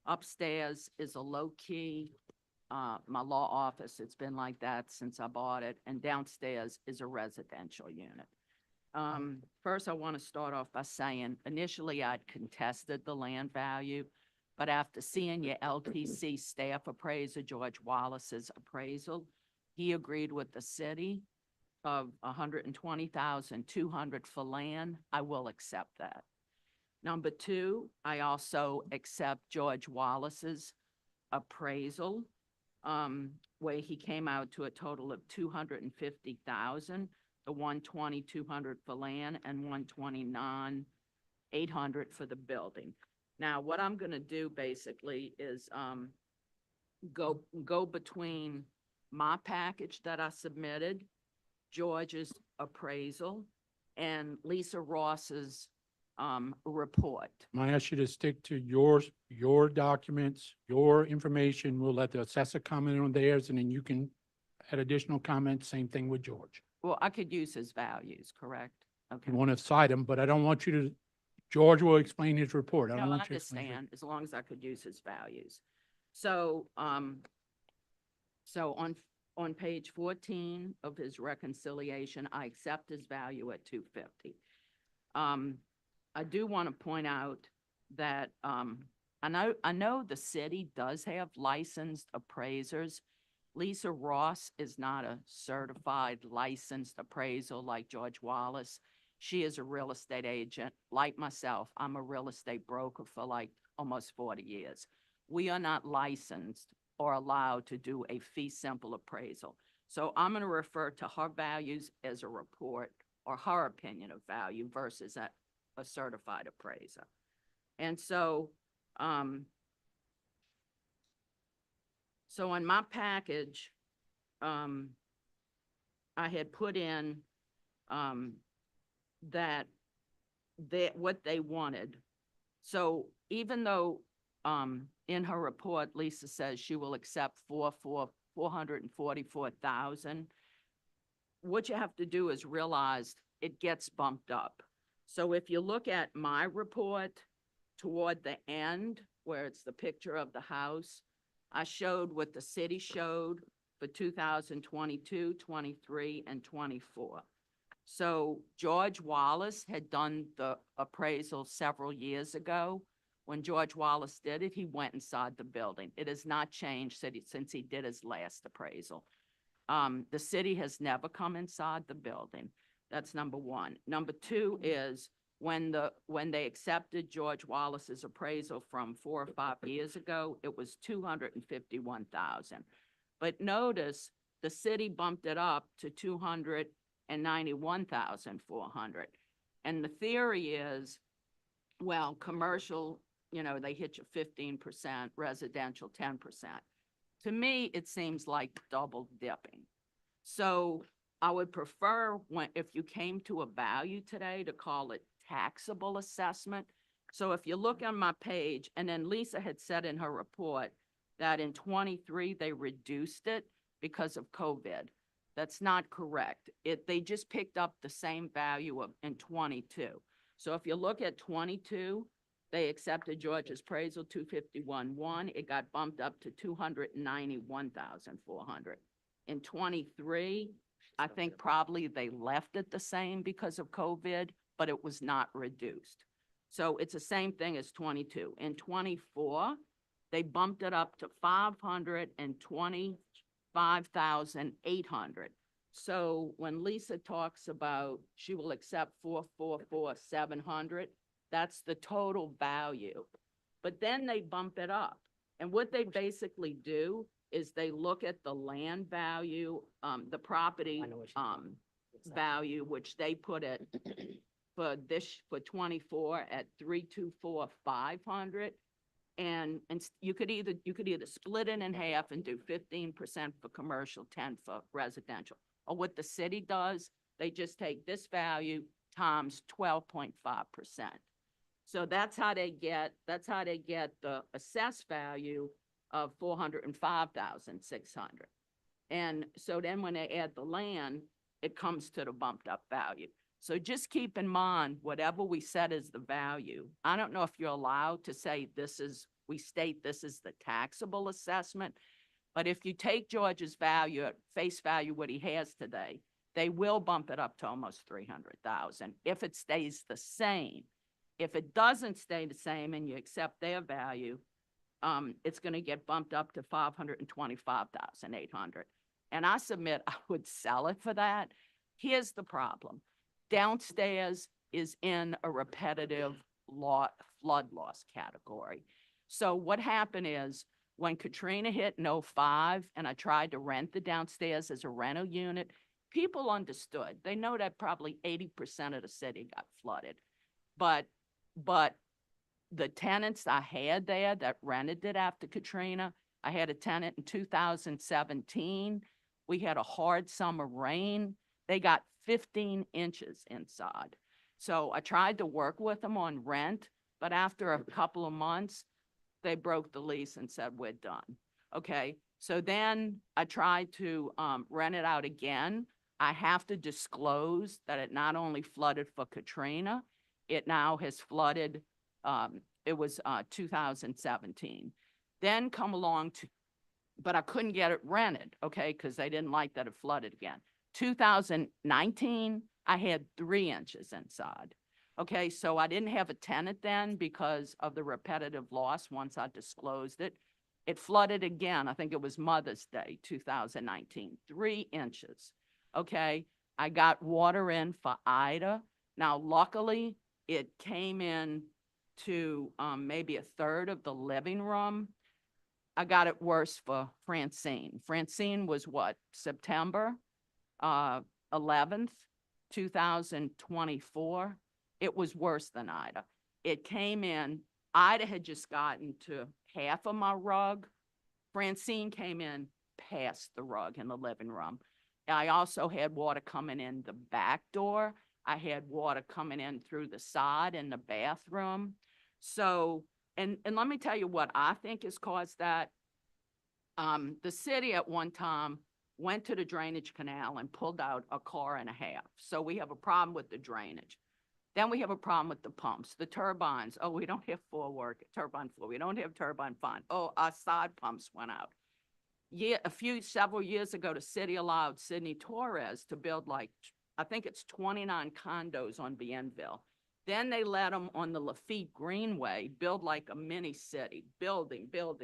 Upstairs is a low-key, my law office. It's been like that since I bought it. And downstairs is a residential unit. First, I want to start off by saying, initially, I'd contested the land value. But after seeing your LTC staff appraiser, George Wallace's appraisal, he agreed with the city of $120,200 for land. I will accept that. Number two, I also accept George Wallace's appraisal, where he came out to a total of $250,000, the $120,200 for land and $129,800 for the building. Now, what I'm going to do basically is go between my package that I submitted, George's appraisal, and Lisa Ross's report. May I ask you to stick to your documents, your information? We'll let the assessor comment on theirs, and then you can add additional comments. Same thing with George. Well, I could use his values, correct? Okay. You want to cite them, but I don't want you to, George will explain his report. I No, don't I want you to explain. understand, as long as I could use his values. So, so on page 14 of his reconciliation, I accept his value at 250. I do want to point out that, I know the city does have licensed appraisers. Lisa Ross is not a certified licensed appraisal like George Wallace. She is a real estate agent. Like myself, I'm a real estate broker for like almost 40 years. We are not licensed or allowed to do a fee simple appraisal. So I'm going to refer to her values as a report or her opinion of value versus a certified appraiser. And so, so in my package, I had put in, that what they wanted. So even though, in her report, Lisa says she will accept 444,000, what you have to do is realize it gets bumped up. So if you look at my report toward the end, where it's the picture of the house, I showed what the city showed for 2022, 23, and 24. So George Wallace had done the appraisal several years ago. When George Wallace did it, he went inside the building. It has not changed since he did his last appraisal. The city has never come inside the building. That's number one. Number two is when they accepted George Wallace's appraisal from 4 or 5 years ago, it was 251,000. But notice the city bumped it up to 291,400. And the theory is, well, commercial, they hit you 15%, residential 10%. To me, it seems like double dipping. So I would prefer if you came to a value today to call it taxable assessment. So if you look on my page, and then Lisa had said in her report that in 23, they reduced it because of COVID. That's not correct. They just picked up the same value in 22. So if you look at 22, they accepted George's appraisal 251.1. It got bumped up to 291,400. In 23, I think probably they left it the same because of COVID, but it was not reduced. So it's the same thing as 22. In 24, they bumped it up to 525,800. So when Lisa talks about she will accept 444,700, that's the total value. But then they bump it up. And what they basically do is they look at the land value, the property value, which they put it for 24 at 324,500. And you could either split it in half and do 15% for commercial, 10 for residential. Or what the city does, they just take this value times 12.5%. So that's how they get the assessed value of 405,600. And so then when they add the land, it comes to the bumped up value. So just keep in mind, whatever we set as the value, I don't know if you're allowed to say we state this is the taxable assessment, but if you take George's value at face value, what he has today, they will bump it up to almost 300,000 if it stays the same. If it doesn't stay the same and you accept their value, it's going to get bumped up to 525,800. And I submit I would sell it for that. Here's the problem. Downstairs is in a repetitive flood loss category. So what happened is when Katrina hit in 05 and I tried to rent the downstairs as a rental unit, people understood. They know that probably 80% of the city got flooded. But the tenants I had there that rented it after Katrina, I had a tenant in 2017. We had a hard summer rain. They got 15 inches inside. So I tried to work with them on rent, but after a couple of months, they broke the lease and said, we're done. Okay, so then I tried to rent it out again. I have to disclose that it not only flooded for Katrina, it now has flooded, it was 2017. Then come along to, but I couldn't get it rented, okay, because they didn't like that it flooded again. 2019, I had 3 inches inside. Okay, so I didn't have a tenant then because of the repetitive loss once I disclosed it. It flooded again, I think it was Mother's Day, 2019, 3 inches. Okay, I got water in for Ida. Now, luckily, it came in to maybe a third of the living room. I got it worse for Francine. Francine was what, September 11th, 2024. It was worse than Ida. It came in, Ida had just gotten to half of my rug. Francine came in past the rug in the living room. I also had water coming in the back door. I had water coming in through the side in the bathroom. So, and let me tell you what I think has caused that. The city at one time went to the drainage canal and pulled out a car and a half. So we have a problem with the drainage. Then we have a problem with the pumps, the turbines. Oh, we don't have turbine floor. We don't have turbine fund. Oh, our side pumps went out. Yeah, several years ago, the city allowed Sidney Torres to build like, I think it's 29 condos on Bienville. Then they let them on the Lafitte Greenway build like a mini city, building. I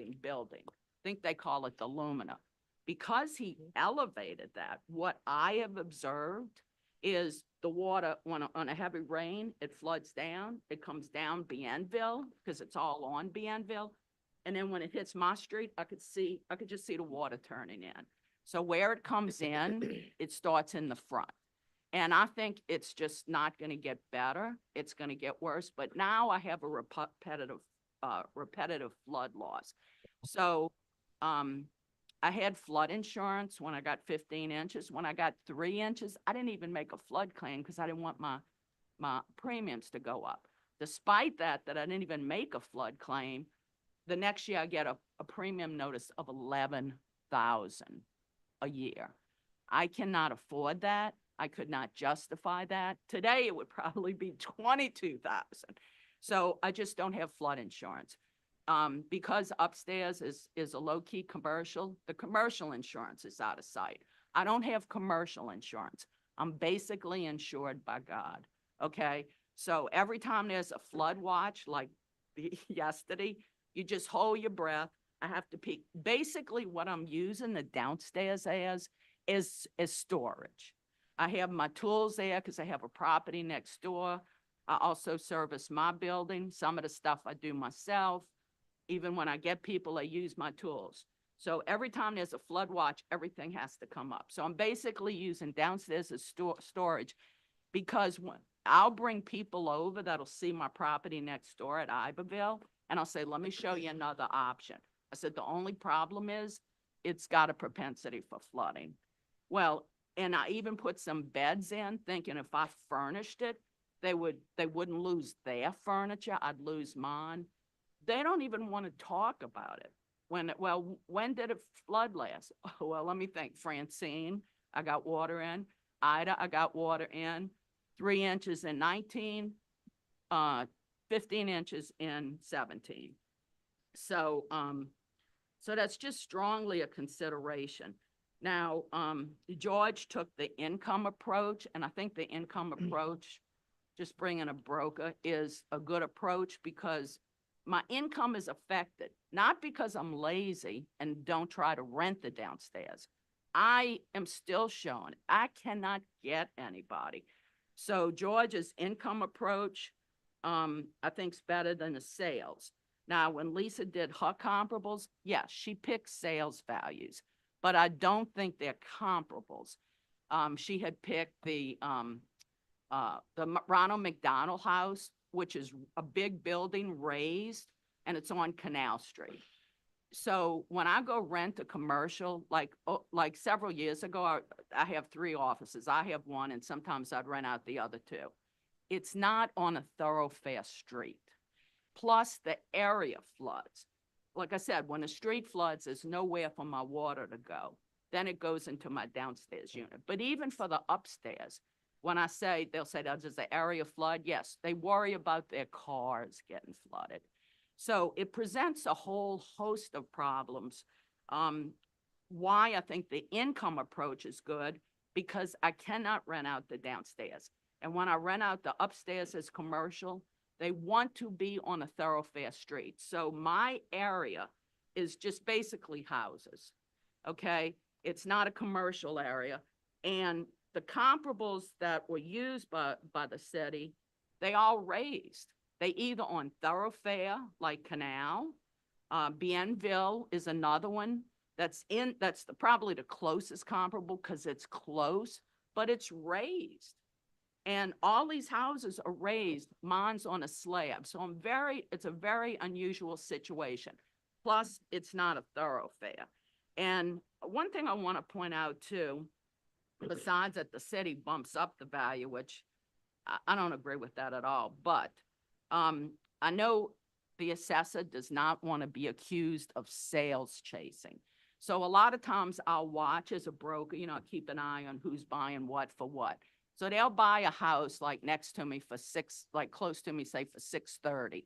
think they call it the Lumina. Because he elevated that, what I have observed is the water, on a heavy rain, it floods down, it comes down Bienville, because it's all on Bienville. And then when it hits my street, I could just see the water turning in. So where it comes in, it starts in the front. And I think it's just not going to get better. It's going to get worse. But now I have a repetitive flood loss. So I had flood insurance when I got 15 inches. When I got 3 inches, I didn't even make a flood claim because I didn't want my premiums to go up. Despite that I didn't even make a flood claim, the next year I get a premium notice of $11,000 a year. I cannot afford that. I could not justify that. Today it would probably be $22,000. So I just don't have flood insurance. Because upstairs is a low-key commercial, the commercial insurance is out of sight. I don't have commercial insurance. I'm basically insured by God, okay? So every time there's a flood watch, like yesterday, you just hold your breath. I have to peek. Basically, what I'm using the downstairs as is storage. I have my tools there because I have a property next door. I also service my building. Some of the stuff I do myself. Even when I get people, I use my tools. So every time there's a flood watch, everything has to come up. So I'm basically using downstairs as storage because I'll bring people over that'll see my property next door at Iberville, and I'll say, let me show you another option. I said, the only problem is it's got a propensity for flooding. Well, and I even put some beds in thinking if I furnished it, they wouldn't lose their furniture. I'd lose mine. They don't even want to talk about it. When did it flood last? Well, let me think. Francine, I got water in. Ida, I got water in. 3 inches in 19, 15 inches in 17. So that's just strongly a consideration. Now, George took the income approach, and I think the income approach, just bringing a broker, is a good approach because my income is affected, not because I'm lazy and don't try to rent the downstairs. I am still showing I cannot get anybody. So George's income approach, I think is better than the sales. Now, when Lisa did her comparables, yes, she picked sales values, but I don't think they're comparables. She had picked the Ronald McDonald House, which is a big building raised, and it's on Canal Street. So when I go rent a commercial, like several years ago, I have 3 offices. I have one, and sometimes I'd rent out the other 2. It's not on a thoroughfare street. Plus, the area floods. Like I said, when a street floods, there's nowhere for my water to go. then it goes into my downstairs unit. But even for the upstairs, when I say, they'll say, does the area flood? Yes, they worry about their cars getting flooded. So it presents a whole host of problems. Why I think the income approach is good, because I cannot rent out the downstairs. And when I rent out the upstairs as commercial, they want to be on a thoroughfare street. So my area is just basically houses, okay? It's not a commercial area. And the comparables that were used by the city, they all raised. They either on thoroughfare, like Canal, Bienville is another one that's probably the closest comparable because it's close, but it's raised. And all these houses are raised, mine's on a slab. So it's a very unusual situation. Plus, it's not a thoroughfare. And one thing I want to point out too, besides that the city bumps up the value, which I don't agree with that at all, but I know the assessor does not want to be accused of sales chasing. So a lot of times I'll watch as a broker, you know, keep an eye on who's buying what for what. So they'll buy a house like next to me for close to me, say for 630.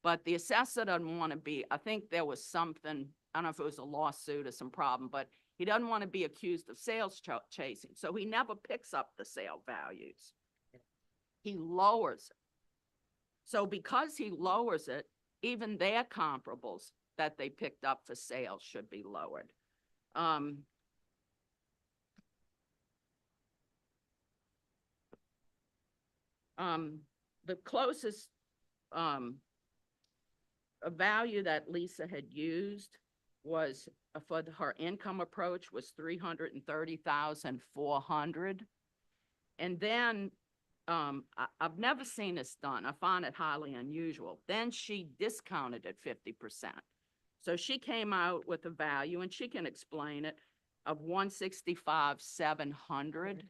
But the assessor doesn't want to be, I think there was something, I don't know if it was a lawsuit or some problem, but he doesn't want to be accused of sales chasing. So he never picks up the sale values. He lowers it. So because he lowers it, even their comparables that they picked up for sales should be lowered. The closest value that Lisa had used was for her income approach was $330,400. And then I've never seen this done. I find it highly unusual. Then she discounted it 50%. So she came out with a value, and she can explain it, of $165,700.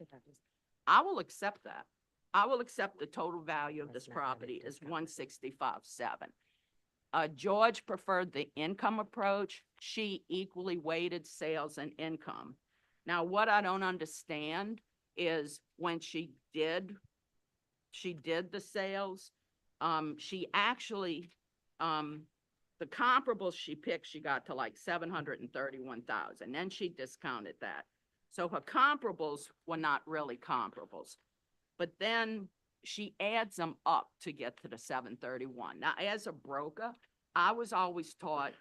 I will accept that. I will accept the total value of this property is $165,700. George preferred the income approach. She equally weighted sales and income. Now, what I don't understand is when she did the sales, she actually, the comparables she picked, she got to like 731,000. Then she discounted that. So her comparables were not really comparables. But then she adds them up to get to the 731. Now, as a broker, I was always taught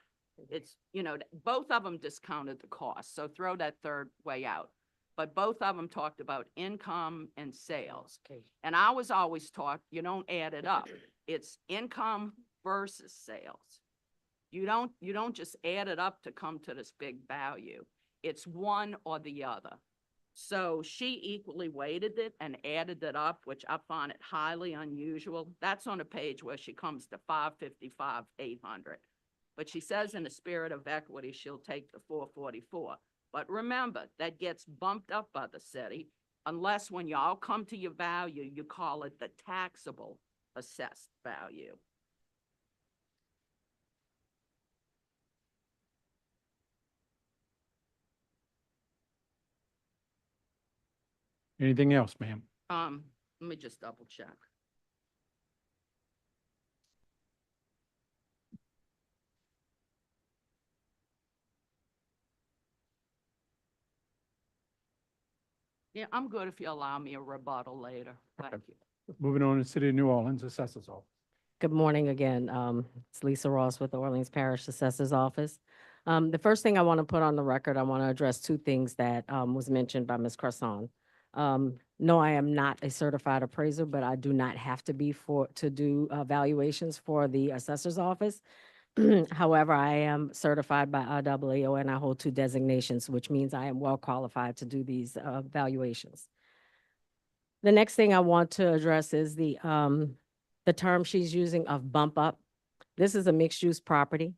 it's, you know, both of them discounted the cost. So throw that third way out. But both of them talked about income and sales. And I was always taught you don't add it up. It's income versus sales. You don't just add it up to come to this big value. It's one or the other. So she equally weighted it and added it up, which I find it highly unusual. That's on a page where she comes to 555,800. But she says in the spirit of equity, she'll take the 444. But remember, that gets bumped up by the city unless when y'all come to your value, you call it the taxable assessed value. Anything else, ma'am? Let me just double check. Yeah, I'm good if you allow me a rebuttal later. Thank you. Moving on to the City of New Orleans Assessors Office. Good morning again. It's Lisa Ross with the Orleans Parish Assessor's Office. The first thing I want to put on the record, I want to address two things that was mentioned by Ms. Cresson. No, I am not a certified appraiser, but I do not have to be to do valuations for the Assessor's Office. However, I am certified by IAAO and I hold 2 designations, which means I am well qualified to do these valuations. The next thing I want to address is the term she's using of bump up. This is a mixed use property.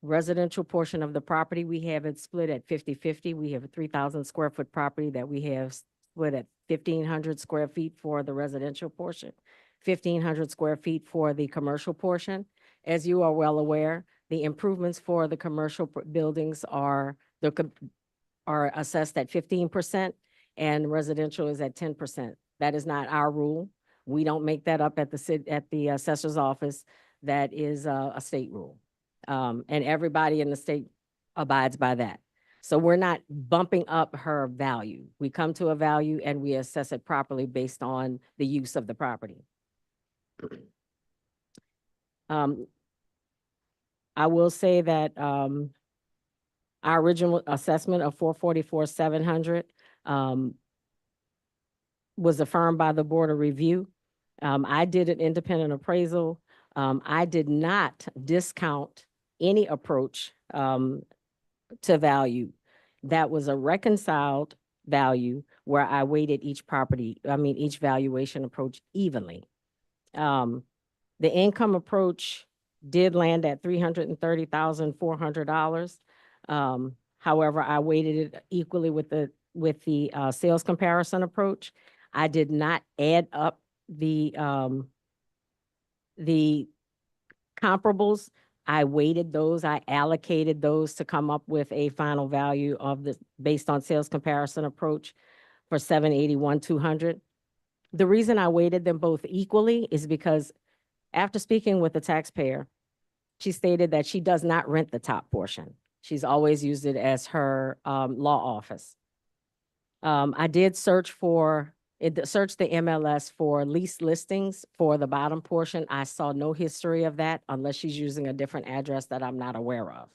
Residential portion of the property, we have it split at 50-50. We have a 3,000 square foot property that we have split at 1,500 square feet for the residential portion, 1,500 square feet for the commercial portion. As you are well aware, the improvements for the commercial buildings are, are assessed at 15% and residential is at 10%. That is not our rule. We don't make that up at the assessor's office. That is a state rule. And everybody in the state abides by that. So we're not bumping up her value. We come to a value and we assess it properly based on the use of the property. I will say that our original assessment of 444,700 was affirmed by the Board of Review. I did an independent appraisal. I did not discount any approach to value. That was a reconciled value where I weighted each valuation approach evenly. The income approach did land at $330,400. However, I weighted it equally with the sales comparison approach. I did not add up the comparables. I weighted those, I allocated those to come up with a final value of the, based on sales comparison approach for $781,200. The reason I weighted them both equally is because after speaking with the taxpayer, she stated that she does not rent the top portion. She's always used it as her law office. I did search the MLS for lease listings for the bottom portion. I saw no history of that unless she's using a different address that I'm not aware of.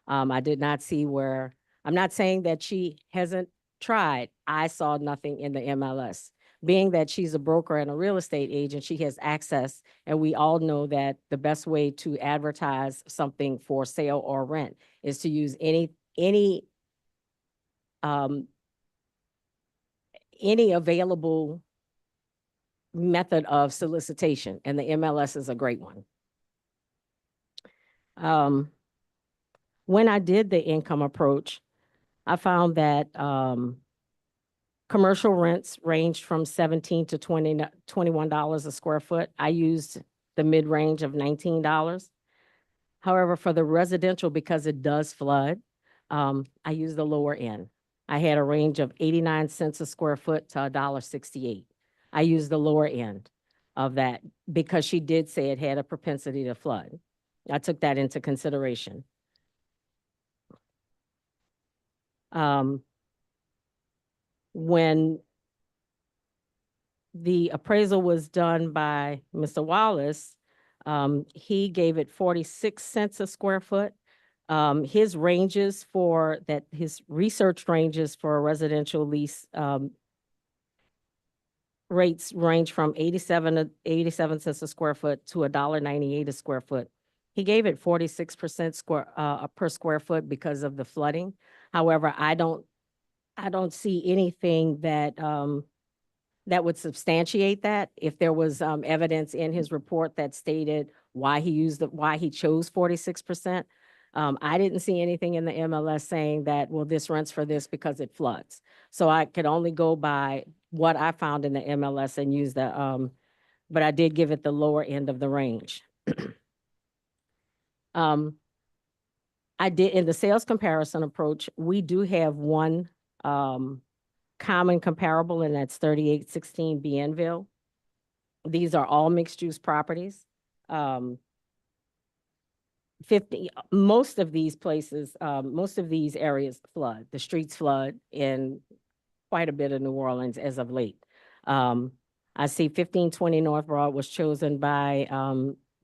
I did not see where, I'm not saying that she hasn't tried. I saw nothing in the MLS. Being that she's a broker and a real estate agent, she has access, and we all know that the best way to advertise something for sale or rent is to use any available method of solicitation, and the MLS is a great one. When I did the income approach, I found that commercial rents ranged from $17 to $21 a square foot. I used the mid-range of $19. However, for the residential, because it does flood, I used the lower end. I had a range of 89 cents a square foot to $1.68. I used the lower end of that because she did say it had a propensity to flood. I took that into consideration. When the appraisal was done by Mr. Wallace, he gave it 46 cents a square foot. His ranges for that, his research ranges for a residential lease rates range from 87 cents a square foot to $1.98 a square foot. He gave it 46% per square foot because of the flooding. However, I don't see anything that that would substantiate that. If there was evidence in his report that stated why he chose 46%. I didn't see anything in the MLS saying that, well, this rents for this because it floods. So I could only go by what I found in the MLS and use the, but I did give it the lower end of the range. I did, in the sales comparison approach, we do have one common comparable, and that's 3816 Bienville. These are all mixed-use properties. Most of these places, most of these areas flood. The streets flood in quite a bit of New Orleans as of late. I see 1520 North Broad was chosen by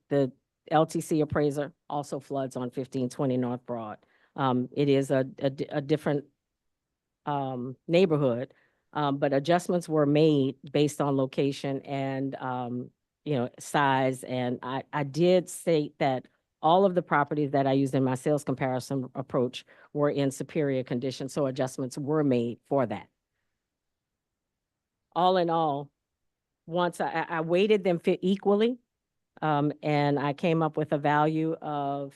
the LTC appraiser, also floods on 1520 North Broad. It is a different neighborhood, but adjustments were made based on location and size. And I did state that all of the properties that I used in my sales comparison approach were in superior condition, so adjustments were made for that. All in all, once I weighted them fit equally, and I came up with a value of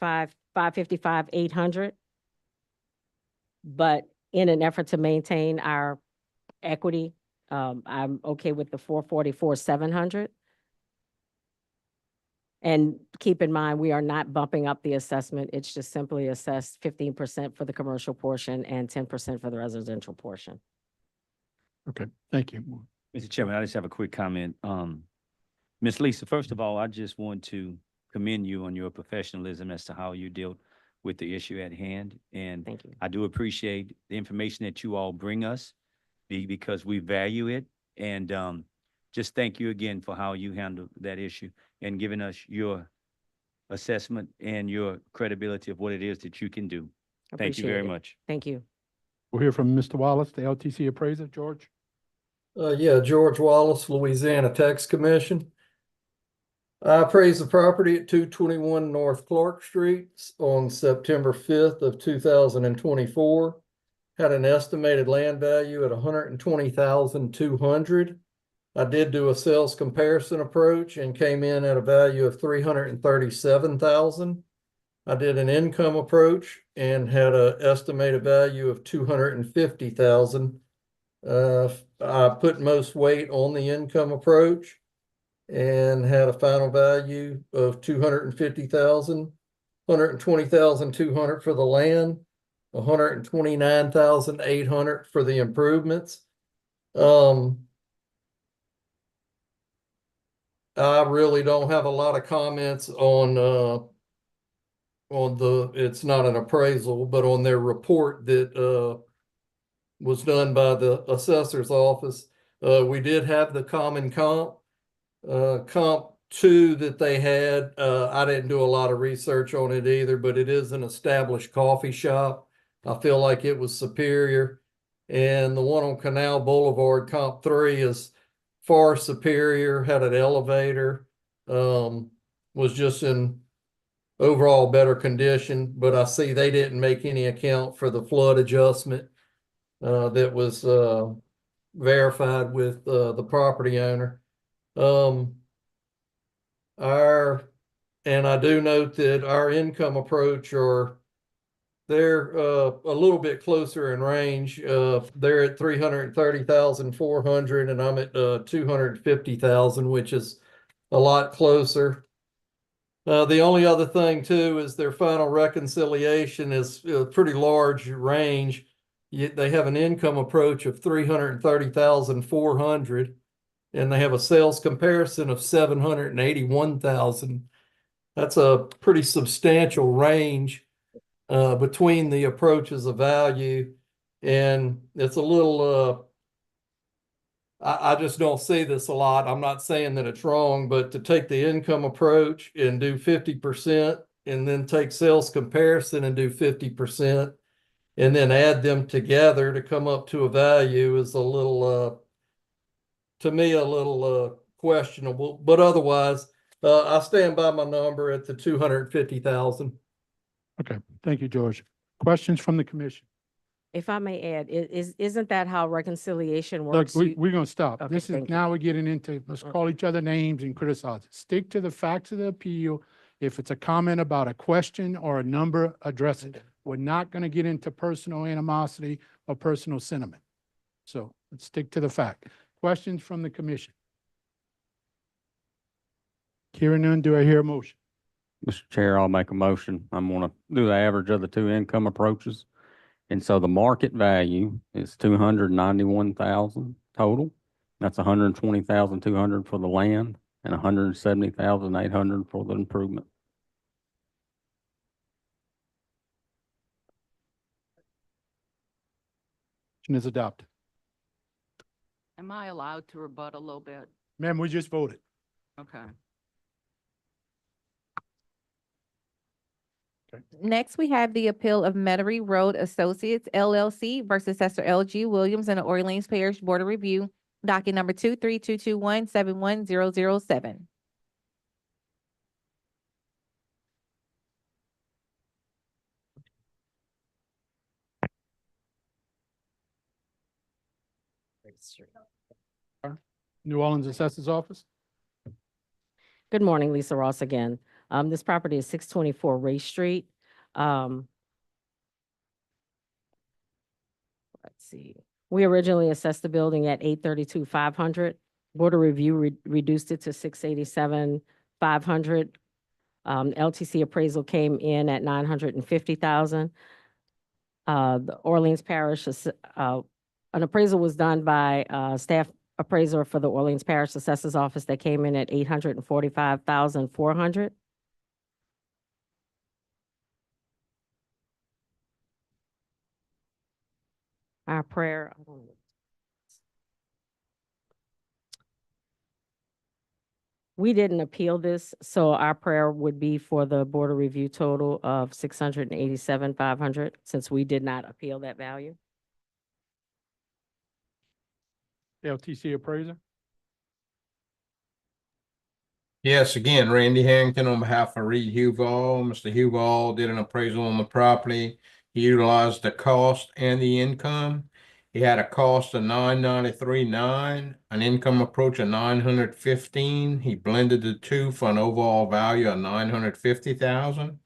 $555,800. But in an effort to maintain our equity, I'm okay with the $444,700. And keep in mind, we are not bumping up the assessment. It's just simply assessed 15% for the commercial portion and 10% for the residential portion. Okay, thank you. Mr. Chairman, I just have a quick comment. Ms. Lisa, first of all, I just want to commend you on your professionalism as to how you dealt with the issue at hand. And Thank you. I do appreciate the information that you all bring us because we value it. And just thank you again for how you handled that issue and giving us your assessment and your credibility of what it is that you can do. Thank you very Appreciate it. much. Thank you. We'll hear from Mr. Wallace, the LTC appraiser. George? Yeah, George Wallace, Louisiana Tax Commission. I appraised the property at 221 North Clark Street on September 5th of 2024. Had an estimated land value at $120,200. I did do a sales comparison approach and came in at a value of $337,000. I did an income approach and had an estimated value of $250,000. I put most weight on the income approach and had a final value of $250,000, $120,200 for the land, $129,800 for the improvements. I really don't have a lot of comments on it's not an appraisal, but on their report that was done by the assessor's office. We did have the common comp 2 that they had. I didn't do a lot of research on it either, but it is an established coffee shop. I feel like it was superior. And the one on Canal Boulevard, comp 3, is far superior, had an elevator, was just in overall better condition, but I see they didn't make any account for the flood adjustment that was verified with the property owner. And I do note that our income approach, they're a little bit closer in range. They're at $330,400 and I'm at $250,000, which is a lot closer. The only other thing too is their final reconciliation is a pretty large range. They have an income approach of $330,400 and they have a sales comparison of $781,000. That's a pretty substantial range between the approaches of value, and it's a little I just don't see this a lot. I'm not saying that it's wrong, but to take the income approach and do 50% and then take sales comparison and do 50% and then add them together to come up to a value is a little to me a little questionable. But otherwise I stand by my number at the $250,000. Okay, thank you, George. Questions from the commission? If I may add, isn't that how reconciliation Look, works? we're gonna stop. Okay, This is, thank you. now we're getting into, let's call each other names and criticize. Stick to the facts of the appeal. If it's a comment about a question or a number, address it. We're not gonna get into personal animosity or personal sentiment. So let's stick to the fact. Questions from the commission? Hearing none, do I hear a motion? Mr. Chair, I'll make a motion. I'm gonna do the average of the two income approaches. And so the market value is $291,000 total. That's $120,200 for the land and $170,800 for the improvement. Motion is adopted. Am I allowed to rebut a little bit? Ma'am, we just voted. Okay. Next, we have the appeal of Metairie Road Associates LLC versus Assessor L.G. Williams and the Orleans Parish Board of Review, docket number 23221-71007. New Orleans Assessor's Office? Good morning, Lisa Ross again. This property is 624 Ray Street. Let's see. We originally assessed the building at $832,500. Board of Review reduced it to $687,500. LTC appraisal came in at 950,000. The Orleans Parish, an appraisal was done by staff appraiser for the Orleans Parish Assessor's Office that came in at 845,400. Our prayer, we didn't appeal this, so our prayer would be for the Board of Review total of 687,500, since we did not appeal that value. LTC appraiser. Yes, again, Randy Harrington on behalf of Reed Huval. Mr. Huval did an appraisal on the property. He utilized the cost and the income. He had a cost of $993,900, an income approach of $915,000. He blended the two for an overall value of $950,000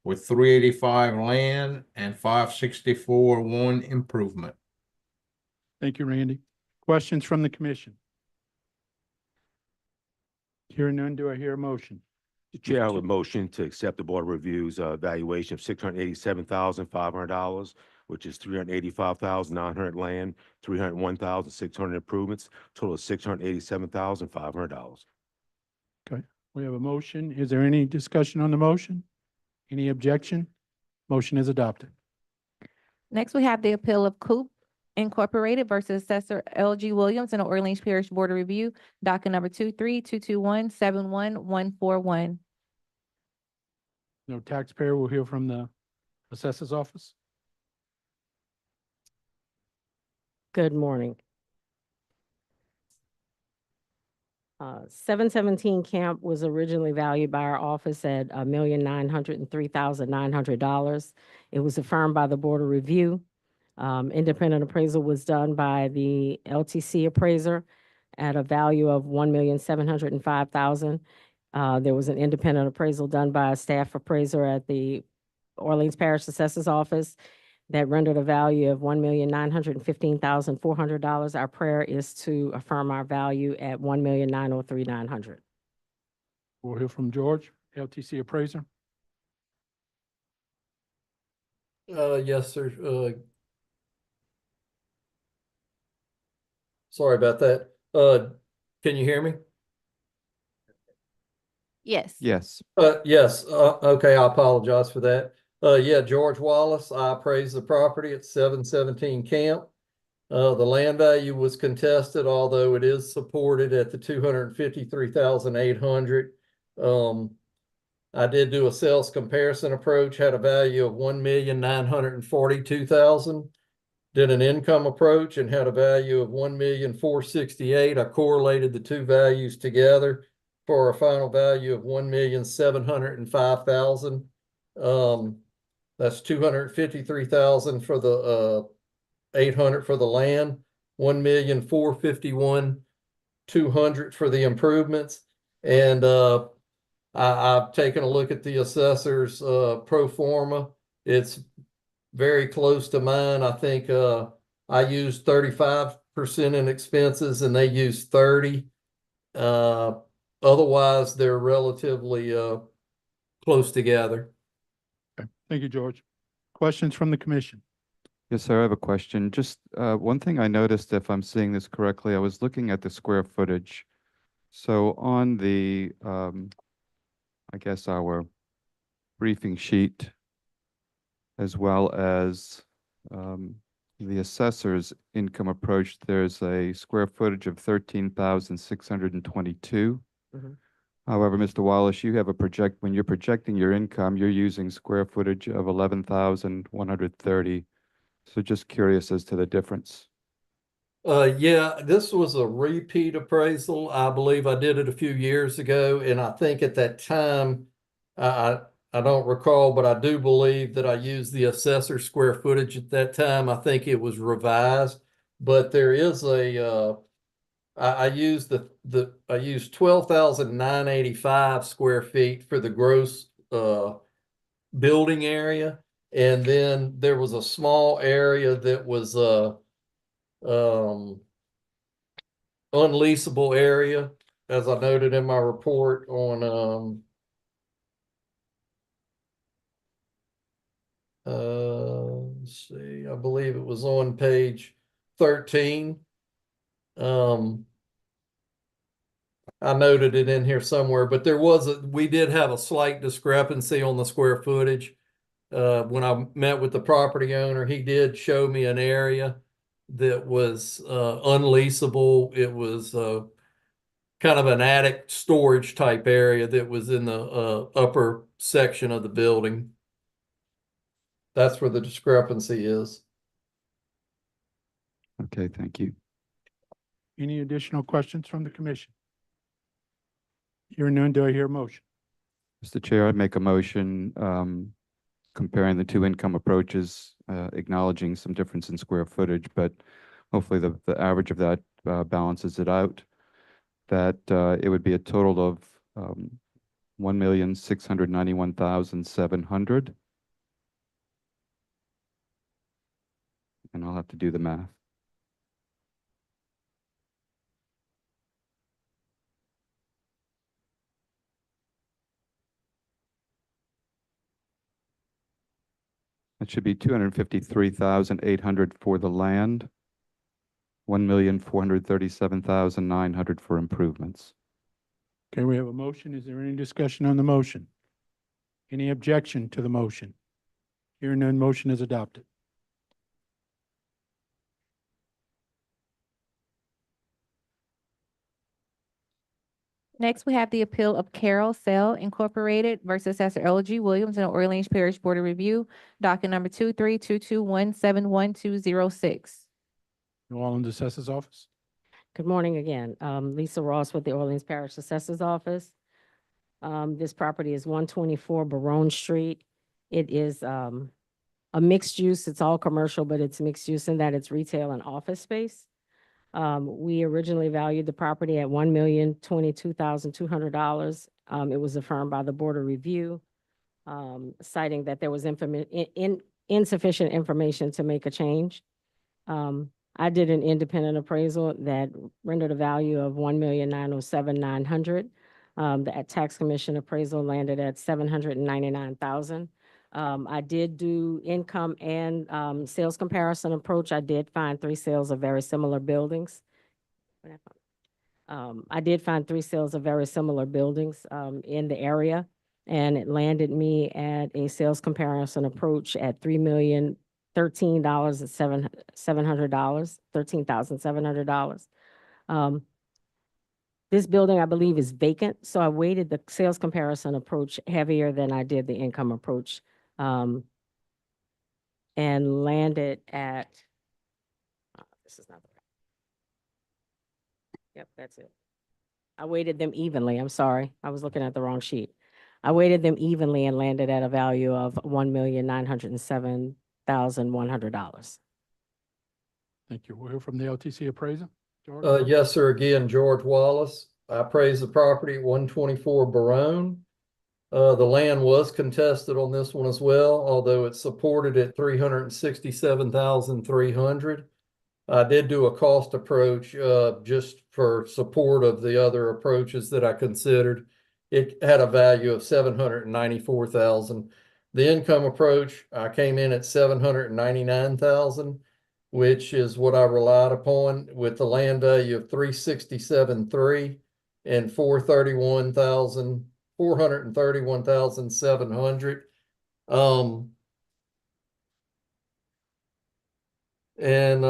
with $385 land and $564 one improvement. Thank you, Randy. Questions from the commission? Hearing none, do I hear a motion? The chair, I would motion to accept the Board of Review's valuation of $687,500, which is $385,900 land, $301,600 improvements, total of $687,500. Okay, we have a motion. Is there any discussion on the motion? Any objection? Motion is adopted. Next, we have the appeal of Coupe Incorporated versus Assessor L.G. Williams in the Orleans Parish Board of Review, docket number 23-221-71141. No taxpayer will hear from the assessor's office. Good morning. 717 Camp was originally valued by our office at $1,903,900. It was affirmed by the Board of Review. Independent appraisal was done by the LTC appraiser at a value of $1,705,000. There was an independent appraisal done by a staff appraiser at the Orleans Parish Assessor's Office that rendered a value of $1,915,400. Our prayer is to affirm our value at $1,903,900. We'll hear from George, LTC appraiser. Yes, sir. Sorry about that. Can you hear me? Yes. Yes. Yes, okay, I apologize for that. Yeah, George Wallace, I appraised the property at 717 Camp. The land value was contested, although it is supported at the 253,800. I did do a sales comparison approach, had a value of 1,942,000. Did an income approach and had a value of 1,468,000. I correlated the two values together for a final value of 1,705,000. That's 253,000 for the 800 for the land, 1,451,200 for the improvements. And I've taken a look at the assessor's pro forma. It's very close to mine. I think I used 35% in expenses and they used 30%. Otherwise, they're relatively close together. Okay. Thank you, George. Questions from the commission? Yes, sir, I have a question. Just one thing I noticed, if I'm seeing this correctly, I was looking at the square footage. So on the, I guess our briefing sheet, as well as the assessor's income approach, there's a square footage of 13,622. However, Mr. Wallace, you have when you're projecting your income, you're using square footage of 11,130. So just curious as to the difference. Yeah, this was a repeat appraisal. I believe I did it a few years ago, and I think at that time, I don't recall, but I do believe that I used the assessor square footage at that time. I think it was revised, but there is I used I used 12,985 square feet for the gross building area. And then there was a small area that was unleasable area, as I noted in my report on let's see, I believe it was on page 13. I noted it in here somewhere, but we did have a slight discrepancy on the square footage. When I met with the property owner, he did show me an area that was unleasable. It was kind of an attic storage type area that was in the upper section of the building. That's where the discrepancy is. Okay, thank you. Any additional questions from the commission? Hearing none, do I hear a motion? Mr. Chair, I'd make a motion comparing the two income approaches, acknowledging some difference in square footage, but hopefully the average of that balances it out, that it would be a total of 1,691,700. And I'll have to do the math. It should be 253,800 for the land, 1,437,900 for improvements. Okay, we have a motion. Is there any discussion on the motion? Any objection to the motion? Hearing none, motion is adopted. Next, we have the appeal of Carol Cell Incorporated versus Assessor LG Williams in the Orleans Parish Board of Review, docket number 2322171206. New Orleans Assessor's Office. Good morning again. Lisa Ross with the Orleans Parish Assessor's Office. This property is 124 Barone Street. It is a mixed use. It's all commercial, but it's mixed use in that it's retail and office space. We originally valued the property at $1,022,200. It was affirmed by the Board of Review, citing that there was insufficient information to make a change. I did an independent appraisal that rendered a value of $1,907,900. The tax commission appraisal landed at $799,000. I did do income and sales comparison approach. I did find 3 sales of very similar buildings. I did find 3 sales of very similar buildings in the area, and it landed me at a sales comparison approach at $13,700. This building, I believe, is vacant, so I weighted the sales comparison approach heavier than I did the income approach, and landed at, this is not the right. Yep, that's it. I weighted them evenly. I'm sorry. I was looking at the wrong sheet. I weighted them evenly and landed at a value of $1,907,100. Thank you. We'll hear from the LTC appraiser. George? Yes, sir. Again, George Wallace. I appraised the property at 124 Barone. The land was contested on this one as well, although it's supported at $367,300. I did do a cost approach just for support of the other approaches that I considered. It had a value of $794,000. The income approach, I came in at $799,000, which is what I relied upon, with the land value of $367,300 and $431,700. And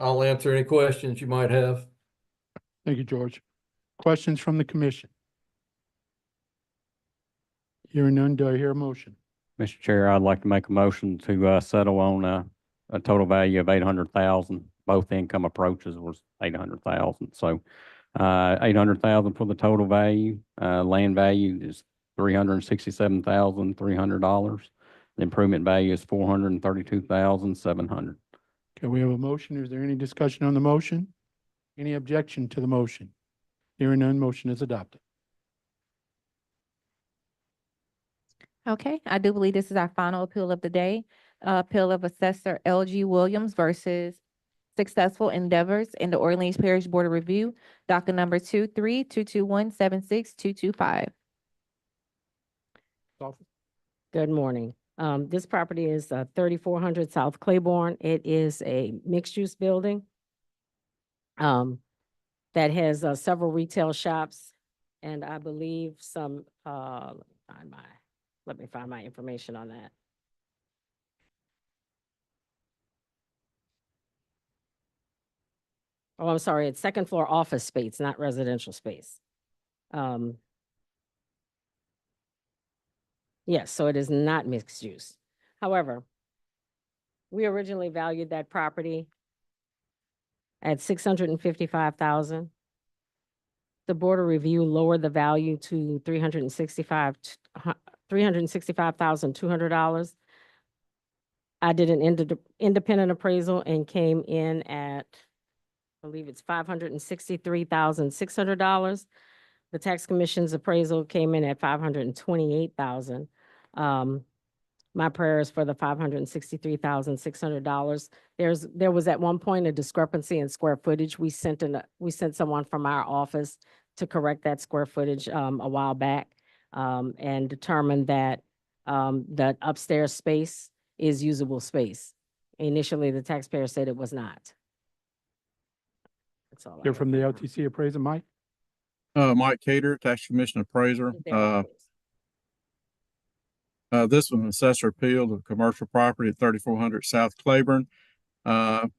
I'll answer any questions you might have. Thank you, George. Questions from the commission? Hearing none, do I hear a motion? Mr. Chair, I'd like to make a motion to settle on a total value of $800,000. Both income approaches was $800,000. So $800,000 for the total value. Land value is $367,300. The improvement value is $432,700. Okay, we have a motion. Is there any discussion on the motion? Any objection to the motion? Hearing none, motion is adopted. Okay, I do believe this is our final appeal of the day. Appeal of Assessor LG Williams versus Successful Endeavors in the Orleans Parish Board of Review, docket number 2322176225. Good morning. This property is 3400 South Claiborne. It is a mixed-use building that has several retail shops, and I believe some, let me find my information on that. Oh, I'm sorry, it's second floor office space, not residential space. Yes, so it is not mixed use. However, we originally valued that property at $655,000. The Board of Review lowered the value to $365,200. I did an independent appraisal and came in at, I believe it's $563,600. The tax commission's appraisal came in at $528,000. My prayer is for the $563,600. There was at one point a discrepancy in square footage. We sent someone from our office to correct that square footage a while back and determined that that upstairs space is usable space. Initially, the taxpayer said it was not. That's all. Hear from the LTC appraiser, Mike? Mike Cater, Tax Commission Appraiser. This was an assessor appeal of commercial property at 3400 South Claiborne. The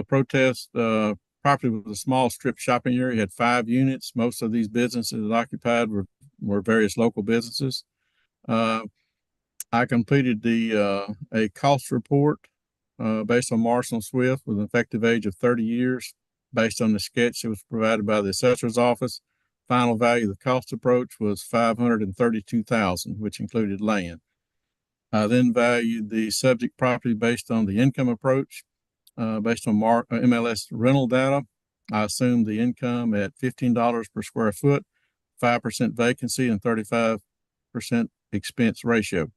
protest property was a small strip shopping area, had 5 units. Most of these businesses occupied were various local businesses. I completed a cost report based on Marshall Swift with an effective age of 30 years, based on the sketch that was provided by the assessor's office. Final value of the cost approach was $532,000, which included land. I then valued the subject property based on the income approach, based on MLS rental data. I assumed the income at $15 per square foot, 5% vacancy, and 35% expense ratio.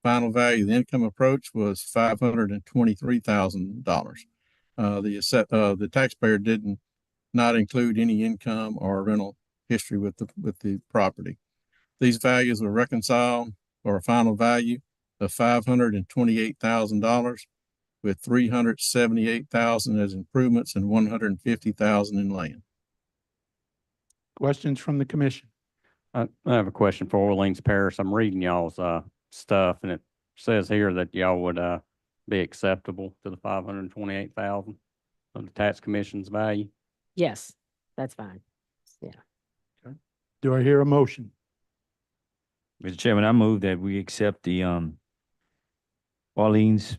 Final value of the income approach was $523,000. The taxpayer did not include any income or rental history with the property. These values were reconciled for a final value of $528,000, with $378,000 as improvements and $150,000 in land. Questions from the commission? I have a question for Orleans Parish. I'm reading y'all's stuff, and it says here that y'all would be acceptable to the $528,000 of the tax commission's value. Yes, that's fine. Yeah. Do I hear a motion? Mr. Chairman, I move that we accept the Orleans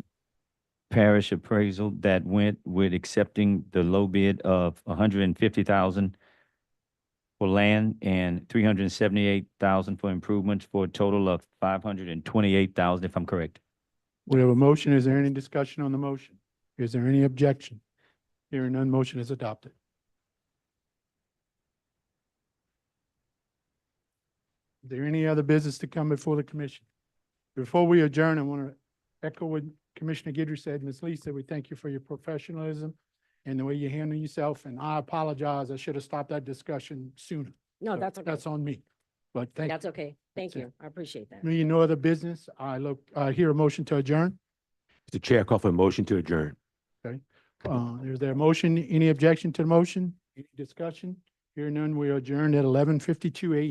Parish appraisal that went with accepting the low bid of $150,000 for land and $378,000 for improvements, for a total of $528,000, if I'm correct. We have a motion. Is there any discussion on the motion? Is there any objection? Hearing none, motion is adopted. Is there any other business to come before the commission? Before we adjourn, I want to echo what Commissioner Guidry said. Ms. Lisa, we thank you for your professionalism and the way you handle yourself. And I apologize. I should have stopped that discussion sooner. No, So that's okay. That's on me. But thank you. That's okay. Thank That's you. I appreciate that. Me, no other business. I hear a motion to adjourn. Mr. Chair, call for a motion to adjourn. Okay. Is there a motion? Any objection to the motion? Any discussion? Hearing none, we adjourn at 11:52 a.m.